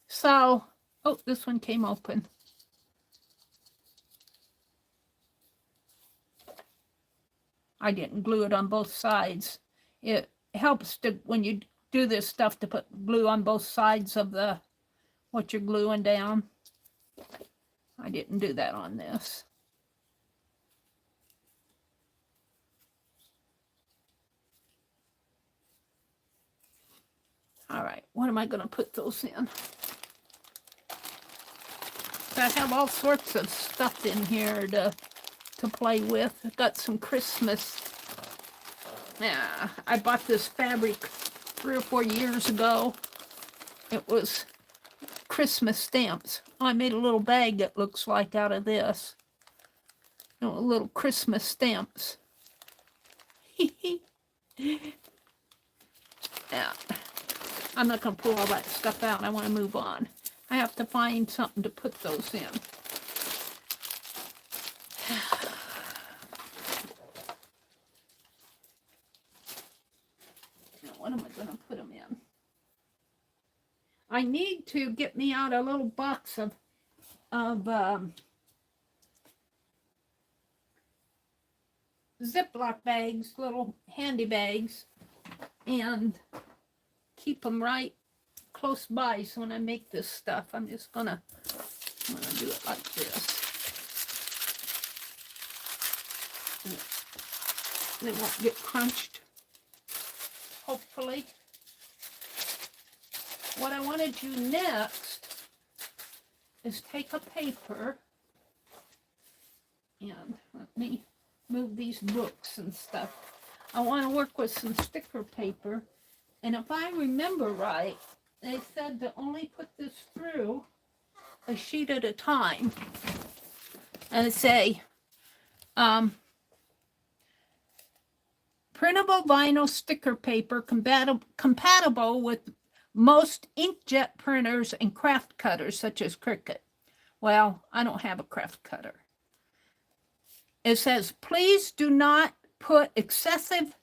So, oh, this one came open. I didn't glue it on both sides. It helps to, when you do this stuff, to put glue on both sides of the what you're gluing down. I didn't do that on this. All right, what am I going to put those in? I have all sorts of stuff in here to play with. I've got some Christmas. Yeah, I bought this fabric 3 or 4 years ago. It was Christmas stamps. I made a little bag that looks like out of this. You know, little Christmas stamps. Yeah. I'm not going to pull all that stuff out. I want to move on. I have to find something to put those in. Now, what am I going to put them in? I need to get me out a little box of Ziploc bags, little handy bags, and keep them right close by. So when I make this stuff, I'm gonna do it like this. They won't get crunched, hopefully. What I want to do next is take a paper, and let me move these books and stuff. I want to work with some sticker paper, and if I remember right, they said to only put this through a sheet at a time. And it say, printable vinyl sticker paper compatible with most inkjet printers and craft cutters such as Cricut. Well, I don't have a craft cutter. It says, please do not put excessive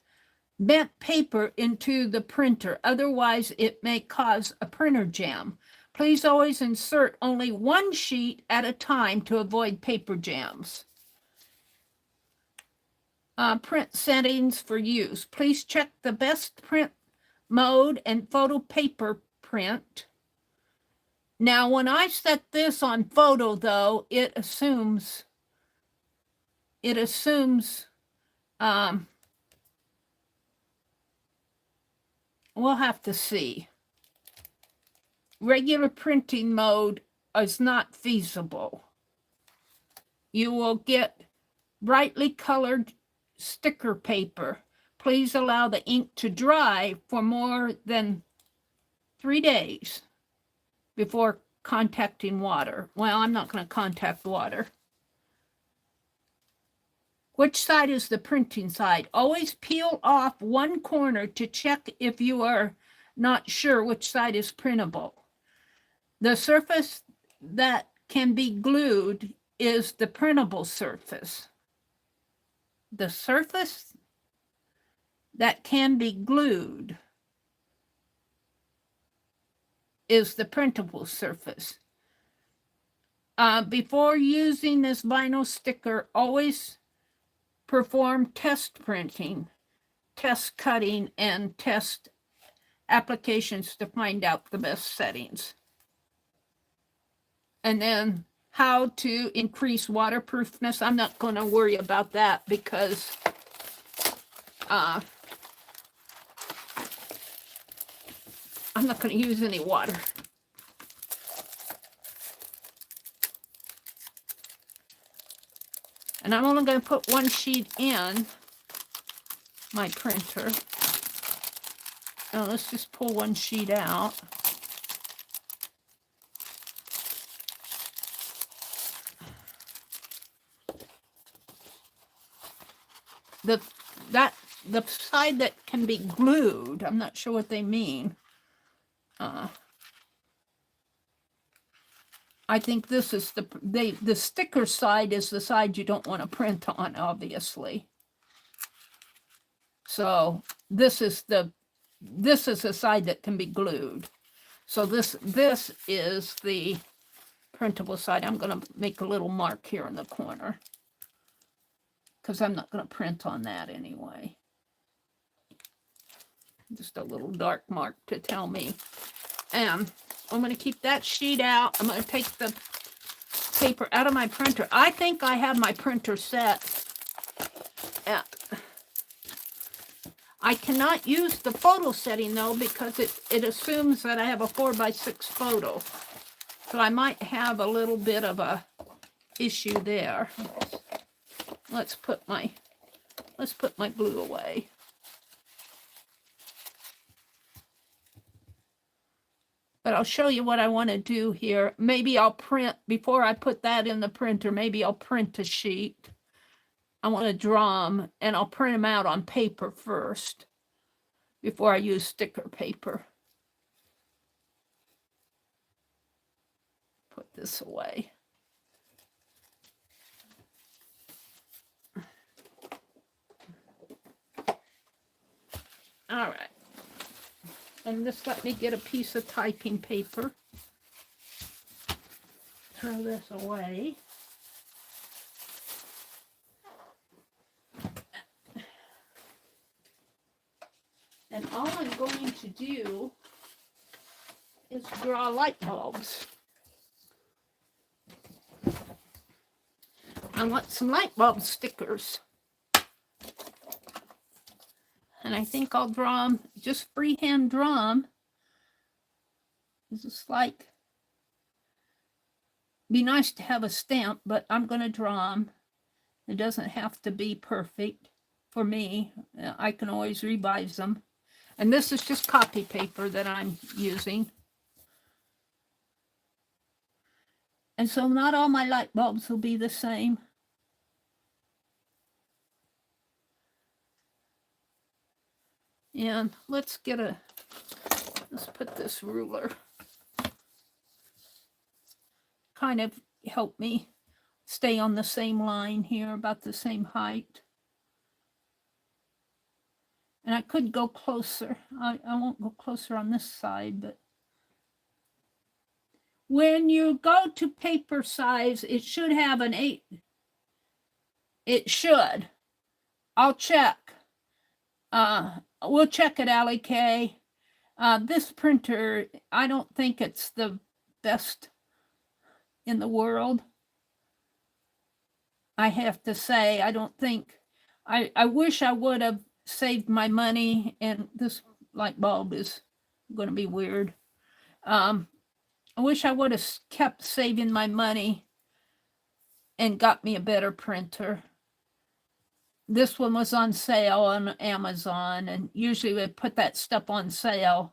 bent paper into the printer, otherwise it may cause a printer jam. Please always insert only one sheet at a time to avoid paper jams. Print settings for use. Please check the best print mode and photo paper print. Now, when I set this on photo, though, it assumes we'll have to see. Regular printing mode is not feasible. You will get brightly colored sticker paper. Please allow the ink to dry for more than 3 days before contacting water. Well, I'm not going to contact water. Which side is the printing side? Always peel off one corner to check if you are not sure which side is printable. The surface that can be glued is the printable surface. The surface that can be glued is the printable surface. Before using this vinyl sticker, always perform test printing, test cutting, and test applications to find out the best settings. And then how to increase waterproofness. I'm not going to worry about that because I'm not going to use any water. And I'm only going to put one sheet in my printer. Now let's just pull one sheet out. The side that can be glued, I'm not sure what they mean. I think this is the sticker side is the side you don't want to print on, obviously. So this is the side that can be glued. So this is the printable side. I'm going to make a little mark here in the corner because I'm not going to print on that anyway. Just a little dark mark to tell me. And I'm going to keep that sheet out. I'm going to take the paper out of my printer. I think I have my printer set. I cannot use the photo setting though because it assumes that I have a 4x6 photo. So I might have a little bit of a issue there. Let's put my glue away. But I'll show you what I want to do here. Maybe I'll print, before I put that in the printer, maybe I'll print a sheet. I want to draw them, and I'll print them out on paper first before I use sticker paper. Put this away. All right. And just let me get a piece of typing paper. Throw this away. And all I'm going to do is draw light bulbs. I want some light bulb stickers. And I think I'll draw them, just freehand draw them. It's just like, be nice to have a stamp, but I'm going to draw them. It doesn't have to be perfect for me. I can always revise them. And this is just copy paper that I'm using. And so not all my light bulbs will be the same. And let's put this ruler. Kind of help me stay on the same line here, about the same height. And I could go closer. I won't go closer on this side, but when you go to paper size, it should have an 8. It should. I'll check. We'll check it, Allie K. This printer, I don't think it's the best in the world. I have to say, I don't think, I wish I would have saved my money, and this light bulb is going to be weird. I wish I would have kept saving my money and got me a better printer. This one was on sale on Amazon, and usually they put that stuff on sale.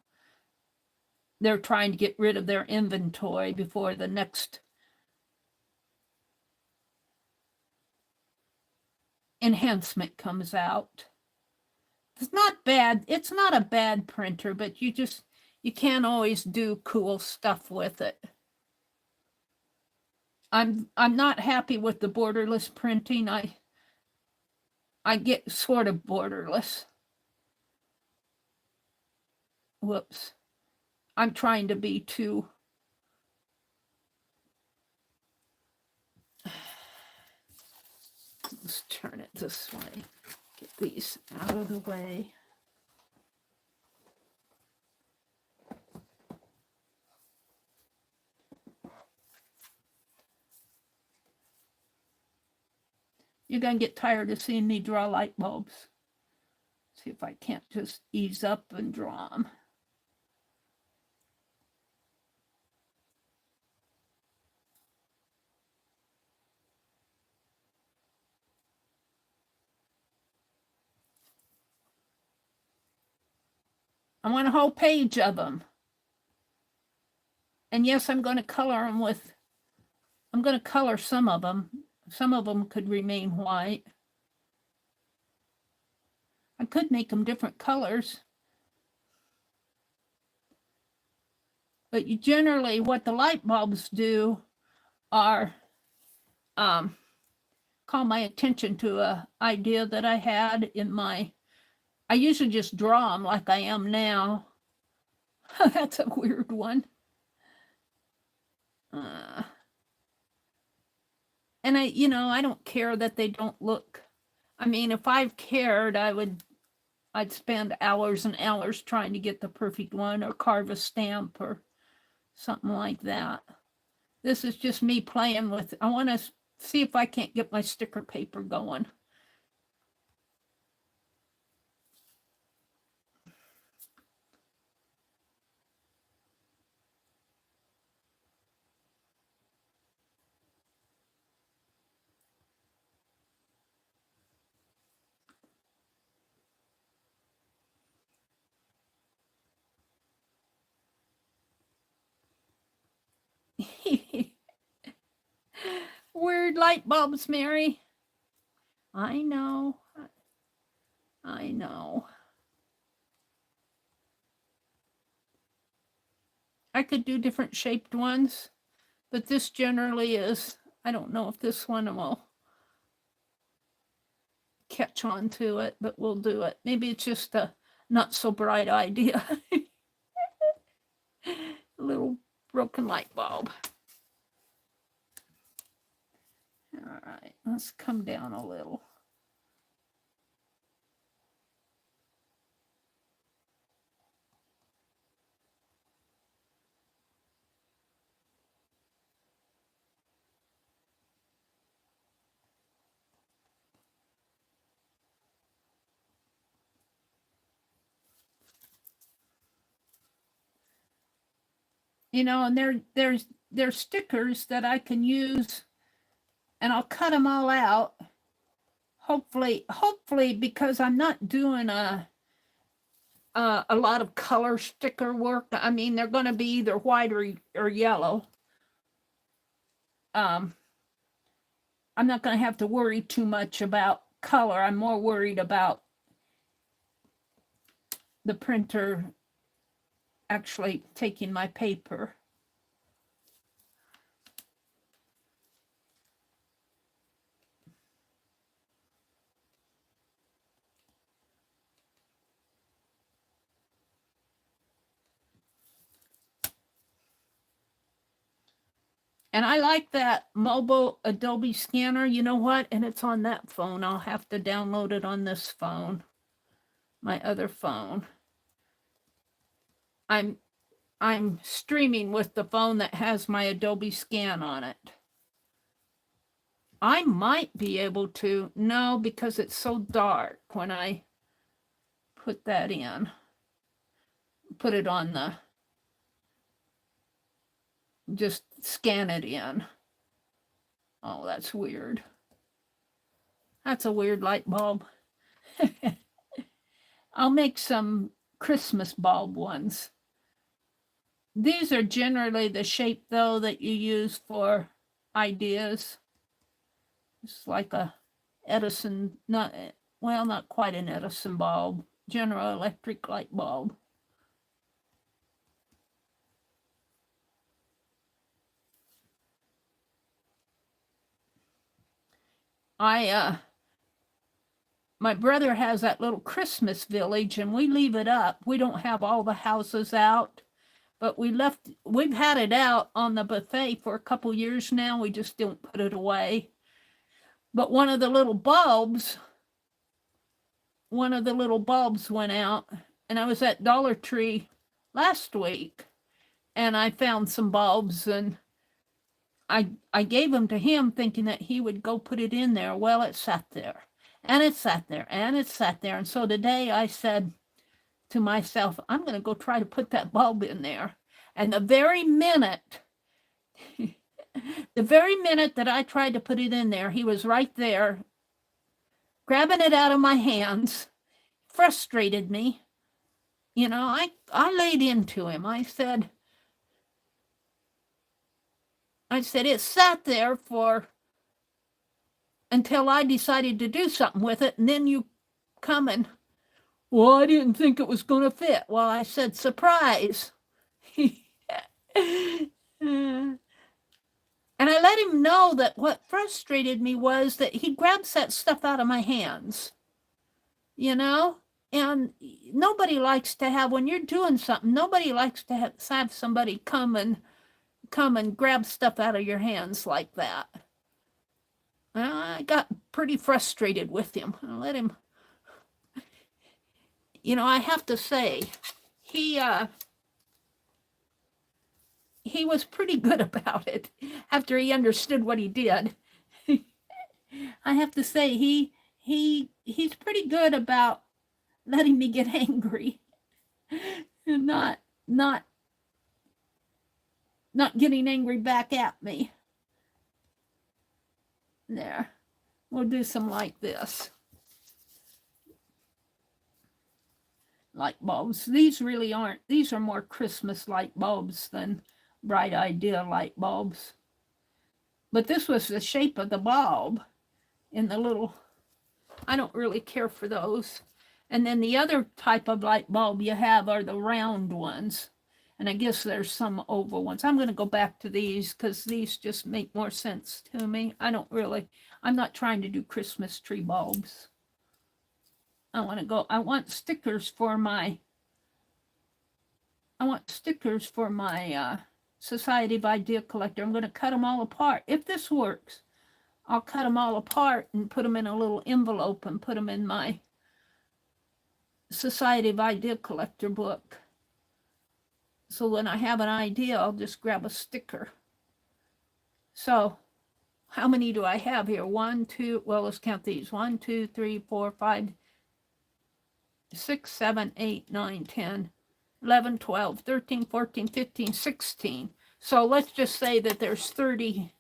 They're trying to get rid of their inventory before the next enhancement comes out. It's not bad. It's not a bad printer, but you can't always do cool stuff with it. I'm not happy with the borderless printing. I get sort of borderless. Whoops. I'm trying to be too. Let's turn it this way. Get these out of the way. You're going to get tired of seeing me draw light bulbs. See if I can't just ease up and draw them. I want a whole page of them. And yes, I'm going to color them with, I'm going to color some of them. Some of them could remain white. I could make them different colors. But you generally, what the light bulbs do are call my attention to a idea that I had in my, I usually just draw them like I am now. That's a weird one. And I don't care that they don't look. I mean, if I've cared, I'd spend hours and hours trying to get the perfect one or carve a stamp or something like that. This is just me playing with, I want to see if I can't get my sticker paper going. Weird light bulbs, Mary. I know. I know. I could do different shaped ones, but this generally is, I don't know if this one will catch on to it, but we'll do it. Maybe it's just a not so bright idea. A little broken light bulb. All right, let's come down a little. And there's stickers that I can use, and I'll cut them all out. Hopefully, because I'm not doing a lot of color sticker work. I mean, they're going to be either white or yellow. I'm not going to have to worry too much about color. I'm more worried about the printer actually taking my paper. And I like that mobile Adobe scanner. You know what? And it's on that phone. I'll have to download it on this phone, my other phone. I'm streaming with the phone that has my Adobe scan on it. I might be able to, no, because it's so dark when I put that in. Put it on the, just scan it in. Oh, that's weird. That's a weird light bulb. I'll make some Christmas bulb ones. These are generally the shape, though, that you use for ideas. It's like a Edison, not quite an Edison bulb, General Electric light bulb. My brother has that little Christmas village, and we leave it up. We don't have all the houses out, but we've had it out on the buffet for a couple years now. We just don't put it away. But one of the little bulbs went out, and I was at Dollar Tree last week, and I found some bulbs, and I gave them to him thinking that he would go put it in there. Well, it sat there, and it sat there, and it sat there. And so today I said to myself, I'm going to go try to put that bulb in there. And the very minute that I tried to put it in there, he was right there, grabbing it out of my hands, frustrated me. You know, I laid into him. I said, it sat there for until I decided to do something with it, and then you come and, well, I didn't think it was going to fit. Well, I said, surprise. And I let him know that what frustrated me was that he grabs that stuff out of my hands, you know? And nobody likes to have, when you're doing something, nobody likes to have somebody come and grab stuff out of your hands like that. I got pretty frustrated with him. I let him, you know, I have to say, he was pretty good about it after he understood what he did. I have to say, he's pretty good about letting me get angry and not getting angry back at me. There, we'll do some like this. Light bulbs. These really aren't, these are more Christmas light bulbs than bright idea light bulbs. But this was the shape of the bulb in the little, I don't really care for those. And then the other type of light bulb you have are the round ones. And I guess there's some oval ones. I'm going to go back to these because these just make more sense to me. I'm not trying to do Christmas tree bulbs. I want stickers for my Society of Idea Collector. I'm going to cut them all apart. If this works, I'll cut them all apart and put them in a little envelope and put them in my Society of Idea Collector book. So when I have an idea, I'll just grab a sticker. So how many do I have here? 1, 2, well, let's count these. 1, 2, 3, 4, 5, 6, 7, 8, 9, 10, 11, 12, 13, 14, 15, 16. So let's just say that there's 30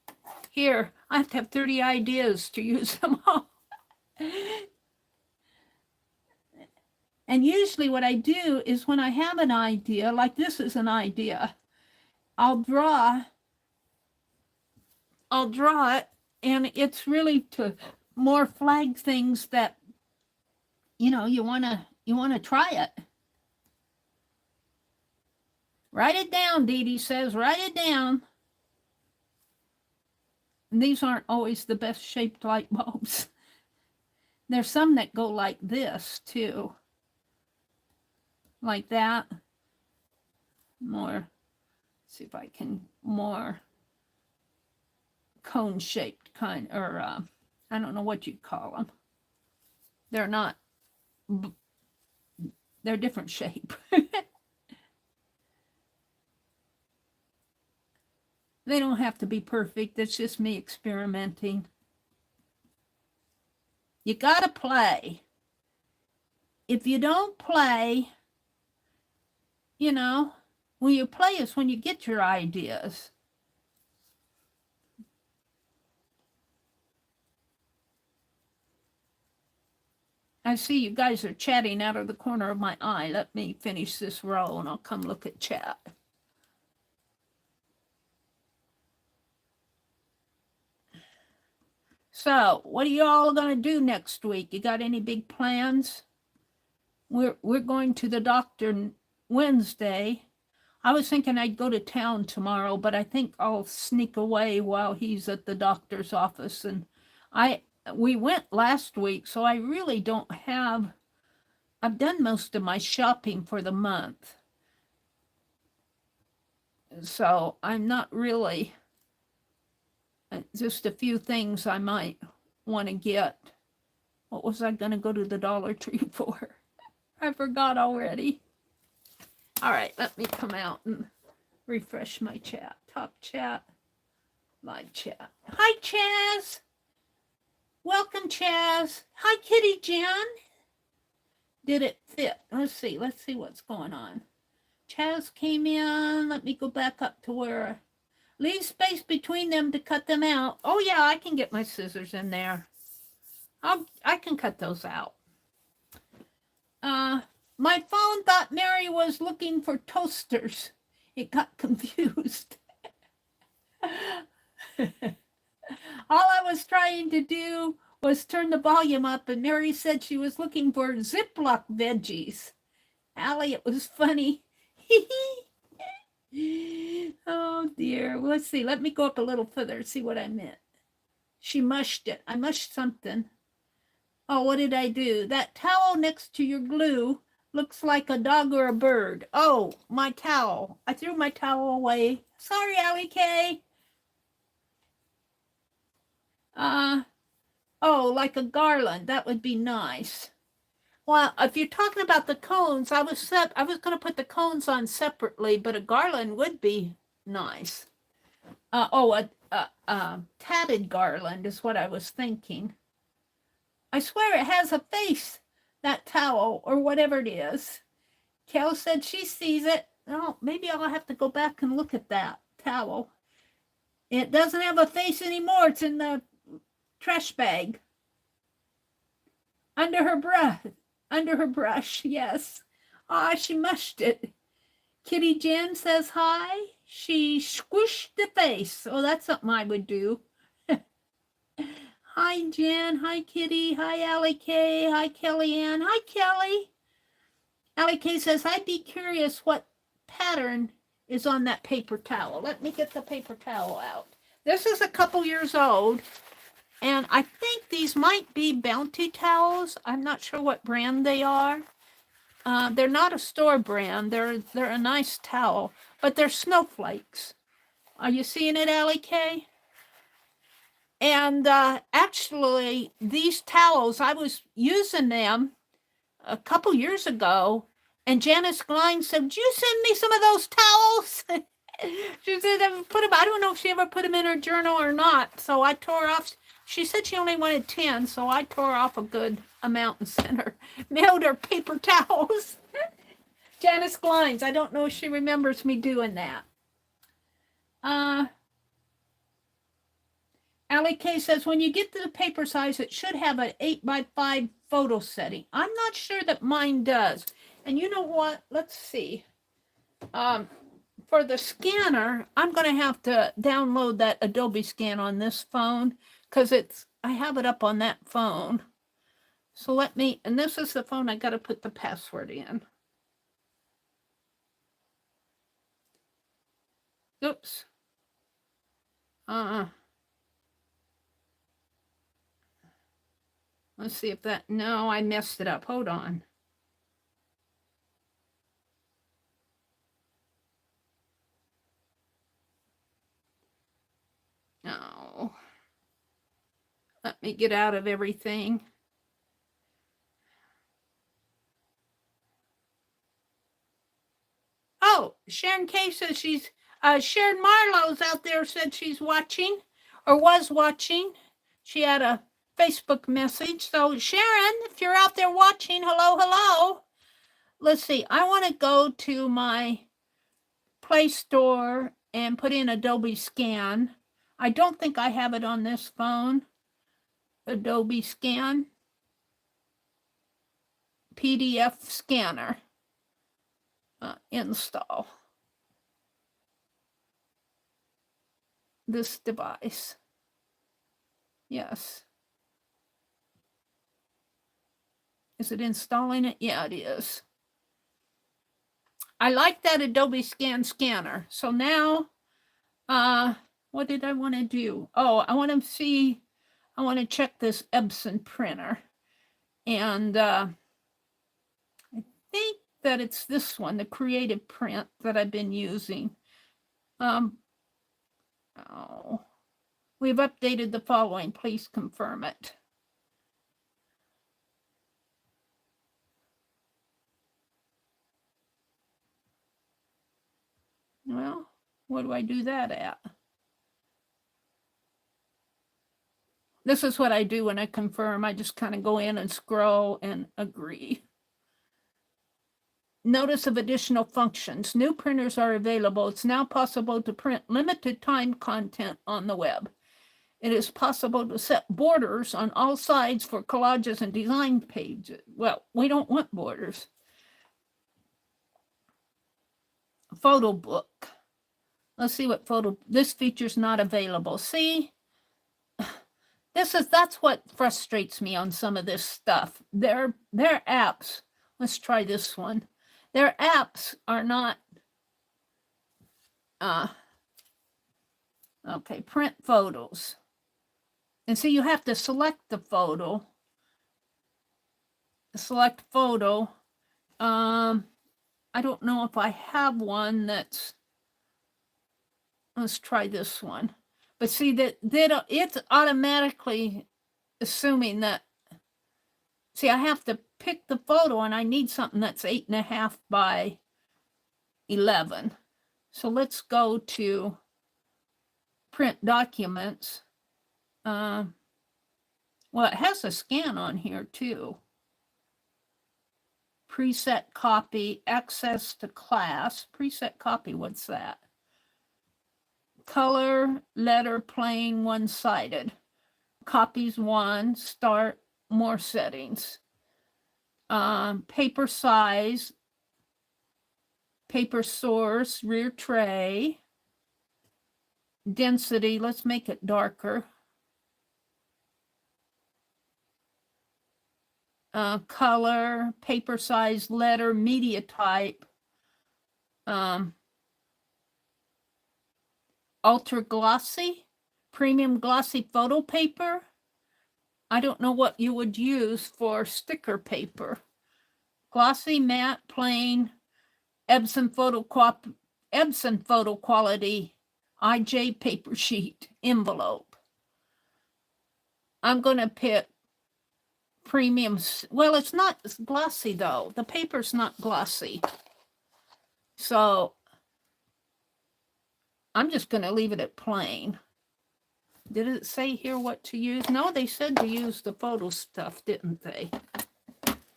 here. I have to have 30 ideas to use them all. And usually what I do is when I have an idea, like this is an idea, I'll draw it, and it's really to more flag things that, you know, you want to try it. Write it down, Dee Dee says, write it down. And these aren't always the best shaped light bulbs. There's some that go like this too. Like that. More, see if I can, more cone shaped kind, or I don't know what you'd call them. They're not, they're different shape. They don't have to be perfect. It's just me experimenting. You gotta play. If you don't play, you know, when you play is when you get your ideas. I see you guys are chatting out of the corner of my eye. Let me finish this row and I'll come look at chat. So, what are you all going to do next week? You got any big plans? We're going to the doctor Wednesday. I was thinking I'd go to town tomorrow, but I think I'll sneak away while he's at the doctor's office. And we went last week, so I really don't have, I've done most of my shopping for the month. So I'm not really, just a few things I might want to get. What was I going to go to the Dollar Tree for? I forgot already. All right, let me come out and refresh my chat. Top chat, live chat. Hi, Chaz. Welcome, Chaz. Hi, Kitty Jen. Did it fit? Let's see what's going on. Chaz came in. Let me go back up to where, leave space between them to cut them out. Oh yeah, I can get my scissors in there. I can cut those out. My phone thought Meri was looking for toasters. It got confused. All I was trying to do was turn the volume up, and Meri said she was looking for Ziploc veggies. Allie, it was funny. Oh dear. Well, let's see. Let me go up a little further, see what I meant. She mushed it. I mushed something. Oh, what did I do? That towel next to your glue looks like a dog or a bird. Oh, my towel. I threw my towel away. Sorry, Allie K. Oh, like a garland. That would be nice. Well, if you're talking about the cones, I was going to put the cones on separately, but a garland would be nice. A tatted garland is what I was thinking. I swear it has a face, that towel, or whatever it is. Kel said she sees it. Oh, maybe I'll have to go back and look at that towel. It doesn't have a face anymore. It's in the trash bag. Under her brush, yes. Ah, she mushed it. Kitty Jen says hi. She squished the face. Oh, that's something I would do. Hi, Jen. Hi, Kitty. Hi, Allie K. Hi, Kellyanne. Hi, Kelly. Allie K says, I'd be curious what pattern is on that paper towel. Let me get the paper towel out. This is a couple years old, and I think these might be Bounty towels. I'm not sure what brand they are. They're not a store brand. They're a nice towel, but they're snowflakes. Are you seeing it, Allie K? And actually, these towels, I was using them a couple years ago, and Janice Glein said, "Would you send me some of those towels?" She said, I don't know if she ever put them in her journal or not. So I tore off. She said she only wanted 10, so I tore off a good amount and mailed her paper towels. Janice Glines, I don't know if she remembers me doing that. Allie K says, when you get to the paper size, it should have an 8x5 photo setting. I'm not sure that mine does. And you know what? Let's see. For the scanner, I'm going to have to download that Adobe Scan on this phone because I have it up on that phone. So let me, and this is the phone I got to put the password in. Oops. Let's see if that, no, I messed it up. Hold on. No. Let me get out of everything. Oh, Sharon K says she's, Sharon Marlowe's out there said she's watching or was watching. She had a Facebook message. So Sharon, if you're out there watching, hello, hello. Let's see. I want to go to my Play Store and put in Adobe Scan. I don't think I have it on this phone. Adobe Scan. PDF scanner. Install. This device. Yes. Is it installing it? Yeah, it is. I like that Adobe Scan scanner. So now, what did I want to do? Oh, I want to see, I want to check this Epson printer. And I think that it's this one, the Creative Print that I've been using. We've updated the following. Please confirm it. Well, what do I do that at? This is what I do when I confirm. I just kind of go in and scroll and agree. Notice of additional functions. New printers are available. It's now possible to print limited time content on the web. It is possible to set borders on all sides for collages and design pages. Well, we don't want borders. photo book. Let's see what photo, this feature's not available. See, that's what frustrates me on some of this stuff. Their apps, let's try this one. Their apps are not, okay, print photos. And so you have to select the photo. Select photo. I don't know if I have one that's, let's try this one. But see that it's automatically assuming that, see, I have to pick the photo and I need something that's 8.5 by 11. So let's go to print documents. Well, it has a scan on here too. Preset copy, access to class. Preset copy, what's that? Color, letter, plain, one-sided. Copies 1, start, more settings. Paper size, paper source, rear tray. Density, let's make it darker. Color, paper size, letter, media type. Ultra glossy, premium glossy photo paper. I don't know what you would use for sticker paper. Glossy, matte, plain, Epson photo quality, IJ paper sheet, envelope. I'm going to pick premium. Well, it's not glossy though. The paper's not glossy. So I'm just going to leave it at plain. Did it say here what to use? No, they said to use the photo stuff, didn't they?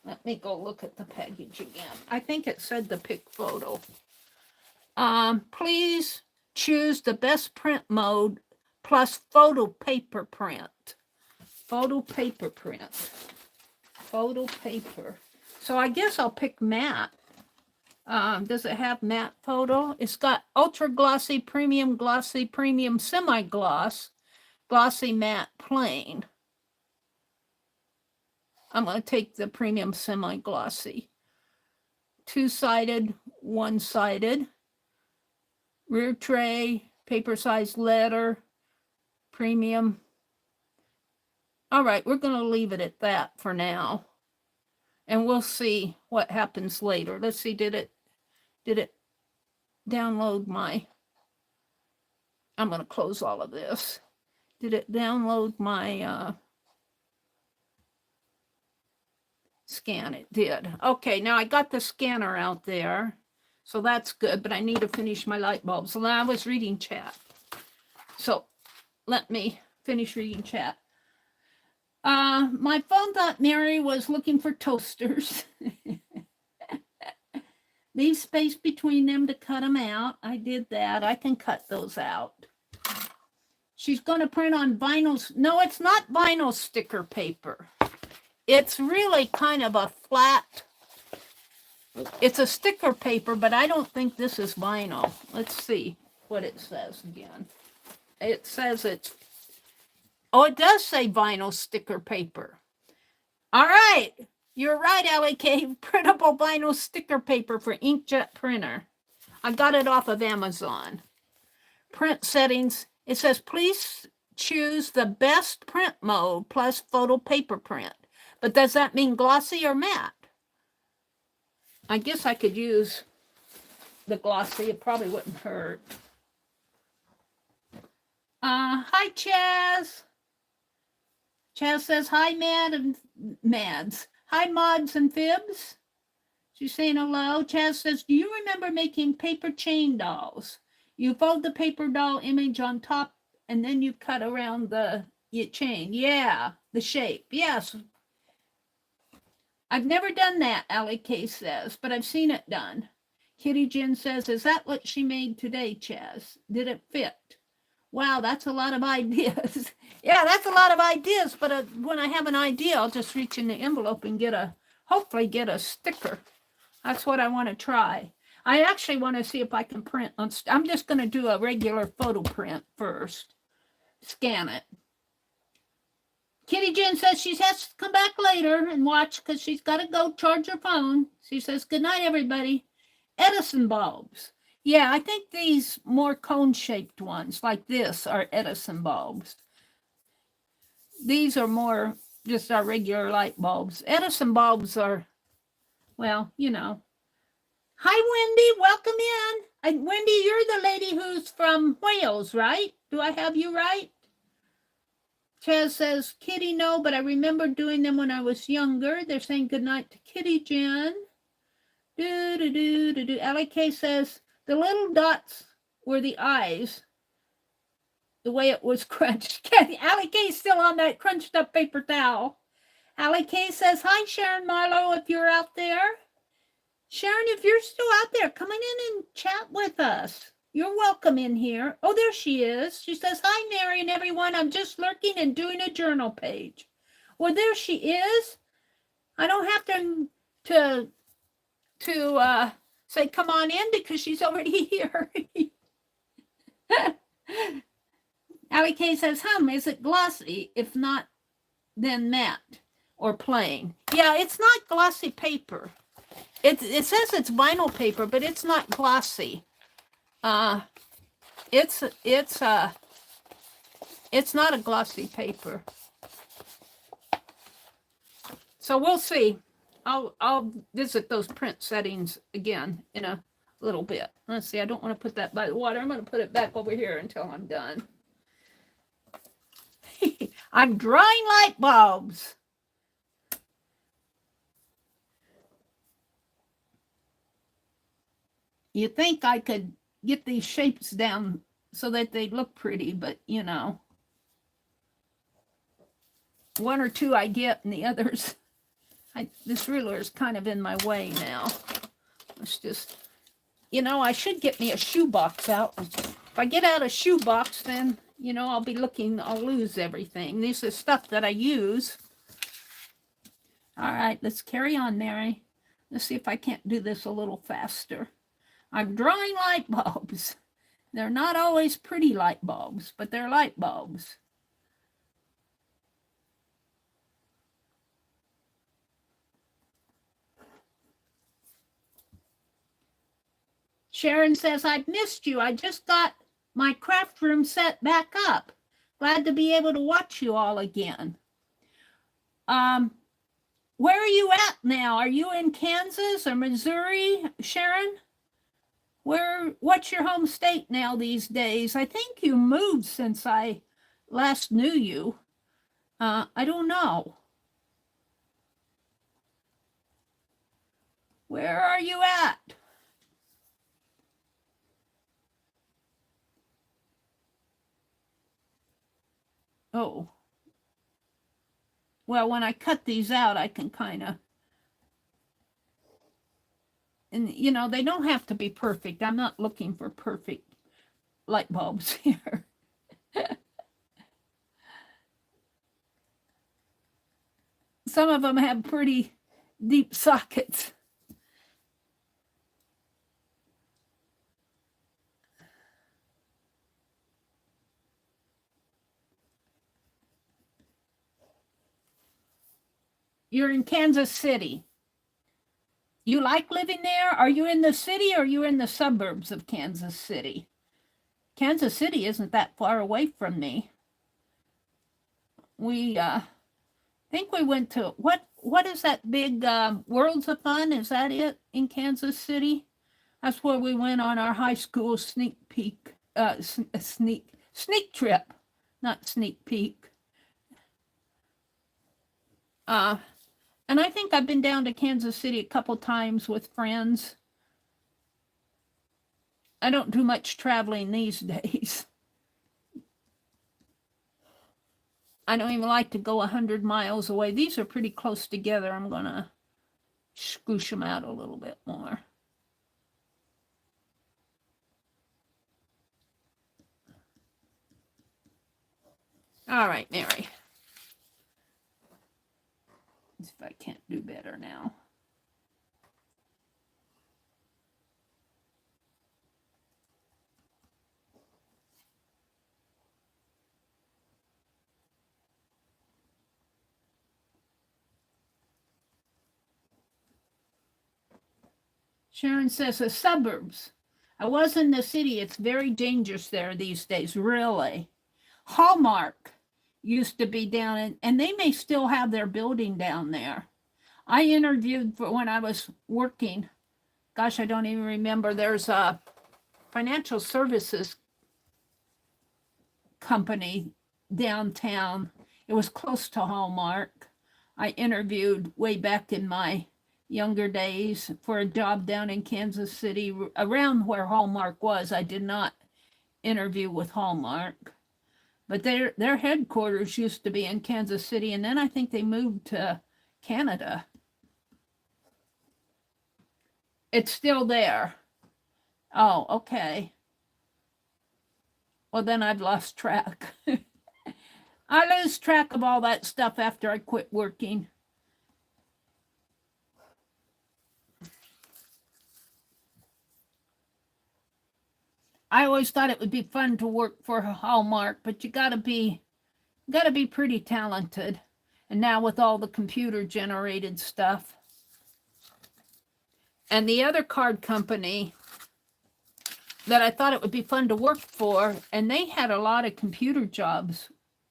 Let me go look at the package again. I think it said to pick photo. Please choose the best print mode plus photo paper print. Photo paper print. Photo paper. So I guess I'll pick matte. Does it have matte photo? It's got ultra glossy, premium semi-gloss, glossy matte plain. I'm going to take the premium semi-glossy. Two-sided, one-sided. Rear tray, paper size letter, premium. All right, we're going to leave it at that for now. And we'll see what happens later. Let's see, did it download my, I'm going to close all of this. Did it download my scan? It did. Okay, now I got the scanner out there. So that's good, but I need to finish my light bulbs. So now I was reading chat. So let me finish reading chat. My phone thought Meri was looking for toasters. Leave space between them to cut them out. I did that. I can cut those out. She's going to print on vinyl. No, it's not vinyl sticker paper. It's really kind of a flat. It's a sticker paper, but I don't think this is vinyl. Let's see what it says again. It says it's, oh, it does say vinyl sticker paper. All right. You're right, LAK. Printable vinyl sticker paper for inkjet printer. I got it off of Amazon. Print settings. It says, please choose the best print mode plus photo paper print. But does that mean glossy or matte? I guess I could use the glossy. It probably wouldn't hurt. Hi, Chaz. Chaz says, hi, Mads. Hi, Mods and Fibs. She's saying hello. Chaz says, do you remember making paper chain dolls? You fold the paper doll image on top, and then you cut around the chain. Yeah, the shape. Yes. I've never done that, LAK says, but I've seen it done. Kitty Jen says, is that what she made today, Chaz? Did it fit? Wow, that's a lot of ideas. Yeah, that's a lot of ideas, but when I have an idea, I'll just reach in the envelope and hopefully get a sticker. That's what I want to try. I actually want to see if I can print on, I'm just going to do a regular photo print first. Scan it. Kitty Jen says she has to come back later and watch because she's got to go charge her phone. She says, good night, everybody. Edison bulbs. Yeah, I think these more cone-shaped ones like this are Edison bulbs. These are more just our regular light bulbs. Edison bulbs are, well, you know. Hi, Wendy. Welcome in. Wendy, you're the lady who's from Wales, right? Do I have you right? Chaz says, Kitty, no, but I remember doing them when I was younger. They're saying goodnight to Kitty Jen. Do. Allie K says, the little dots were the eyes, the way it was crunched. Allie K is still on that crunched up paper towel. Allie K says, hi, Sharon Marlowe, if you're out there. Sharon, if you're still out there, come on in and chat with us. You're welcome in here. Oh, there she is. She says, hi, Meri and everyone. I'm just lurking and doing a journal page. Well, there she is. I don't have to say, come on in because she's already here. Allie K says, is it glossy? If not, then matte or plain. Yeah, it's not glossy paper. It says it's vinyl paper, but it's not glossy. It's not a glossy paper. So we'll see. I'll visit those print settings again in a little bit. Let's see. I don't want to put that by the water. I'm going to put it back over here until I'm done. I'm drawing light bulbs. You think I could get these shapes down so that they look pretty, but you know, one or two I get and the others, this ruler is kind of in my way now. Let's just, you know, I should get me a shoebox out. If I get out a shoebox, then, you know, I'll lose everything. This is stuff that I use. All right, let's carry on, Meri. Let's see if I can't do this a little faster. I'm drawing light bulbs. They're not always pretty light bulbs, but they're light bulbs. Sharon says, I've missed you. I just got my craft room set back up. Glad to be able to watch you all again. Where are you at now? Are you in Kansas or Missouri, Sharon? What's your home state now these days? I think you moved since I last knew you. I don't know. Where are you at? Oh. Well, when I cut these out, I can kind of, and you know, they don't have to be perfect. I'm not looking for perfect light bulbs here. Some of them have pretty deep sockets. You're in Kansas City. You like living there? Are you in the city or are you in the suburbs of Kansas City? Kansas City isn't that far away from me. We think we went to, what is that big Worlds of Fun? Is that it in Kansas City? That's where we went on our high school sneak trip, not sneak peek. And I think I've been down to Kansas City a couple times with friends. I don't do much traveling these days. I don't even like to go 100 miles away. These are pretty close together. I'm going to scoosh them out a little bit more. All right, Meri. If I can't do better now. Sharon says the suburbs. I was in the city. It's very dangerous there these days, really. Hallmark used to be down in, and they may still have their building down there. I interviewed for when I was working. Gosh, I don't even remember. There's a financial services company downtown. It was close to Hallmark. I interviewed way back in my younger days for a job down in Kansas City, around where Hallmark was. I did not interview with Hallmark, but their headquarters used to be in Kansas City, and then I think they moved to Canada. It's still there. Oh, okay. Well, then I've lost track. I lose track of all that stuff after I quit working. I always thought it would be fun to work for Hallmark, but you gotta be pretty talented. And now with all the computer generated stuff. And the other card company that I thought it would be fun to work for, and they had a lot of computer jobs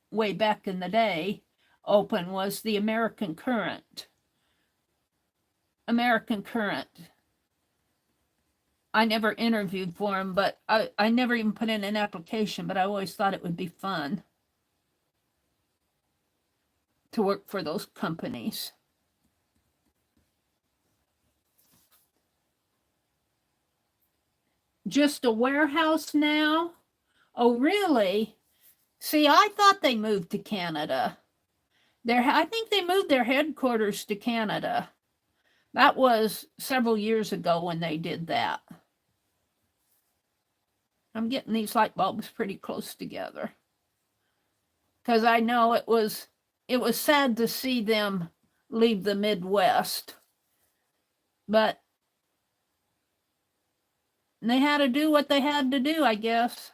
way back in the day open, was the American Current. American Current. I never interviewed for them, but I never even put in an application, but I always thought it would be fun to work for those companies. Just a warehouse now? Oh, really? See, I thought they moved to Canada. I think they moved their headquarters to Canada. That was several years ago when they did that. I'm getting these light bulbs pretty close together, because I know it was sad to see them leave the Midwest, but they had to do what they had to do, I guess.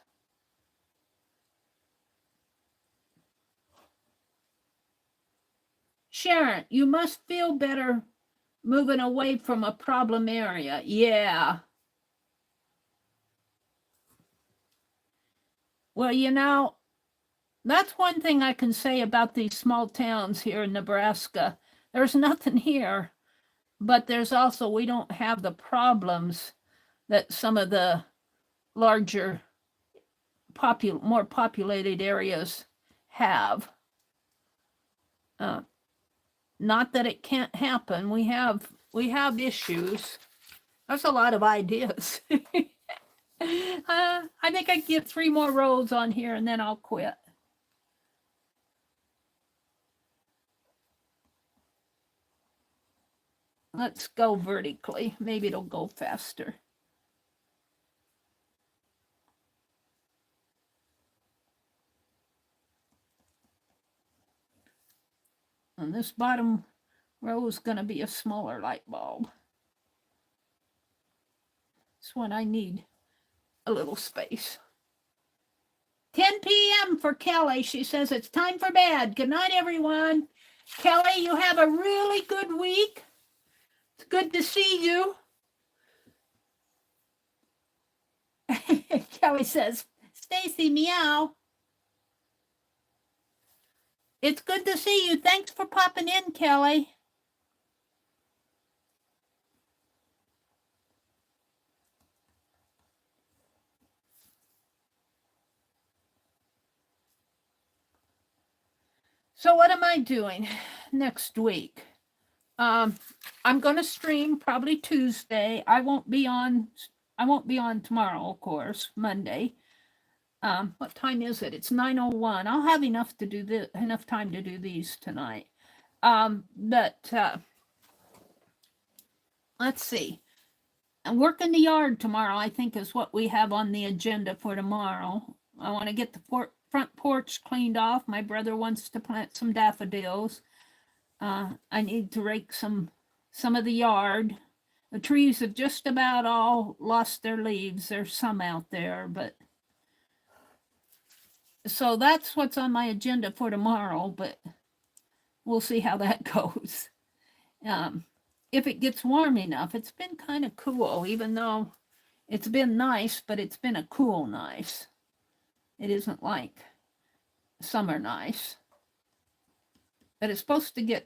Sharon, you must feel better moving away from a problem area. Yeah. Well, you know, that's one thing I can say about these small towns here in Nebraska. There's nothing here, but there's also, we don't have the problems that some of the larger, more populated areas have. Not that it can't happen. We have issues. That's a lot of ideas. I think I can get 3 more rows on here and then I'll quit. Let's go vertically. Maybe it'll go faster. And this bottom row is going to be a smaller light bulb. This one I need a little space. 10 p.m. for Kelly. She says it's time for bed. Good night, everyone. Kelly, you have a really good week. It's good to see you. Kelly says, Stacy, meow. It's good to see you. Thanks for popping in, Kelly. So what am I doing next week? I'm going to stream probably Tuesday. I won't be on tomorrow, of course, Monday. What time is it? It's 9:01. I'll have enough time to do these tonight. Let's see. And work in the yard tomorrow, I think, is what we have on the agenda for tomorrow. I want to get the front porch cleaned off. My brother wants to plant some daffodils. I need to rake some of the yard. The trees have just about all lost their leaves. There's some out there, but so that's what's on my agenda for tomorrow, but we'll see how that goes. if it gets warm enough. It's been kind of cool, even though it's been nice, but it's been a cool nice. It isn't like summer nice. But it's supposed to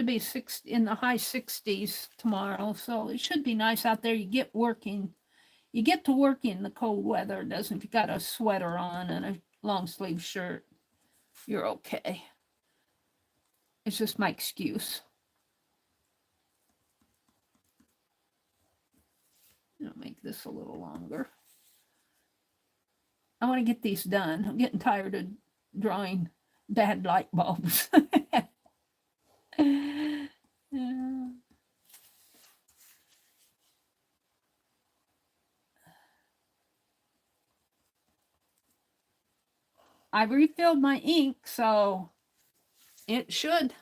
be in the high 60s tomorrow, so it should be nice out there. You get to work in the cold weather, doesn't if you got a sweater on and a long sleeve shirt, you're okay. It's just my excuse. I'll make this a little longer. I want to get these done. I'm getting tired of drawing bad light bulbs. Yeah. I refilled my ink, so it should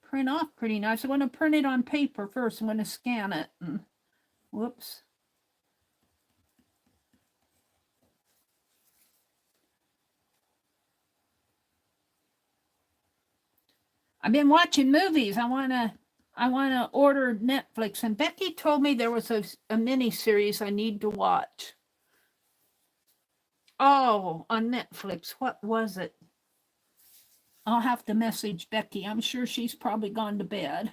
print off pretty nice. I'm going to print it on paper first. I'm going to scan it. And, whoops. I've been watching movies. I want to order Netflix. And Becky told me there was a mini series I need to watch. Oh, on Netflix. What was it? I'll have to message Becky. I'm sure she's probably gone to bed.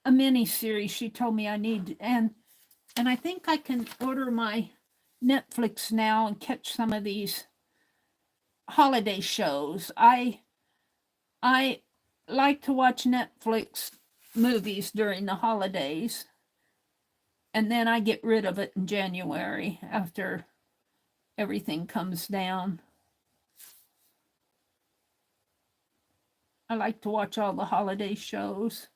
A mini series she told me I need, and I think I can order my Netflix now and catch some of these holiday shows. I like to watch Netflix movies during the holidays, and then I get rid of it in January after everything comes down. I like to watch all the holiday shows.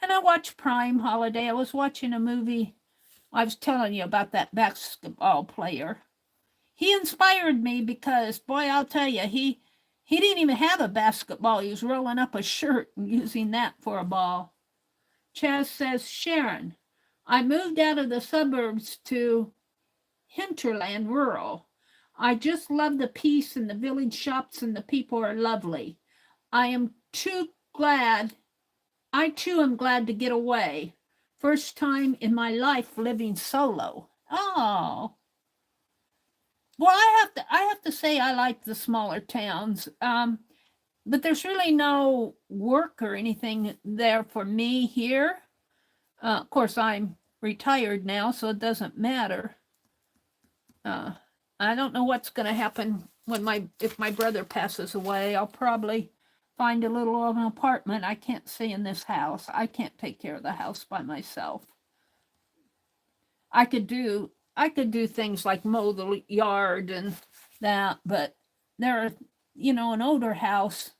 And I watch Prime Holiday. I was watching a movie. I was telling you about that basketball player. He inspired me because, boy, I'll tell you, he didn't even have a basketball. He was rolling up a shirt and using that for a ball. Chaz says, Sharon, I moved out of the suburbs to hinterland rural. I just love the peace and the village shops, and the people are lovely. I too am glad to get away. First time in my life living solo. Oh. Well, I have to say I like the smaller towns. But there's really no work or anything there for me here. Of course, I'm retired now, so it doesn't matter. I don't know what's going to happen if my brother passes away. I'll probably find a little of an apartment. I can't stay in this house. I can't take care of the house by myself. I could do things like mow the yard and that, but an older house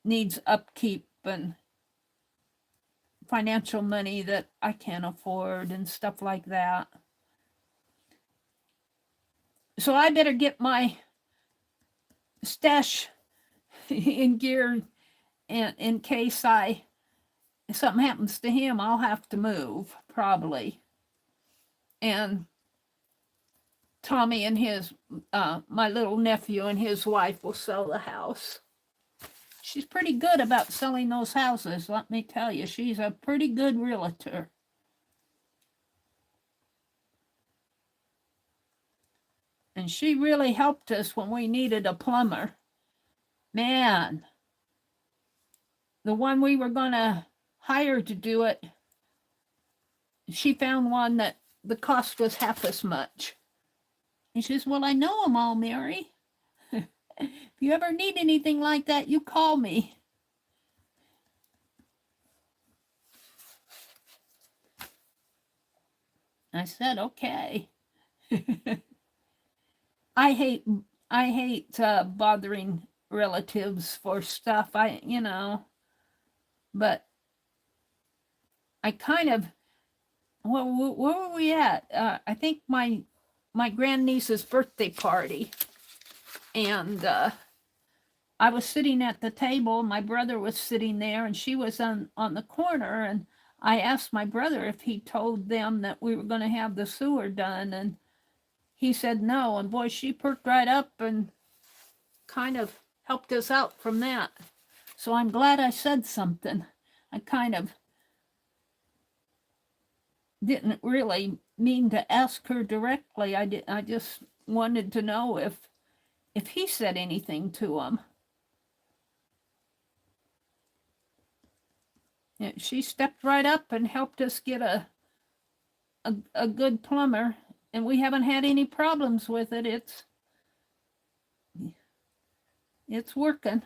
needs upkeep and financial money that I can't afford and stuff like that. So I better get my stash in gear, and in case if something happens to him, I'll have to move probably. And Tommy and my little nephew and his wife will sell the house. She's pretty good about selling those houses, let me tell you. She's a pretty good realtor. And she really helped us when we needed a plumber. Man, the one we were going to hire to do it, she found one that the cost was half as much. And she says, well, I know them all, Meri. If you ever need anything like that, you call me. I said, okay. I hate bothering relatives for stuff. But I kind of, where were we at? I think my grandniece's birthday party, and I was sitting at the table. My brother was sitting there, and she was on the corner. And I asked my brother if he told them that we were going to have the sewer done, and he said no. And boy, she perked right up and kind of helped us out from that. So I'm glad I said something. I kind of didn't really mean to ask her directly. I just wanted to know if he said anything to him. Yeah, she stepped right up and helped us get a good plumber, and we haven't had any problems with it. It's working.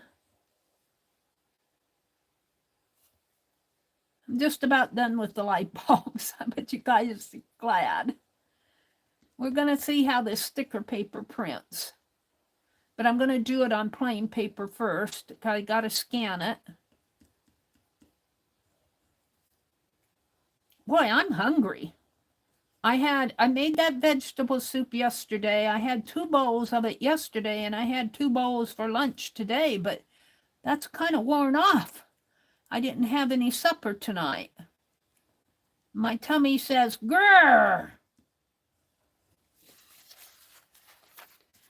I'm just about done with the light bulbs. I bet you guys are glad. We're going to see how this sticker paper prints. But I'm going to do it on plain paper first. I got to scan it. Boy, I'm hungry. I made that vegetable soup yesterday. I had 2 bowls of it yesterday, and I had 2 bowls for lunch today, but that's kind of worn off. I didn't have any supper tonight. My tummy says, grrr.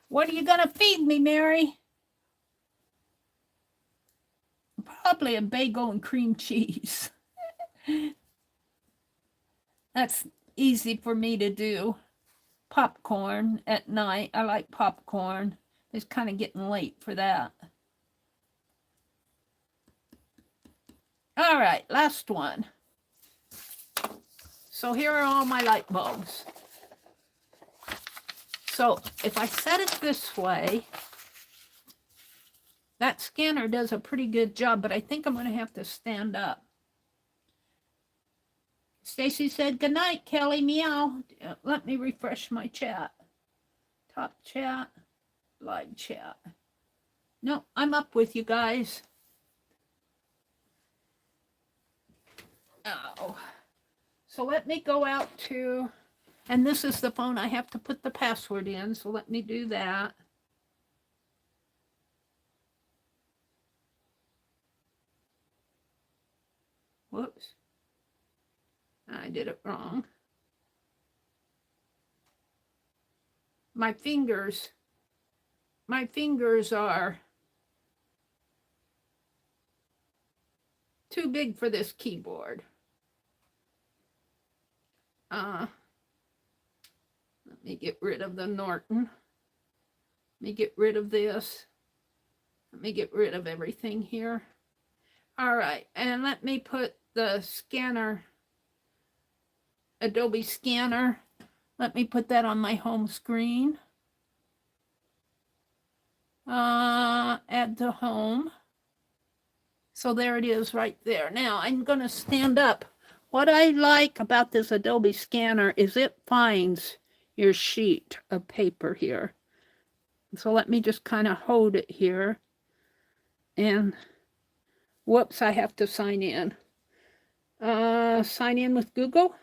What are you going to feed me, Meri? Probably a bagel and cream cheese. That's easy for me to do. Popcorn at night. I like popcorn. It's kind of getting late for that. All right, last one. So here are all my light bulbs. So if I set it this way, that scanner does a pretty good job, but I think I'm going to have to stand up. Stacy said, good night, Kelly, meow. Let me refresh my chat. Top chat, live chat. No, I'm up with you guys. Oh. So let me go out to, and this is the phone I have to put the password in, so let me do that. Whoops. I did it wrong. My fingers are too big for this keyboard. Let me get rid of the Norton. Let me get rid of this. Let me get rid of everything here. All right, and let me put the scanner, Adobe Scanner. Let me put that on my home screen. Add to home. So there it is right there. Now I'm going to stand up. What I like about this Adobe Scanner is it finds your sheet of paper here. So let me just kind of hold it here. And whoops, I have to sign in. Sign in with Google.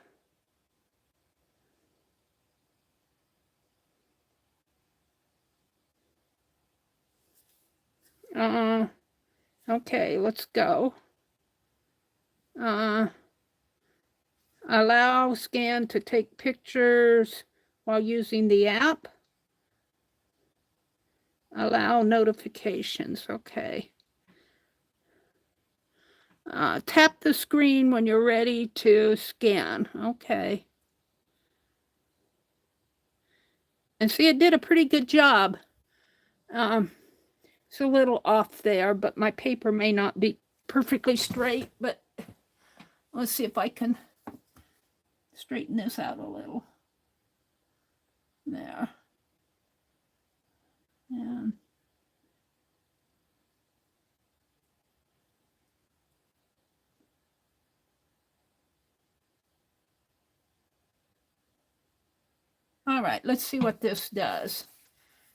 Okay, let's go. Allow scan to take pictures while using the app. Allow notifications. Okay. Tap the screen when you're ready to scan. Okay. And see, it did a pretty good job. It's a little off there, but my paper may not be perfectly straight, but let's see if I can straighten this out a little. There. And all right, let's see what this does.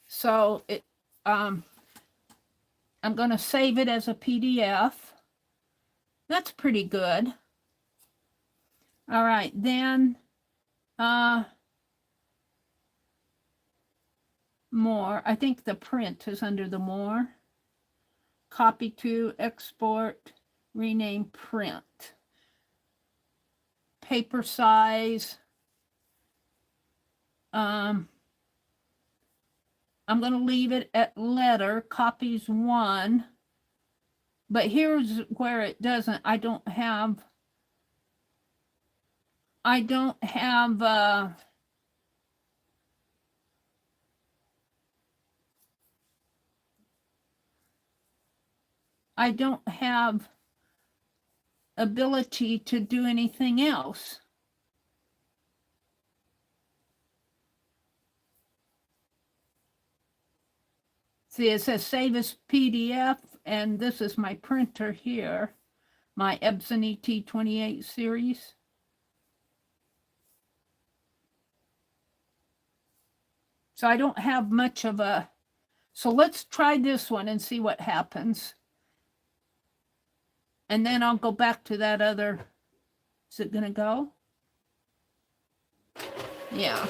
So it, I'm going to save it as a PDF. That's pretty good. All right, then more. I think the print is under the more. Copy to, export, rename, print. Paper size. I'm going to leave it at letter, copies 1. But here's where it doesn't. I don't have I don't have ability to do anything else. See, it says save as PDF, and this is my printer here, my Epson ET28 series. So I don't have much of a, so let's try this one and see what happens. And then I'll go back to that other, is it gonna go? Yeah.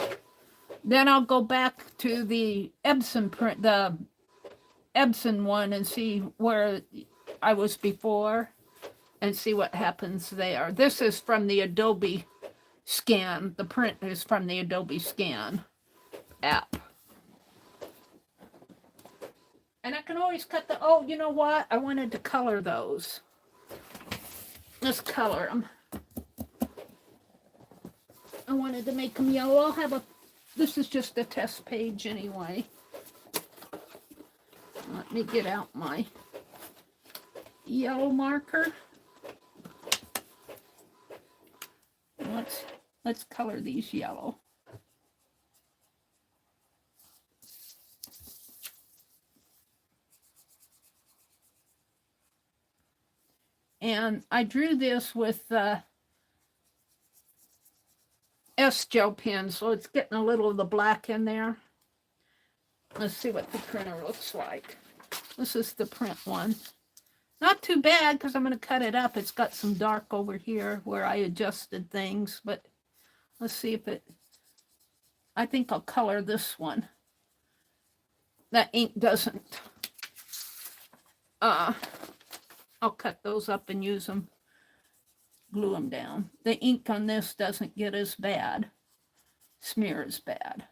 Then I'll go back to the Epson print, the Epson one, and see where I was before and see what happens there. This is from the Adobe Scan. The print is from the Adobe Scan app. And I can always cut the, oh, you know what? I wanted to color those. Let's color them. I wanted to make them yellow. I'll have a, this is just a test page anyway. Let me get out my yellow marker. Let's color these yellow. And I drew this with S-gel pen, so it's getting a little of the black in there. Let's see what the printer looks like. This is the print one. Not too bad, because I'm going to cut it up. It's got some dark over here where I adjusted things, but let's see if it, I think I'll color this one. That ink doesn't, I'll cut those up and use them, glue them down. The ink on this doesn't get as bad, smear as bad.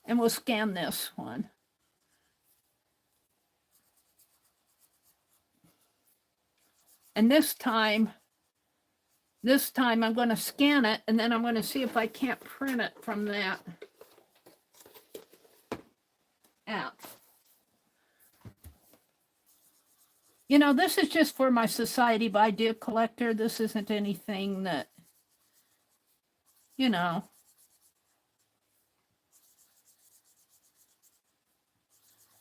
And we'll scan this one. And this time I'm going to scan it, and then I'm going to see if I can't print it from that app. You know, this is just for my Society of Idea Collector. This isn't anything that, you know.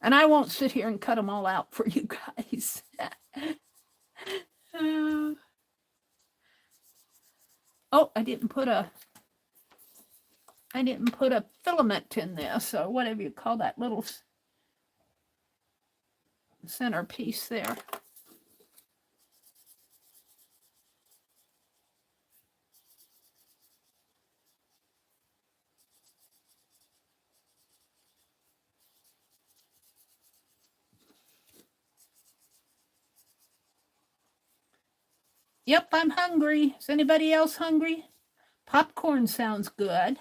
And I won't sit here and cut them all out for you guys. Oh, I didn't put a filament in this, or whatever you call that little centerpiece there. Yep, I'm hungry. Is anybody else hungry? Popcorn sounds good.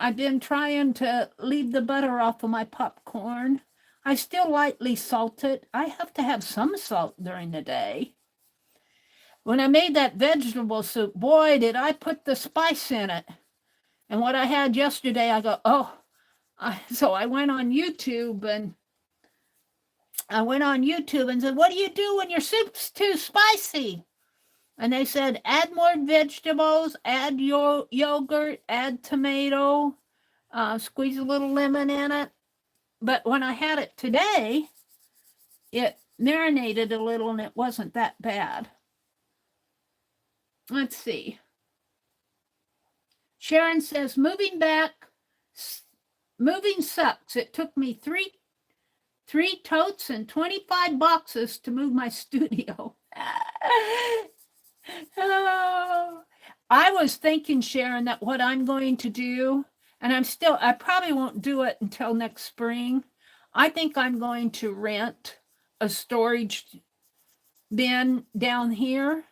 I've been trying to leave the butter off of my popcorn. I still lightly salt it. I have to have some salt during the day. When I made that vegetable soup, boy, did I put the spice in it. And what I had yesterday, I go, oh. So I went on YouTube and said, what do you do when your soup's too spicy? And they said, add more vegetables, add your yogurt, add tomato, squeeze a little lemon in it. But when I had it today, it marinated a little and it wasn't that bad. Let's see. Sharon says, moving sucks. It took me three totes and 25 boxes to move my studio. Oh, I was thinking, Sharon, that what I'm going to do, and I probably won't do it until next spring. I think I'm going to rent a storage bin down here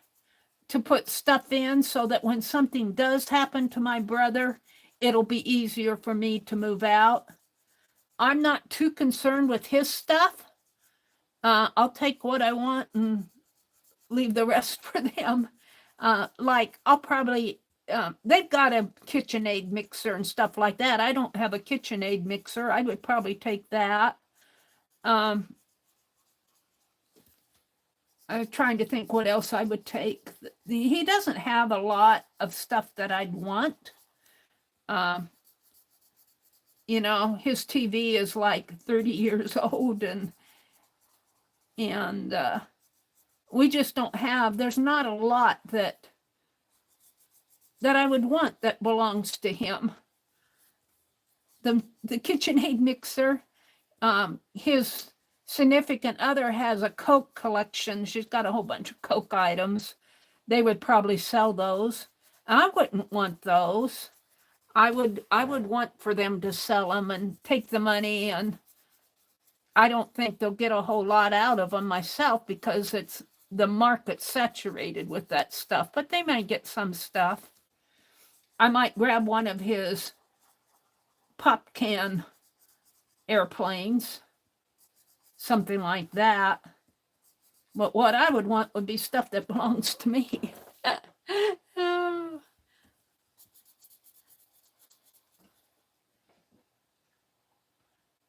to put stuff in so that when something does happen to my brother, it'll be easier for me to move out. I'm not too concerned with his stuff. I'll take what I want and leave the rest for them. Like I'll probably, they've got a KitchenAid mixer and stuff like that. I don't have a KitchenAid mixer. I would probably take that. I'm trying to think what else I would take. He doesn't have a lot of stuff that I'd want. You know, his TV is like 30 years old, and we just don't have, there's not a lot that I would want that belongs to him. The KitchenAid mixer, his significant other has a Coke collection. She's got a whole bunch of Coke items. They would probably sell those. I wouldn't want those. I would want for them to sell them and take the money, and I don't think they'll get a whole lot out of them myself because it's the market saturated with that stuff, but they might get some stuff. I might grab one of his pop can airplanes, something like that. But what I would want would be stuff that belongs to me.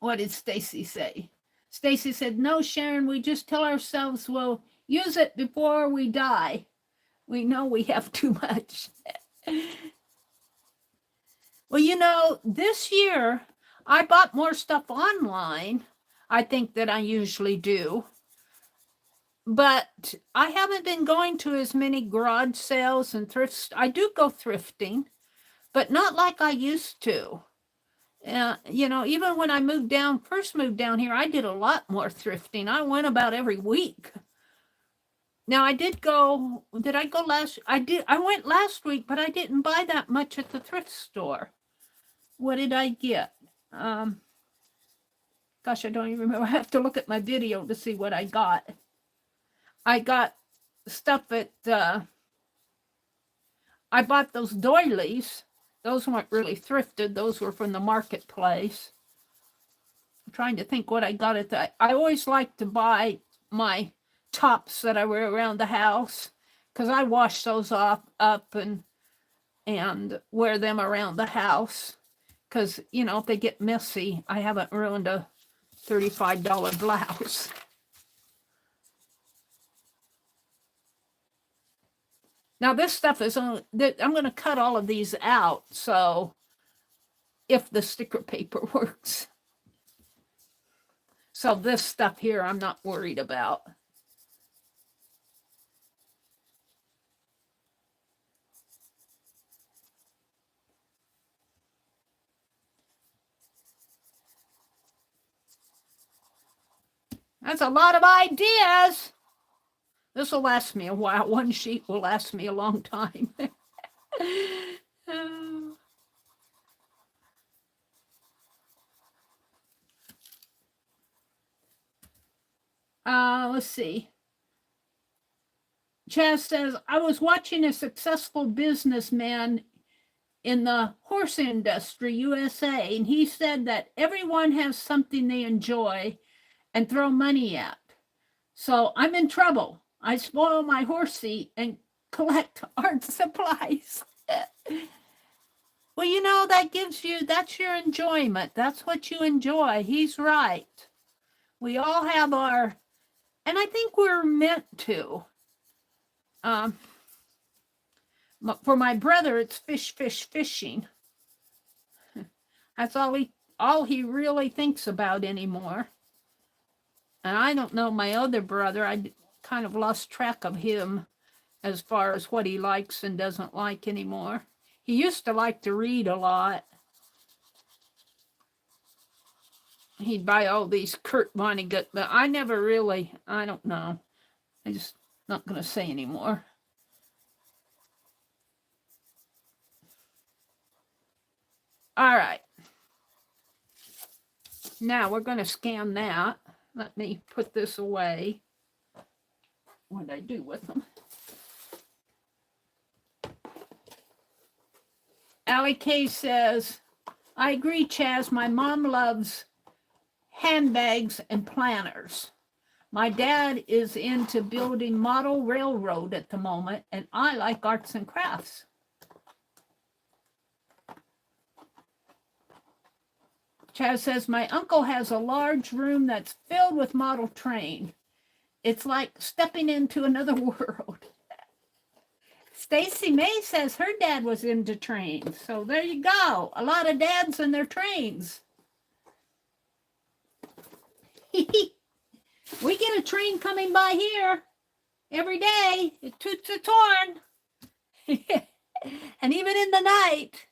What did Stacy say? Stacy said, no, Sharon, we just tell ourselves we'll use it before we die. We know we have too much. Well, you know, this year I bought more stuff online, I think, than I usually do. But I haven't been going to as many garage sales and thrifts. I do go thrifting, but not like I used to. You know, even when I first moved down here, I did a lot more thrifting. I went about every week. Now I did I go last? I went last week, but I didn't buy that much at the thrift store. What did I get? Gosh, I don't even remember. I have to look at my video to see what I got. I got stuff at, I bought those doilies. Those weren't really thrifted. Those were from the marketplace. I'm trying to think what I got at that. I always like to buy my tops that I wear around the house because I wash those up and wear them around the house. Because, you know, if they get messy, I haven't ruined a $35 blouse. Now this stuff is I'm going to cut all of these out, so if the sticker paper works. So this stuff here I'm not worried about. That's a lot of ideas. This will last me a while. One sheet will last me a long time. Let's see. Chaz says, I was watching a successful businessman in the horse industry, USA, and he said that everyone has something they enjoy and throw money at. So I'm in trouble. I spoil my horse seat and collect art supplies. Well, you know, that's your enjoyment. That's what you enjoy. He's right. We all have and I think we're meant to. For my brother, it's fishing. That's all he really thinks about anymore. And I don't know my other brother. I kind of lost track of him as far as what he likes and doesn't like anymore. He used to like to read a lot. He'd buy all these Kurt Vonnegut, but I never really, I don't know. I'm just not going to say anymore. All right. Now we're going to scan that. Let me put this away. What did I do with them? Allie K says, I agree, Chaz. My mom loves handbags and planners. My dad is into building model railroad at the moment, and I like arts and crafts. Chaz says, my uncle has a large room that's filled with model train. It's like stepping into another world. Stacy May says her dad was into trains. So there you go. A lot of dads and their trains. We get a train coming by here every day. It toots its horn. And even in the night.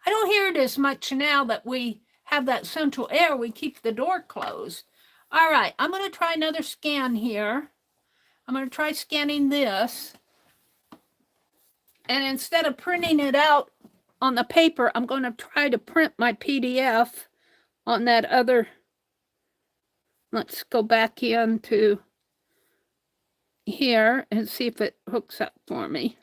I don't hear it as much now that we have that central air. We keep the door closed. All right, I'm going to try another scan here. I'm going to try scanning this. And instead of printing it out on the paper, I'm going to try to print my PDF on that other. Let's go back into here and see if it hooks up for me.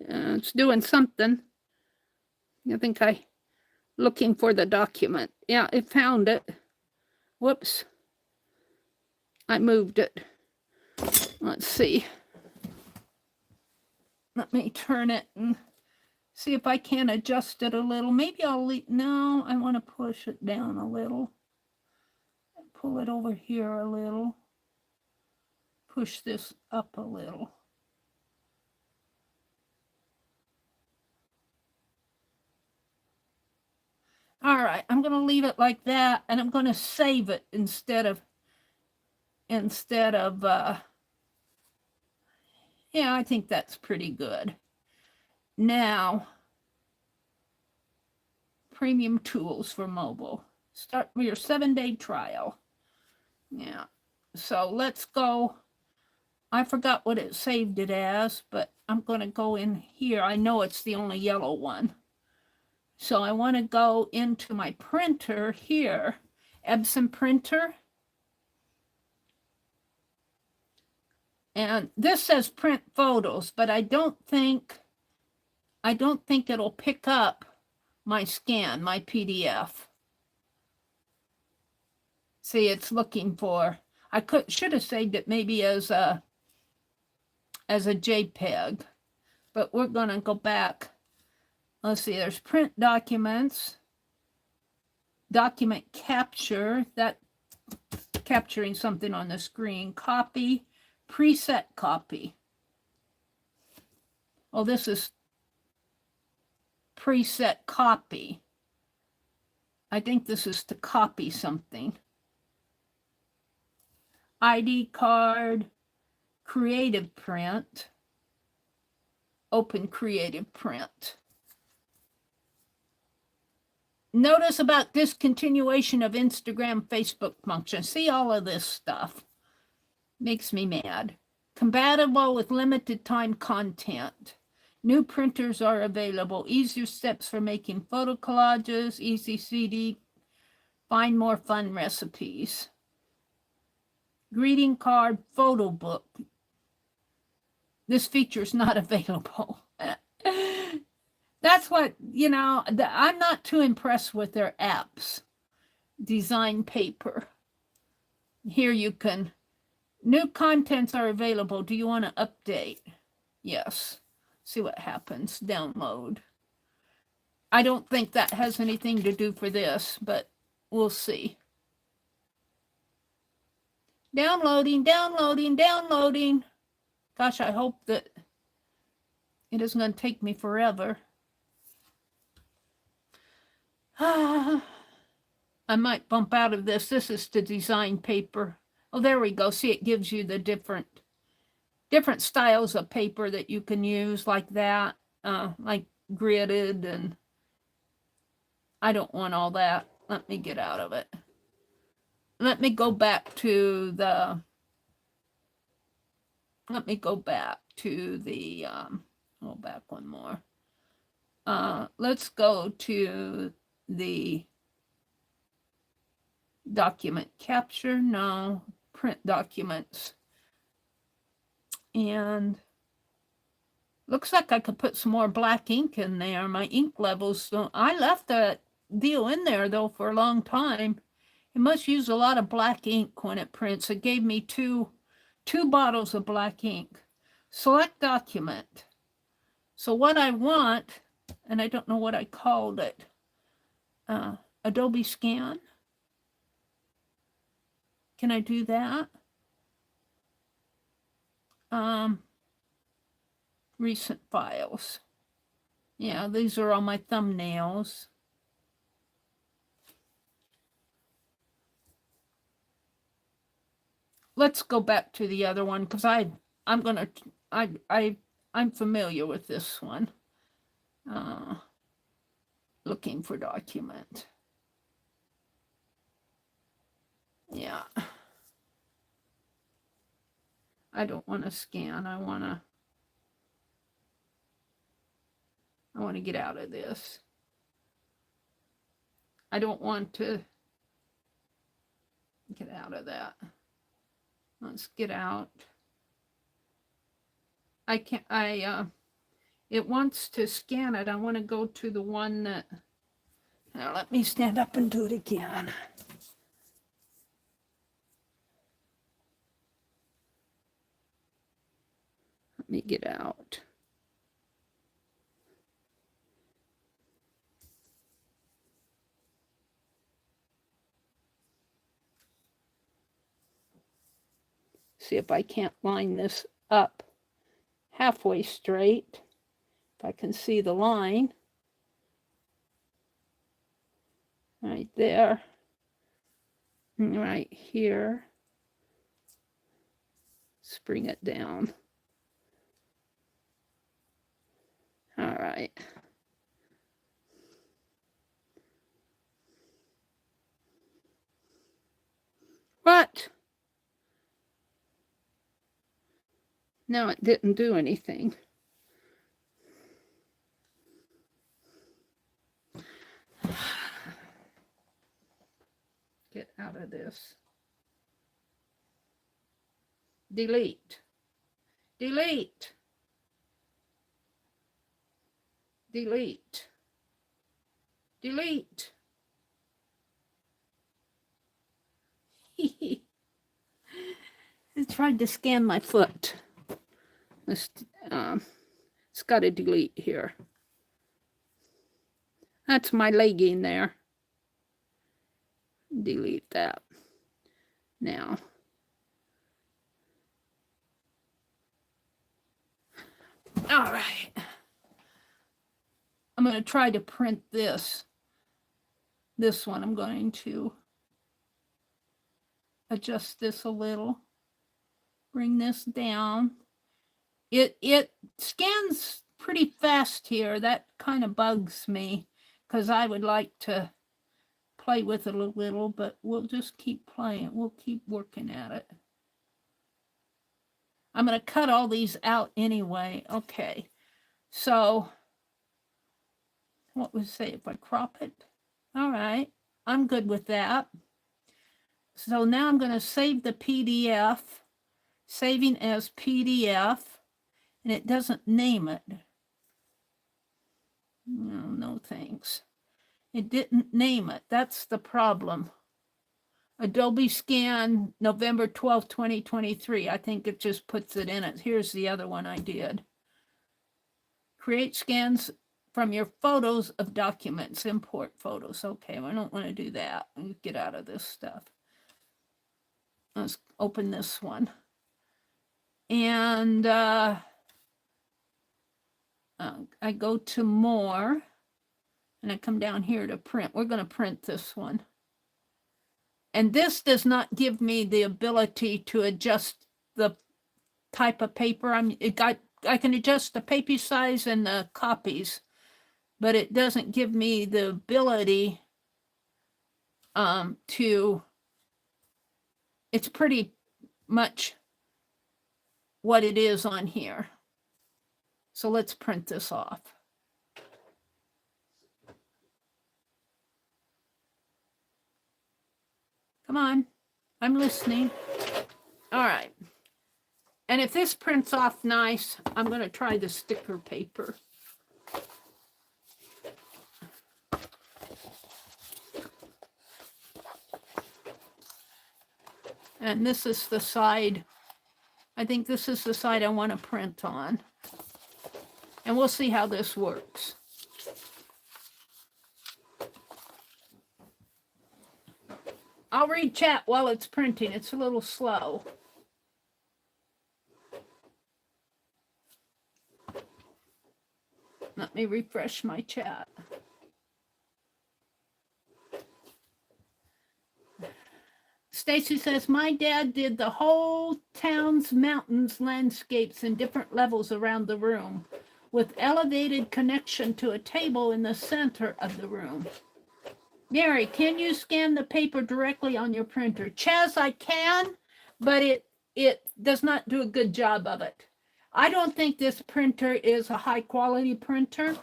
It's doing something. I think looking for the document. Yeah, it found it. Whoops. I moved it. Let's see. Let me turn it and see if I can adjust it a little. Maybe I'll leave. No, I want to push it down a little. Pull it over here a little. Push this up a little. All right, I'm going to leave it like that, and I'm going to save it instead of, yeah, I think that's pretty good. Now, premium tools for mobile. Start your 7-day trial. Yeah, so let's go. I forgot what it saved it as, but I'm going to go in here. I know it's the only yellow one. So I want to go into my printer here, Epson printer. And this says print photos, but I don't think it'll pick up my scan, my PDF. See, it's looking for, should have saved it maybe as a JPEG, but we're going to go back. Let's see, there's print documents, document capture, that capturing something on the screen, copy, preset copy. Oh, this is preset copy. I think this is to copy something. ID card, creative print, open creative print. Notice about discontinuation of Instagram, Facebook function. See all of this stuff. Makes me mad. Compatible with limited time content. New printers are available. Easier steps for making photo collages. Easy CD. Find more fun recipes. Greeting card photo book. This feature is not available. That's what, you know, I'm not too impressed with their apps. Design paper. Here you can, new contents are available. Do you want to update? Yes. See what happens. Download. I don't think that has anything to do for this, but we'll see. Downloading, downloading, downloading. Gosh, I hope that it isn't going to take me forever. I might bump out of this. This is the design paper. Oh, there we go. See, it gives you the different styles of paper that you can use like that, like gridded, and I don't want all that. Let me get out of it. Let me go back to the, oh, back one more. Let's go to the document capture. No, print documents. And looks like I could put some more black ink in there. My ink levels, so I left that deal in there though for a long time. It must use a lot of black ink when it prints. It gave me two bottles of black ink. Select document. So what I want, and I don't know what I called it, Adobe Scan. Can I do that? Recent files. Yeah, these are all my thumbnails. Let's go back to the other one because I'm familiar with this one. Looking for document. Yeah. I don't want to scan. I want to get out of this. I don't want to get out of that. Let's get out. I can't, it wants to scan it. I want to go to the one that, now let me stand up and do it again. Let me get out. See if I can't line this up halfway straight. If I can see the line. Right there. Right here. Let's bring it down. All right. What? No, it didn't do anything. Get out of this. Delete. Delete. Delete. Delete. It tried to scan my foot. It's got to delete here. That's my legging there. Delete that. Now. All right. I'm going to try to print this. This one, I'm going to adjust this a little. Bring this down. It scans pretty fast here. That kind of bugs me because I would like to play with it a little, but we'll just keep playing. We'll keep working at it. I'm going to cut all these out anyway. Okay. So what would say if I crop it? All right. I'm good with that. So now I'm going to save the PDF, saving as PDF, and it doesn't name it. No thanks. It didn't name it. That's the problem. Adobe Scan, November 12th, 2023. I think it just puts it in it. Here's the other one I did. Create scans from your photos of documents. Import photos. Okay, I don't want to do that. Let's get out of this stuff. Let's open this one. And I go to more. And I come down here to print. We're going to print this one. And this does not give me the ability to adjust the type of paper. I can adjust the paper size and the copies, but it doesn't give me the ability to, it's pretty much what it is on here. So let's print this off. Come on, I'm listening. All right. And if this prints off nice, I'm going to try the sticker paper. And this is the side, I think this is the side I want to print on. And we'll see how this works. I'll read chat while it's printing. It's a little slow. Let me refresh my chat. Stacy says, my dad did the whole town's mountains landscapes in different levels around the room with elevated connection to a table in the center of the room. Meri, can you scan the paper directly on your printer? Chaz, I can, but it does not do a good job of it. I don't think this printer is a high quality printer.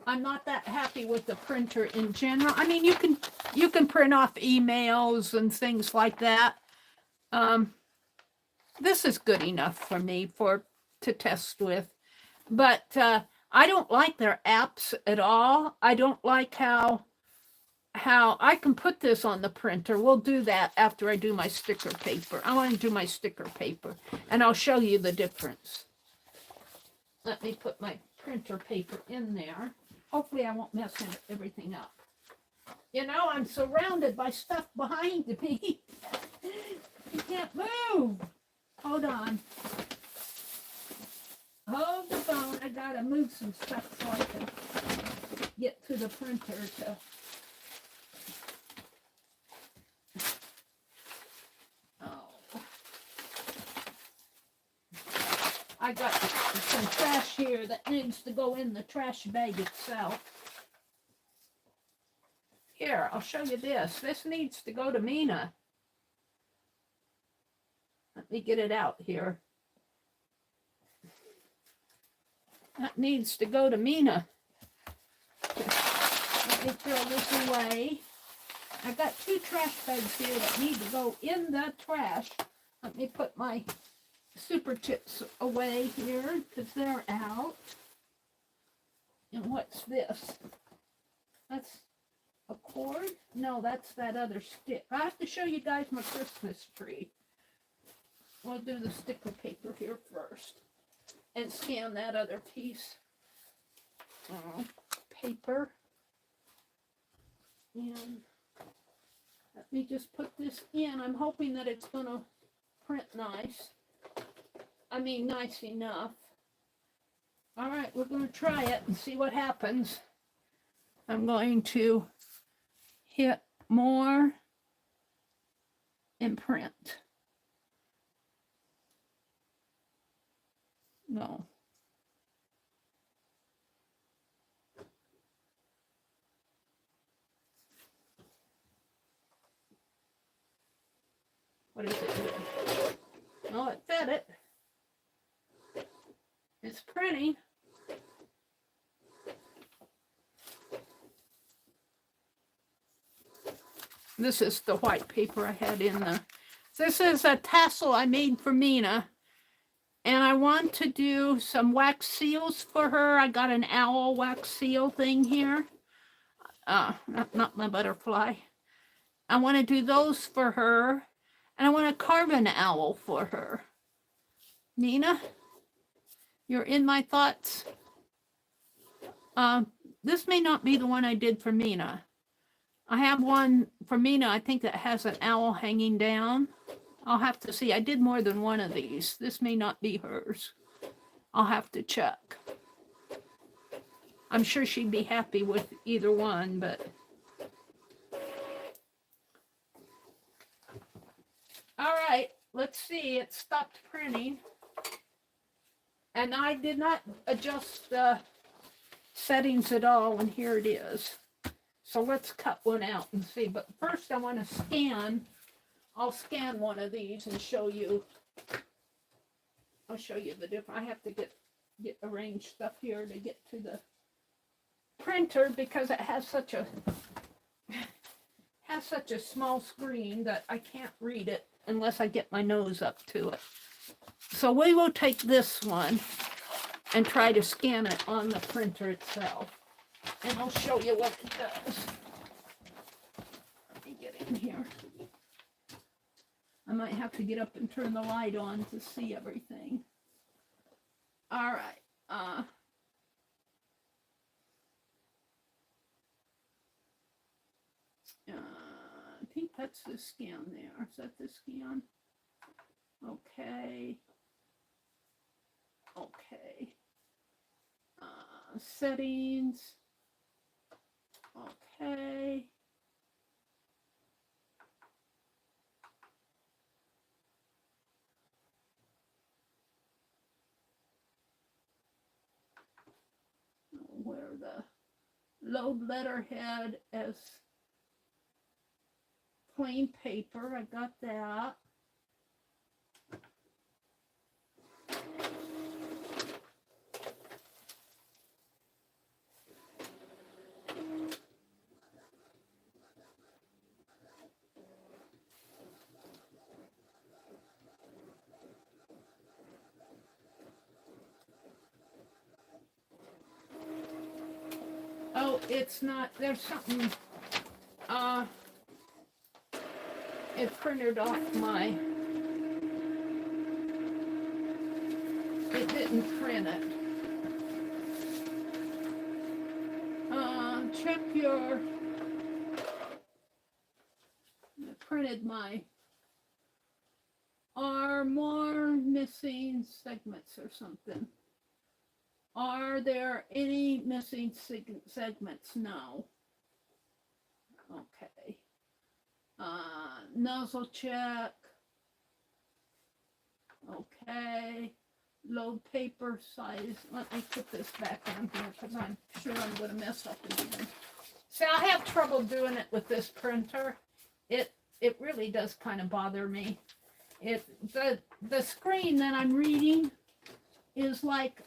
I'm not that happy with the printer in general. I mean, you can print off emails and things like that. This is good enough for me to test with, but I don't like their apps at all. I don't like how I can put this on the printer. We'll do that after I do my sticker paper. I want to do my sticker paper, and I'll show you the difference. Let me put my printer paper in there. Hopefully I won't mess everything up. You know, I'm surrounded by stuff behind me. You can't move. Hold on. Hold the phone. I gotta move some stuff so I can get to the printer to... Oh. I got some trash here that needs to go in the trash bag itself. Here, I'll show you this. This needs to go to Mina. Let me get it out here. That needs to go to Mina. Let me throw this away. I've got 2 trash bags here that need to go in the trash. Let me put my super chips away here because they're out. And what's this? That's a cord? No, that's that other stick. I have to show you guys my Christmas tree. We'll do the sticker paper here first and scan that other piece. Paper. And let me just put this in. I'm hoping that it's going to print nice. I mean, nice enough. All right, we're going to try it and see what happens. I'm going to hit more and print. No. What is it doing? Oh, it fed it. It's printing. This is the white paper I had in there. This is a tassel I made for Mina. And I want to do some wax seals for her. I got an owl wax seal thing here. Not my butterfly. I want to do those for her. And I want to carve an owl for her. Nina, you're in my thoughts. This may not be the one I did for Mina. I have one for Mina, I think, that has an owl hanging down. I'll have to see. I did more than one of these. This may not be hers. I'll have to check. I'm sure she'd be happy with either one, but... All right, let's see. It stopped printing. And I did not adjust the settings at all, and here it is. So let's cut one out and see. But first I want to scan. I'll scan one of these and show you. I'll show you the difference. I have to get arranged stuff here to get to the printer because it has such a small screen that I can't read it unless I get my nose up to it. So we will take this one and try to scan it on the printer itself. And I'll show you what it does. Let me get in here. I might have to get up and turn the light on to see everything. All right. I think that's the scan there. Is that the scan? Okay. Okay. Settings. Okay. Where the load letterhead as plain paper. I got that. Oh, it's not, there's something, it printed off my, it didn't print it. Check your, it printed my, are more missing segments or something? Are there any missing segments? No. Okay. Nozzle check. Okay. Load paper size. Let me put this back on here because I'm sure I'm going to mess up again. See, I have trouble doing it with this printer. It really does kind of bother me. The screen that I'm reading is like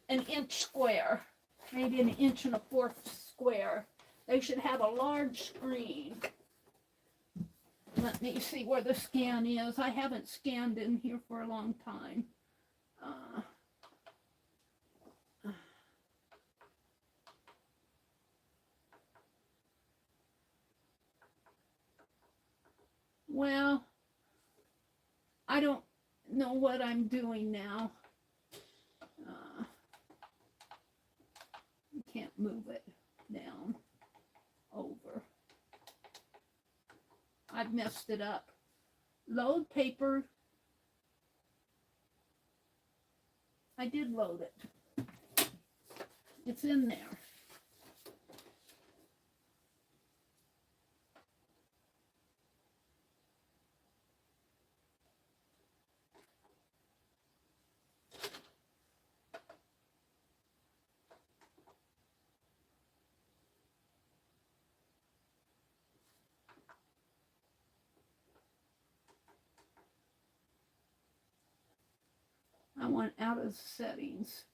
an inch square, maybe an inch and a fourth square. They should have a large screen. Let me see where the scan is. I haven't scanned in here for a long time. Well, I don't know what I'm doing now. Can't move it down over. I've messed it up. Load paper. I did load it. It's in there. I want out of settings.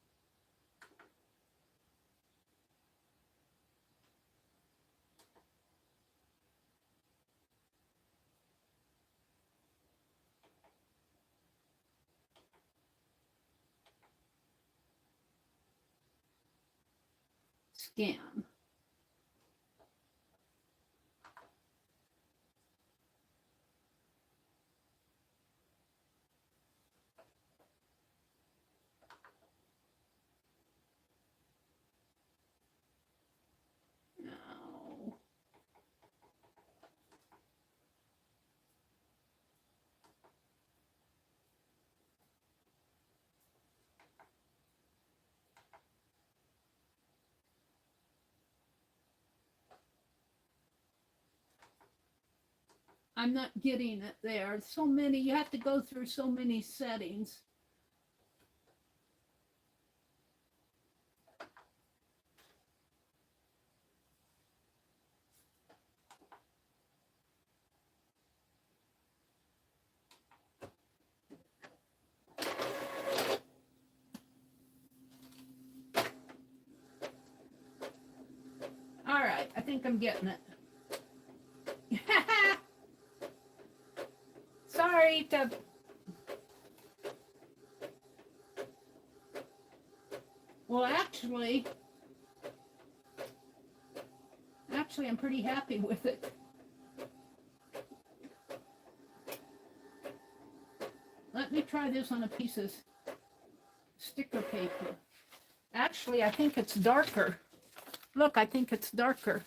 Scan. No. I'm not getting it there. So many, you have to go through so many settings. All right, I think I'm getting it. Sorry. sorry to... Well, actually, I'm pretty happy with it. Let me try this on a piece of sticker paper. Actually, I think it's darker. Look, I think it's darker.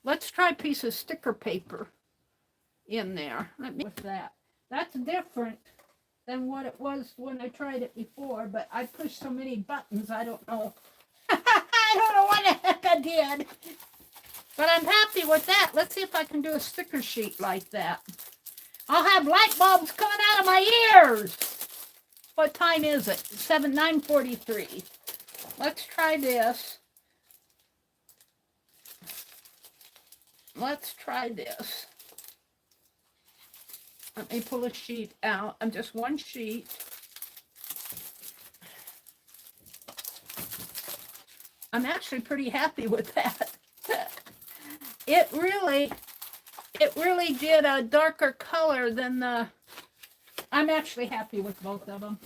Let's try a piece of sticker paper in there. Let me with that. That's different than what it was when I tried it before, but I pushed so many buttons, I don't know. I don't know what the heck I did. But I'm happy with that. Let's see if I can do a sticker sheet like that. I'll have light bulbs coming out of my ears. What time is it? 9:43. Let's try this. Let's try this. Let me pull a sheet out. I'm just one sheet. I'm actually pretty happy with that. It really did a darker color than the... I'm actually happy with both of them.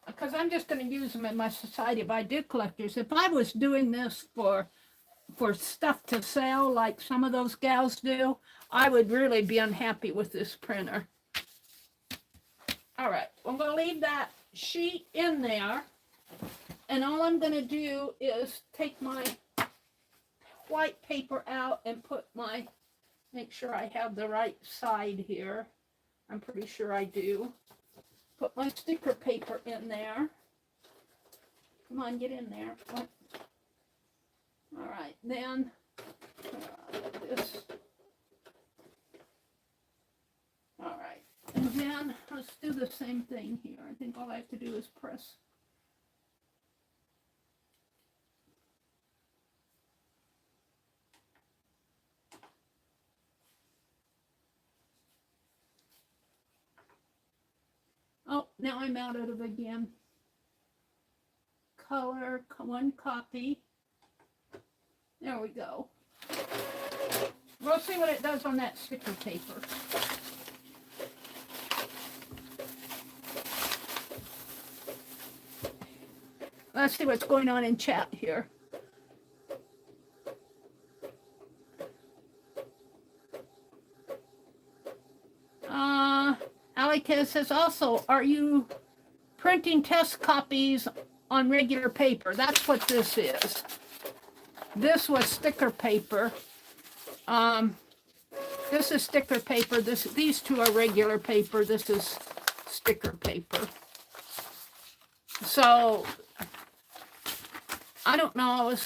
Because I'm just going to use them in my Society of Idea Collectors. If I was doing this for stuff to sell like some of those gals do, I would really be unhappy with this printer. All right, I'm going to leave that sheet in there. And all I'm going to do is take my white paper out and make sure I have the right side here. I'm pretty sure I do. Put my sticker paper in there. Come on, get in there. All right, then this. All right, and then let's do the same thing here. I think all I have to do is press. Oh, now I'm out of it again. Color, one copy. There we go. We'll see what it does on that sticker paper. Let's see what's going on in chat here. Alika says also, are you printing test copies on regular paper? That's what this is. This was sticker paper. This is sticker paper. These two are regular paper. This is sticker paper. So, I don't know.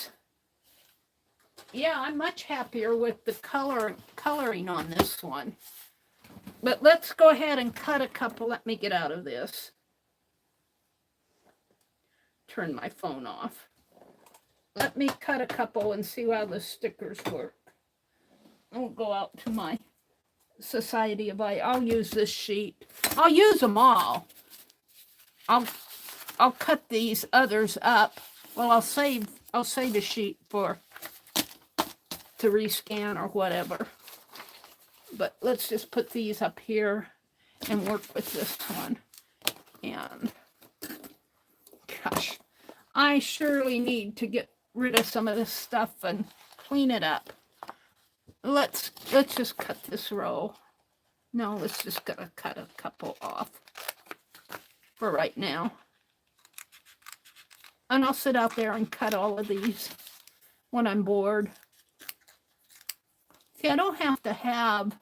I'm much happier with the coloring on this one. But let's go ahead and cut a couple. Let me get out of this. Turn my phone off. Let me cut a couple and see how the stickers work. I'll go out to my Society of Idea. I'll use this sheet. I'll use them all. I'll cut these others up. Well, I'll save a sheet to rescan or whatever. But let's just put these up here and work with this one. And gosh, I surely need to get rid of some of this stuff and clean it up. Let's just cut this row. No, let's just gotta cut a couple off for right now. And I'll sit out there and cut all of these when I'm bored. See, I don't have to have...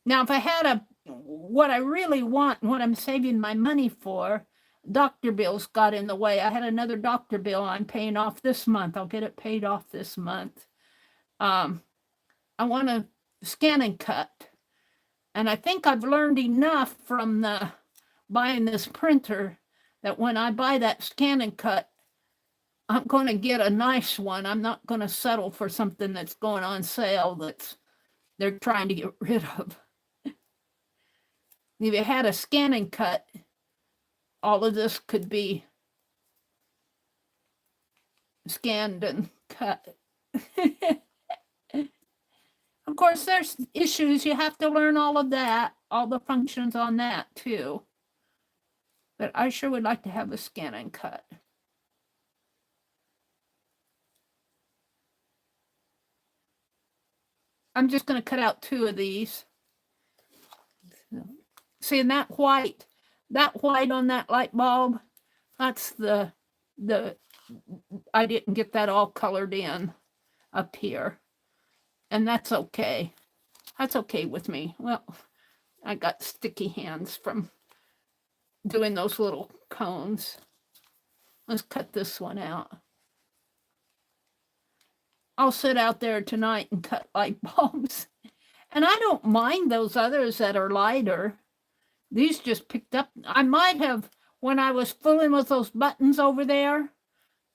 Now, if I had what I really want, what I'm saving my money for, doctor bills got in the way. I had another doctor bill I'm paying off this month. I'll get it paid off this month. I want to scan and cut. And I think I've learned enough from buying this printer that when I buy that scan and cut, I'm going to get a nice one. I'm not going to settle for something that's going on sale they're trying to get rid of. If you had a scan and cut, all of this could be scanned and cut. Of course, there's issues. You have to learn all of that, all the functions on that too. But I sure would like to have a scan and cut. I'm just going to cut out 2 of these. See, and that white on that light bulb, that's the I didn't get that all colored in up here. And that's okay. That's okay with me. Well, I got sticky hands from doing those little cones. Let's cut this one out. I'll sit out there tonight and cut light bulbs. And I don't mind those others that are lighter. These just picked up. I might have, when I was fooling with those buttons over there,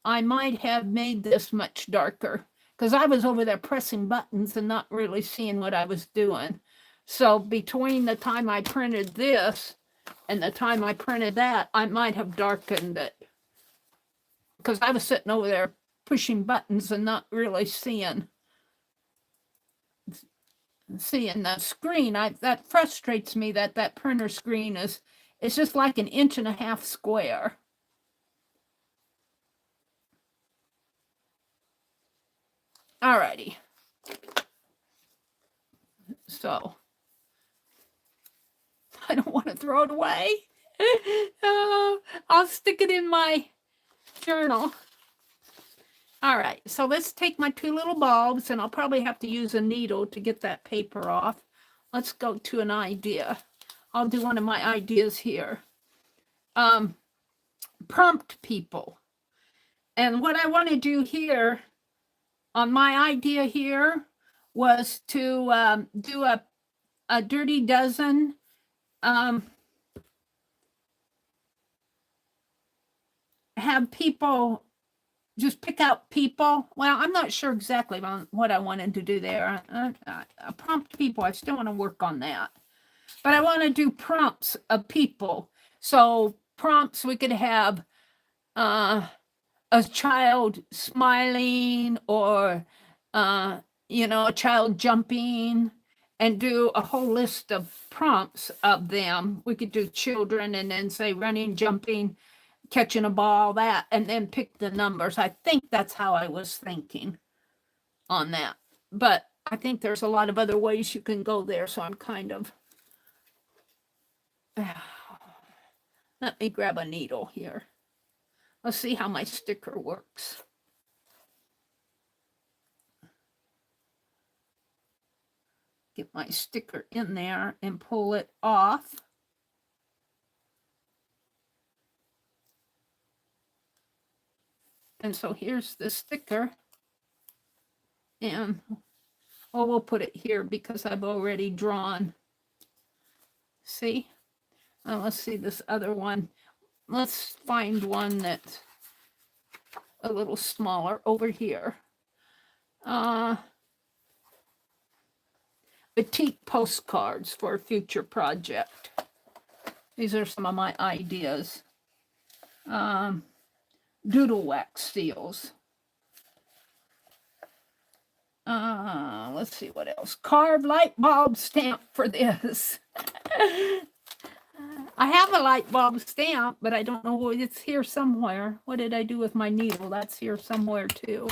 I might have made this much darker because I was over there pressing buttons and not really seeing what I was doing. So between the time I printed this and the time I printed that, I might have darkened it because I was sitting over there pushing buttons and not really seeing the screen. That frustrates me that printer screen it's just like 1.5 inches square. Alrighty. So I don't want to throw it away. I'll stick it in my journal. All right, so let's take my 2 little bulbs, and I'll probably have to use a needle to get that paper off. Let's go to an idea. I'll do one of my ideas here. Prompt people. And what I want to do here on my idea here was to do a dirty dozen have people just pick out people. Well, I'm not sure exactly on what I wanted to do there. Prompt people, I still want to work on that. But I want to do prompts of people. So prompts, we could have a child smiling or, you know, a child jumping, and do a whole list of prompts of them. We could do children and then say running, jumping, catching a ball, that, and then pick the numbers. I think that's how I was thinking on that. But I think there's a lot of other ways you can go there. So I'm kind of, let me grab a needle here. Let's see how my sticker works. Get my sticker in there and pull it off. And so here's the sticker. And oh, we'll put it here because I've already drawn. See? Let's see this other one. Let's find one that's a little smaller over here. Batik postcards for a future project. These are some of my ideas. Doodle wax seals. Let's see what else. Carved light bulb stamp for this. I have a light bulb stamp, but I don't know what it's here somewhere. What did I do with my needle? That's here somewhere too.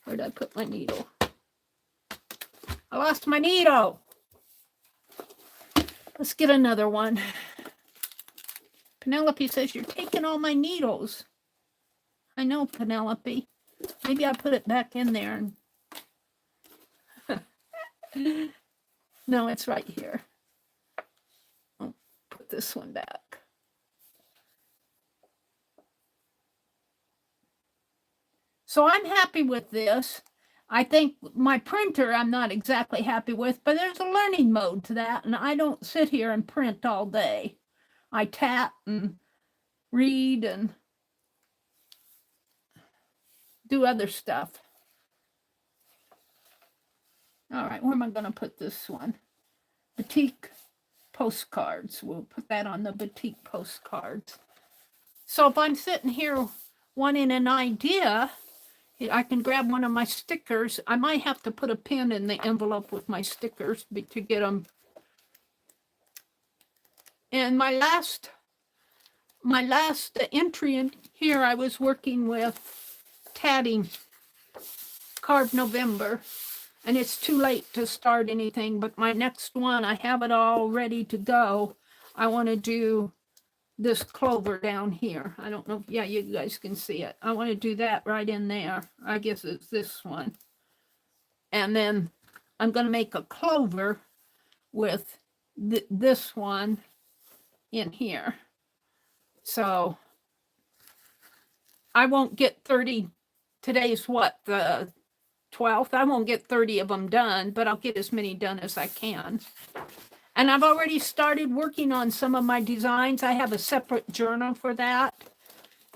Where did I put my needle? I lost my needle. Let's get another one. Penelope says, you're taking all my needles. I know, Penelope. Maybe I put it back in there. No, it's right here. I'll put this one back. So I'm happy with this. I think my printer I'm not exactly happy with, but there's a learning mode to that, and I don't sit here and print all day. I tap and read and do other stuff. All right, where am I going to put this one? Batik postcards. We'll put that on the Batik postcards. So if I'm sitting here wanting an idea, I can grab one of my stickers. I might have to put a pin in the envelope with my stickers to get them. And my last entry in here, I was working with tatting Carved November, and it's too late to start anything, but my next one, I have it all ready to go. I want to do this clover down here. I don't know. Yeah, you guys can see it. I want to do that right in there. I guess it's this one. And then I'm going to make a clover with this one in here. So I won't get 30. Today's what, the 12th? I won't get 30 of them done, but I'll get as many done as I can. And I've already started working on some of my designs. I have a separate journal for that.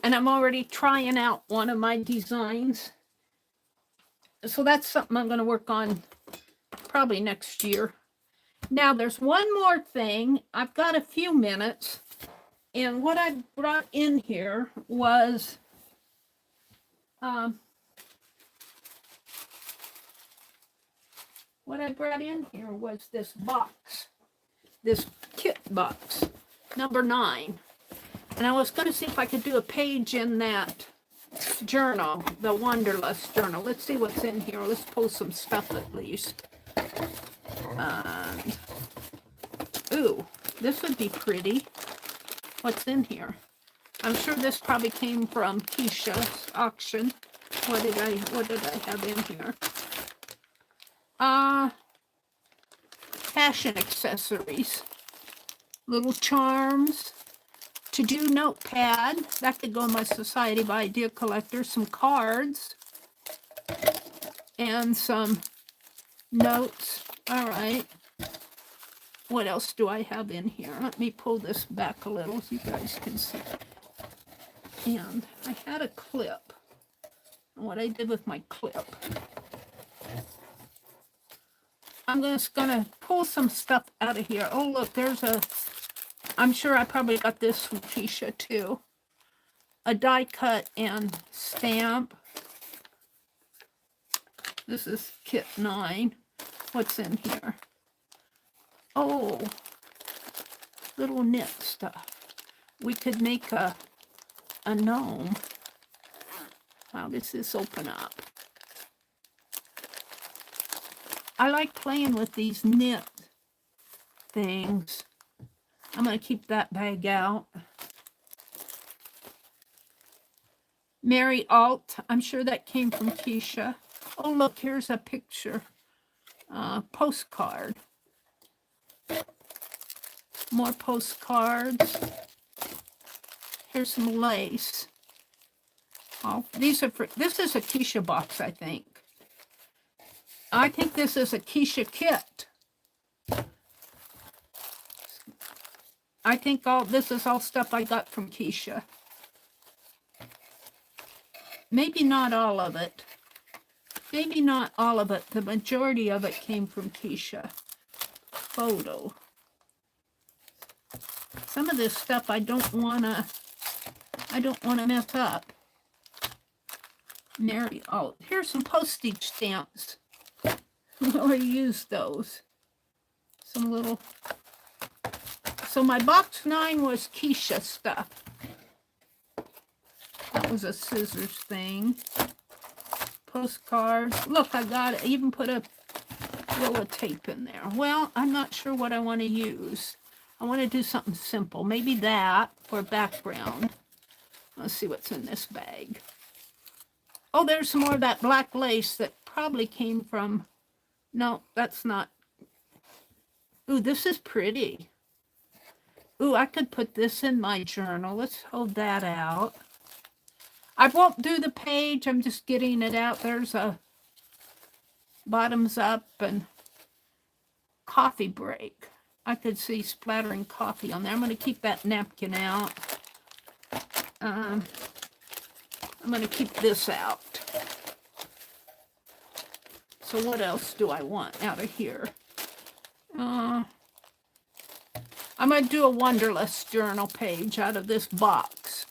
And I'm already trying out one of my designs. So that's something I'm going to work on probably next year. Now there's one more thing. I've got a few minutes. And what I brought in here was this box. This kit box, number 9. And I was going to see if I could do a page in that journal, the Wanderlust journal. Let's see what's in here. Let's pull some stuff at least. Ooh, this would be pretty. What's in here? I'm sure this probably came from Keisha's auction. What did I have in here? Fashion accessories, little charms, to-do notepad, that could go in my Society by Idea Collector, some cards, and some notes. All right. What else do I have in here? Let me pull this back a little so you guys can see. And I had a clip. What I did with my clip. I'm just gonna pull some stuff out of here. Oh, look, there's I'm sure I probably got this from Keisha too. A die cut and stamp. This is kit 9. What's in here? Oh, little knit stuff. We could make a gnome. How does this open up? I like playing with these knit things. I'm going to keep that bag out. Meri Alt, I'm sure that came from Keisha. Oh, look, here's a picture. Postcard. More postcards. Here's some lace. Oh, these are this is a Keisha box, I think. I think this is a Keisha kit. I think this is all stuff I got from Keisha. Maybe not all of it. Maybe not all of it. The majority of it came from Keisha. Photo. Some of this stuff I don't wanna mess up. Meri, oh, here's some postage stamps. I already used those. Some little. So my box 9 was Keisha stuff. That was a scissors thing. Postcards. Look, I even put a roll of tape in there. Well, I'm not sure what I want to use. I want to do something simple. Maybe that for background. Let's see what's in this bag. Oh, there's some more of that black lace that probably came from... No, that's not... Ooh, this is pretty. Ooh, I could put this in my journal. Let's hold that out. I won't do the page. I'm just getting it out. There's a bottoms up and coffee break. I could see splattering coffee on there. I'm going to keep that napkin out. I'm going to keep this out. So what else do I want out of here? I'm going to do a Wanderlust journal page out of this box.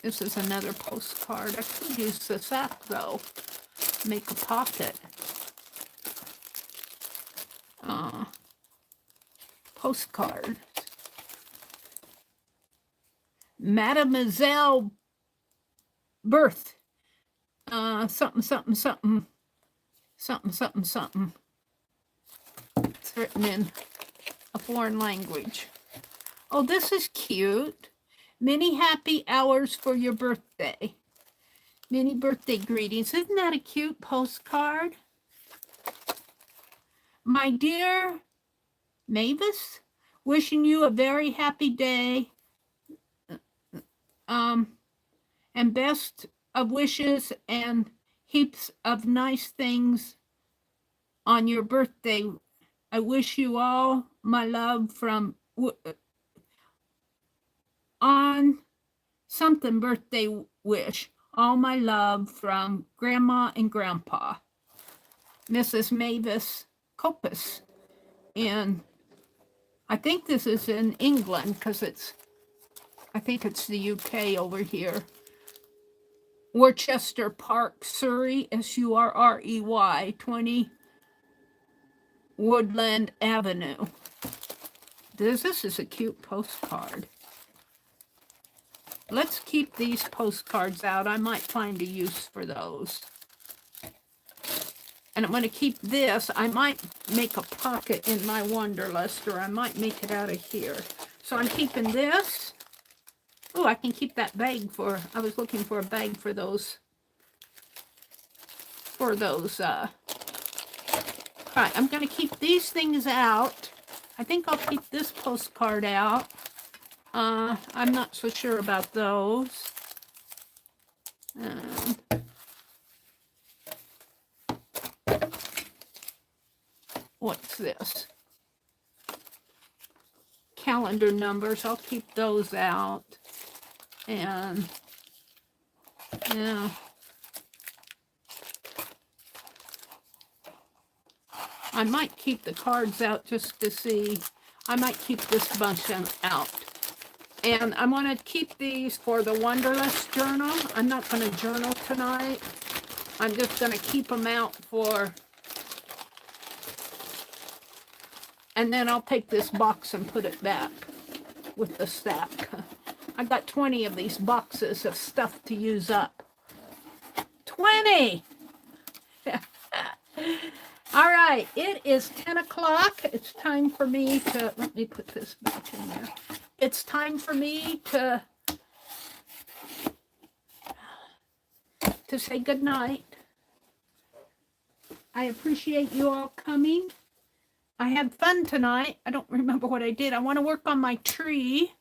This is another postcard. I could use this up, though. Make a pocket. Postcard. Mademoiselle birth. Something, something, something. Something, something, something. It's written in a foreign language. Oh, this is cute. Many happy hours for your birthday. Many birthday greetings. Isn't that a cute postcard? My dear Mavis, wishing you a very happy day. And best of wishes and heaps of nice things on your birthday. I wish you all my love from on something birthday wish. All my love from Grandma and Grandpa. Mrs. Mavis Copus. And I think this is in England because I think it's the UK over here. Worcester Park, Surrey, Surrey, 20 Woodland Avenue. This is a cute postcard. Let's keep these postcards out. I might find a use for those. And I'm going to keep this. I might make a pocket in my Wanderlust, or I might make it out of here. So I'm keeping this. Oh, I can keep that bag for, I was looking for a bag for those, right, I'm going to keep these things out. I think I'll keep this postcard out. I'm not so sure about those. What's this? Calendar numbers, I'll keep those out. And yeah, I might keep the cards out just to see. I might keep this bunch out. And I want to keep these for the Wanderlust journal. I'm not going to journal tonight. I'm just going to keep them out for, and then I'll take this box and put it back with the stack. I got 20 of these boxes of stuff to use up. 20! All right, it is 10 o'clock. It's time for me to, let me put this back in there. It's time for me to say goodnight. I appreciate you all coming. I had fun tonight. I don't remember what I did. I want to work on my tree.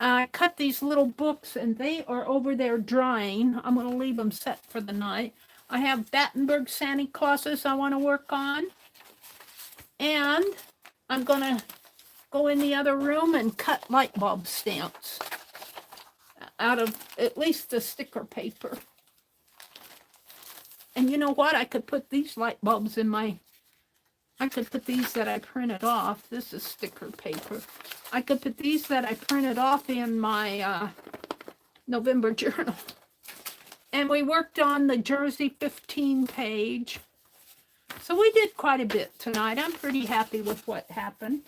I cut these little books and they are over there drying. I'm going to leave them set for the night. I have Battenberg Santa Clauses I want to work on. And I'm going to go in the other room and cut light bulb stamps out of at least the sticker paper. And you know what? I could put these light bulbs in my, I could put these that I printed off. This is sticker paper. I could put these that I printed off in my November journal. And we worked on the Jersey 15 page. So we did quite a bit tonight. I'm pretty happy with what happened.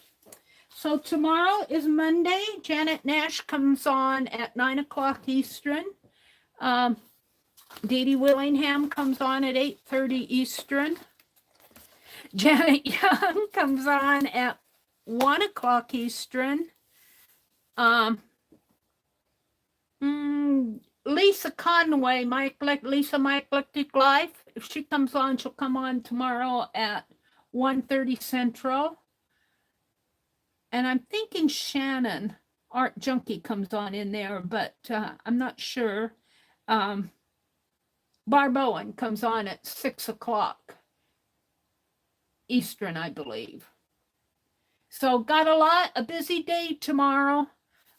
So tomorrow is Monday. Janet Nash comes on at 9 o'clock Eastern. Dee Dee Willingham comes on at 8:30 Eastern. Janet Young comes on at 1 o'clock Eastern. Lisa Conway, Lisa My Eclectic Life, if she comes on, she'll come on tomorrow at 1:30 Central. And I'm thinking Shannon, Art Junkie, comes on in there, but I'm not sure. Barb Owen comes on at 6 o'clock Eastern, I believe. So got a busy day tomorrow.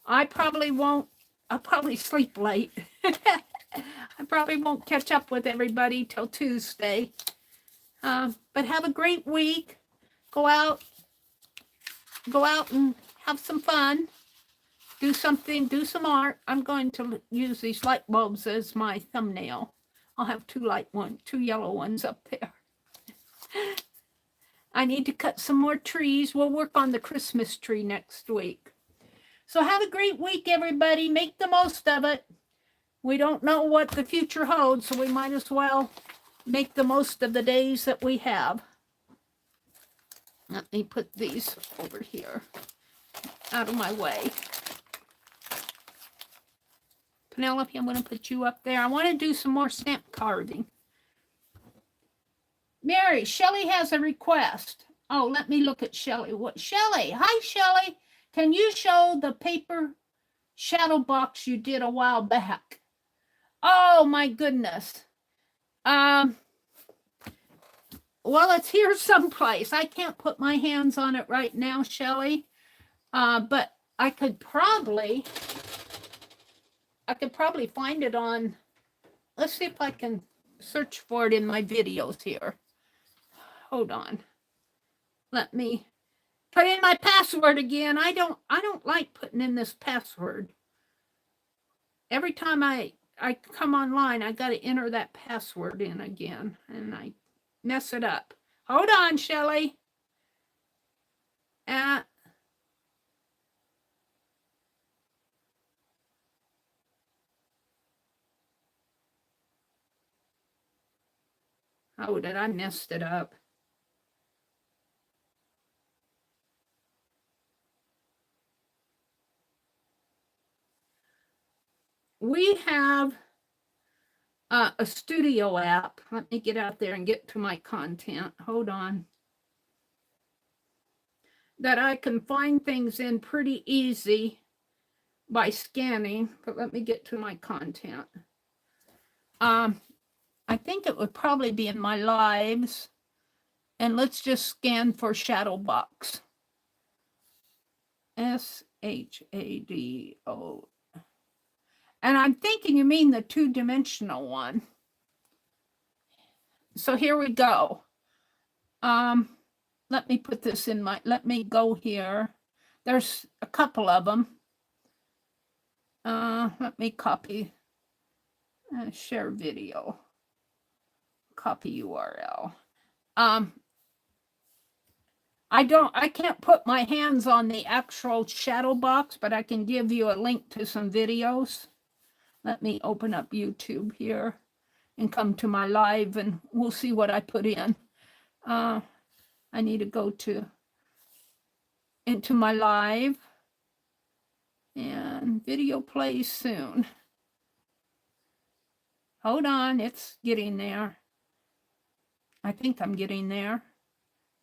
I'll probably sleep late. I probably won't catch up with everybody till Tuesday. But have a great week. Go out and have some fun. do something, do some art. I'm going to use these light bulbs as my thumbnail. I'll have two yellow ones up there. I need to cut some more trees. We'll work on the Christmas tree next week. So have a great week, everybody. Make the most of it. We don't know what the future holds, so we might as well make the most of the days that we have. Let me put these over here, out of my way. Penelope, I'm going to put you up there. I want to do some more stamp carving. Mary, Shelley has a request. Oh, let me look at Shelley. What, Shelley? Hi, Shelley. Can you show the paper shadow box you did a while back? Oh, my goodness. Well, it's here someplace. I can't put my hands on it right now, Shelley. But I could probably find it on, let's see if I can search for it in my videos here. Hold on. Let me put in my password again. I don't like putting in this password. Every time I come online, I got to enter that password in again, and I mess it up. Hold on, Shelley. Oh, did I messed it up? We have a studio app. Let me get out there and get to my content. Hold on. That I can find things in pretty easy by scanning, but let me get to my content. I think it would probably be in my lives, and let's just scan for shadow box. SHADO. And I'm thinking you mean the two-dimensional one. So here we go. Let me put this in my, let me go here. There's a couple of them. Let me copy, share video, copy URL. I can't put my hands on the actual shadow box, but I can give you a link to some videos. Let me open up YouTube here and come to my live, and we'll see what I put in. I need to go into my live, and video plays soon. Hold on, it's getting there. I think I'm getting there.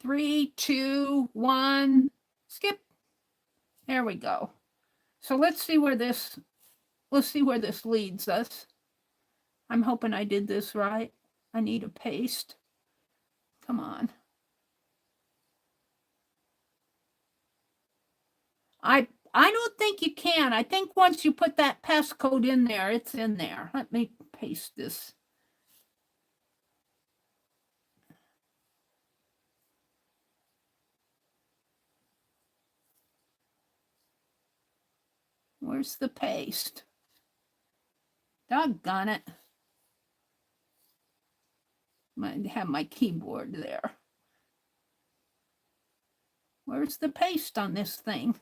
3, 2, 1, skip. There we go. So let's see where this leads us. I'm hoping I did this right. I need a paste. Come on. I don't think you can. I think once you put that passcode in there, it's in there. Let me paste this. Where's the paste? Doggone it. Might have my keyboard there. Where's the paste on this thing?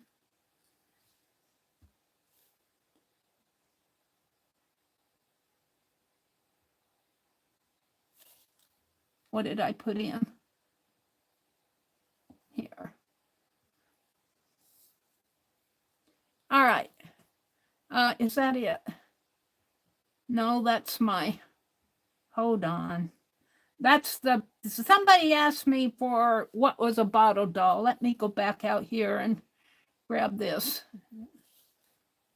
What did I put in? Here. All right. Is that it? No, that's my, hold on. That's the, somebody asked me for what was a bottle doll. Let me go back out here and grab this.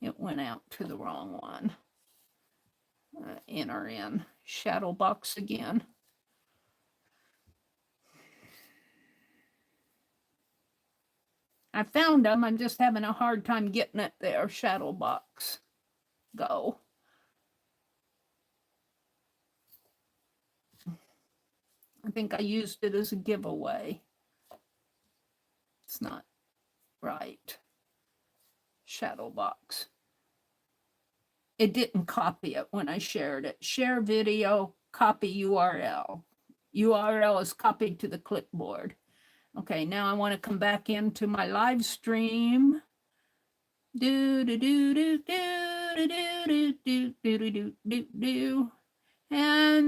It went out to the wrong one. Enter in shadow box again. I found them. I'm just having a hard time getting it there. Shadow box. Go. I think I used it as a giveaway. It's not right. shadow box. It didn't copy it when I shared it. Share video, copy URL. URL is copied to the clipboard. Okay, now I want to come back into my live stream. And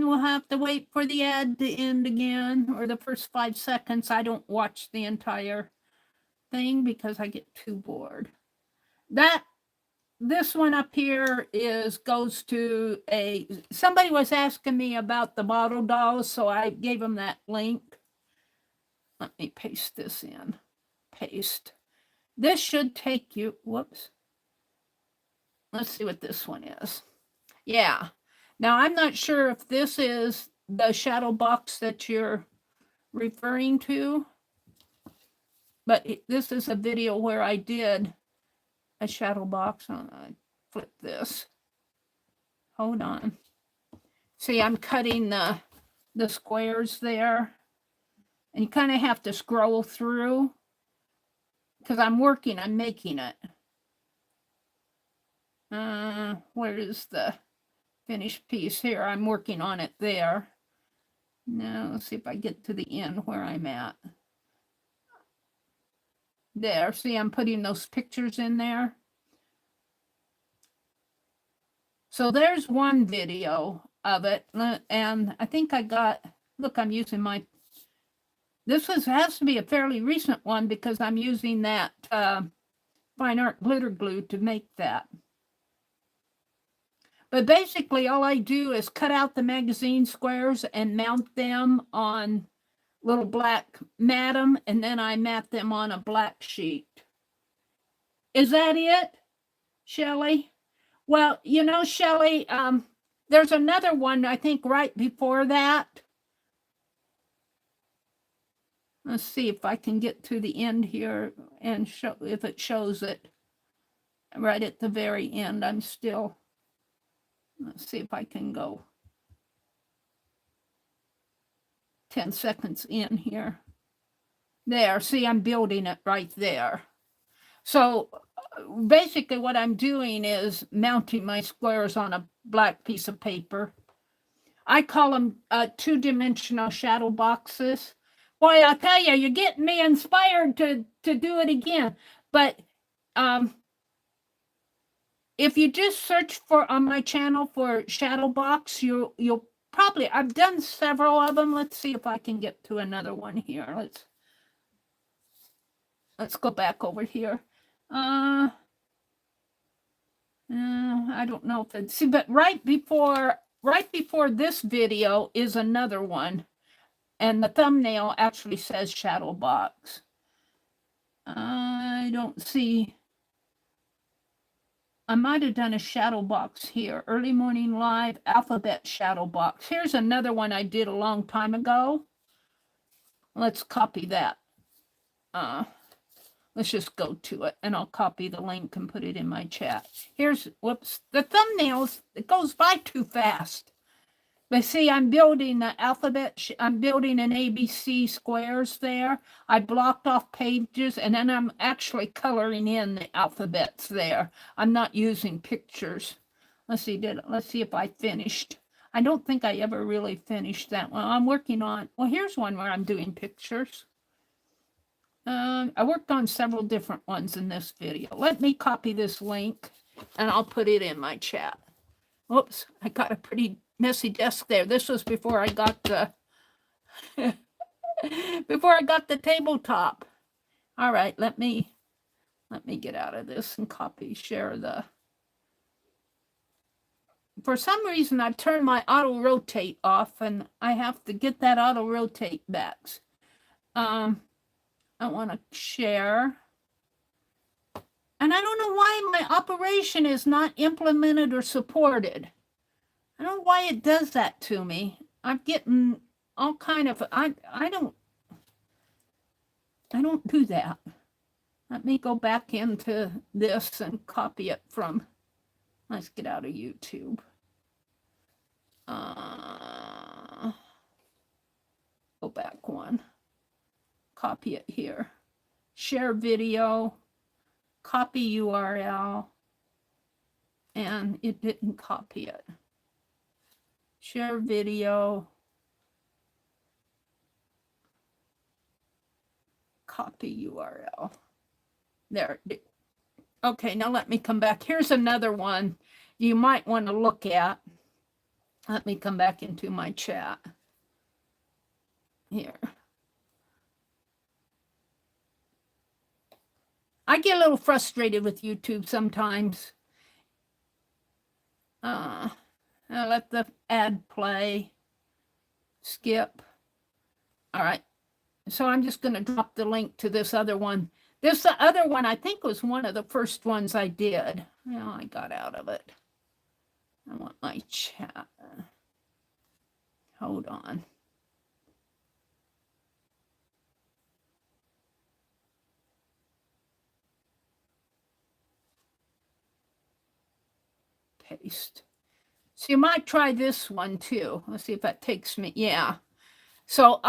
we'll have to wait for the ad to end again, or the first 5 seconds. I don't watch the entire thing because I get too bored. This one up here goes to somebody was asking me about the model dolls, so I gave them that link. Let me paste this in. Paste. This should take you, whoops. Let's see what this one is. Yeah. Now, I'm not sure if this is the shadow box that you're referring to, but this is a video where I did a shadow box. I flip this. Hold on. See, I'm cutting the squares there. And you kind of have to scroll through because I'm making it. Where is the finished piece here? I'm working on it there. Now, let's see if I get to the end where I'm at. There, see, I'm putting those pictures in there. So there's one video of it. And I think I got, look, I'm using my, has to be a fairly recent one because I'm using that fine art glitter glue to make that. But basically, all I do is cut out the magazine squares and mount them on little black matte, and then I mat them on a black sheet. Is that it, Shelley? Well, you know, Shelley, there's another one, I think, right before that. Let's see if I can get to the end here and show if it shows it right at the very end. I'm still, let's see if I can go 10 seconds in here. There, see, I'm building it right there. So basically what I'm doing is mounting my squares on a black piece of paper. I call them two-dimensional shadow boxes. Boy, I'll tell you, you're getting me inspired to do it again. But if you just search for on my channel for shadow box, you'll probably, I've done several of them. Let's see if I can get to another one here. Let's go back over here. I don't know if it's, see, but right before this video is another one. And the thumbnail actually says shadow box. I don't see. I might have done a shadow box here. Early morning live alphabet shadow box. Here's another one I did a long time ago. Let's copy that. Let's just go to it and I'll copy the link and put it in my chat. Here's, whoops, the thumbnails, it goes by too fast. But see, I'm building the alphabet, I'm building an ABC squares there. I blocked off pages and then I'm actually coloring in the alphabets there. I'm not using pictures. Let's see if I finished. I don't think I ever really finished that one. I'm working on, well, here's one where I'm doing pictures. I worked on several different ones in this video. Let me copy this link and I'll put it in my chat. Oops, I got a pretty messy desk there. This was before I got the tabletop. All right, let me get out of this and share the. For some reason, I've turned my auto rotate off, and I have to get that auto rotate back. I want to share. And I don't know why my operation is not implemented or supported. I don't know why it does that to me. I'm getting all kind of, I don't do that. Let me go back into this and copy it from, let's get out of YouTube. Go back one. Copy it here. Share video. copy URL, and it didn't copy it. Share video. Copy URL. There. Okay, now let me come back. Here's another one you might want to look at. Let me come back into my chat. Here. I get a little frustrated with YouTube sometimes. I'll let the ad play. Skip. All right. So I'm just going to drop the link to this other one. This other one, I think, was one of the first ones I did. Well, I got out of it. I want my chat. Hold on. Paste. So you might try this one too. Let's see if that takes me. Yeah. So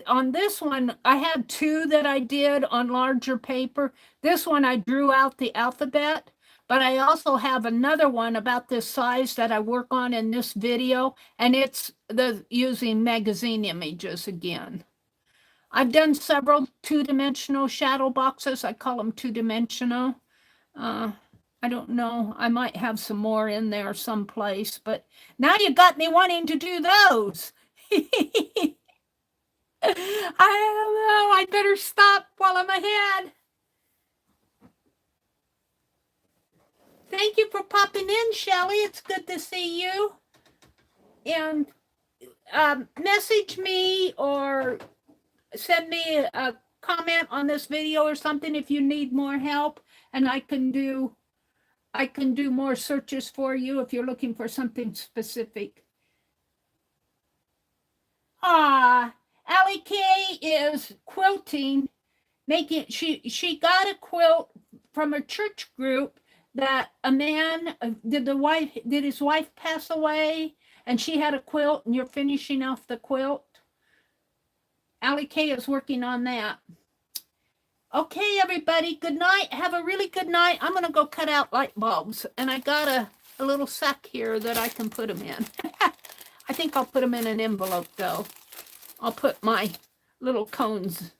on this one, I had two that I did on larger paper. This one I drew out the alphabet, but I also have another one about this size that I work on in this video, and it's using magazine images again. I've done several two-dimensional shadow boxes. I call them two-dimensional. I don't know. I might have some more in there someplace, but now you got me wanting to do those. I don't know. I better stop while I'm ahead. Thank you for popping in, Shelley. It's good to see you. And message me or send me a comment on this video or something if you need more help, and I can do more searches for you if you're looking for something specific. Allie K is quilting, she got a quilt from a church group that a man did his wife pass away, and she had a quilt, and you're finishing off the quilt. Allie K is working on that. Okay, everybody, good night. Have a really good night. I'm going to go cut out light bulbs, and I got a little sack here that I can put them in. I think I'll put them in an envelope, though. I'll put my little cones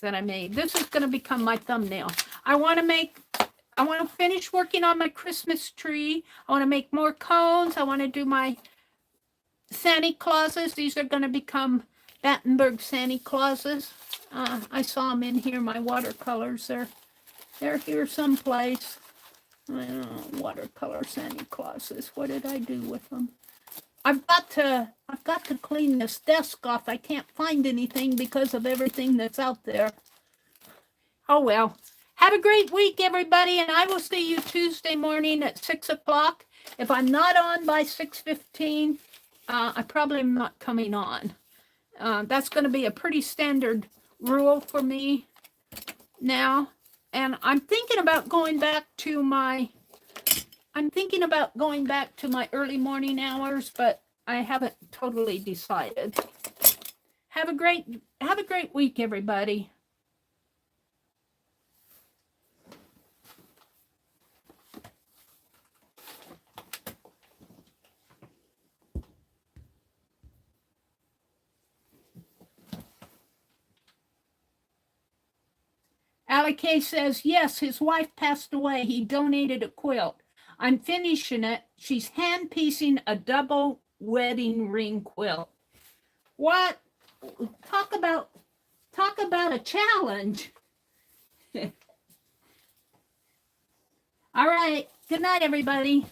that I made. This is going to become my thumbnail. I want to finish working on my Christmas tree. I want to make more cones. I want to do my Santa Clauses. These are going to become Battenberg Santa Clauses. I saw them in here, my watercolors. They're here someplace. I don't know, watercolor Santa Clauses. What did I do with them? I've got to clean this desk off. I can't find anything because of everything that's out there. Oh well. Have a great week, everybody, and I will see you Tuesday morning at 6 o'clock. If I'm not on by 6:15, I probably am not coming on. That's going to be a pretty standard rule for me now. And I'm thinking about going back to my early morning hours, but I haven't totally decided. Have a great week, everybody. Allie K says, yes, his wife passed away. He donated a quilt. I'm finishing it. She's hand piecing a double wedding ring quilt. What? Talk about a challenge. All right. Good night, everybody.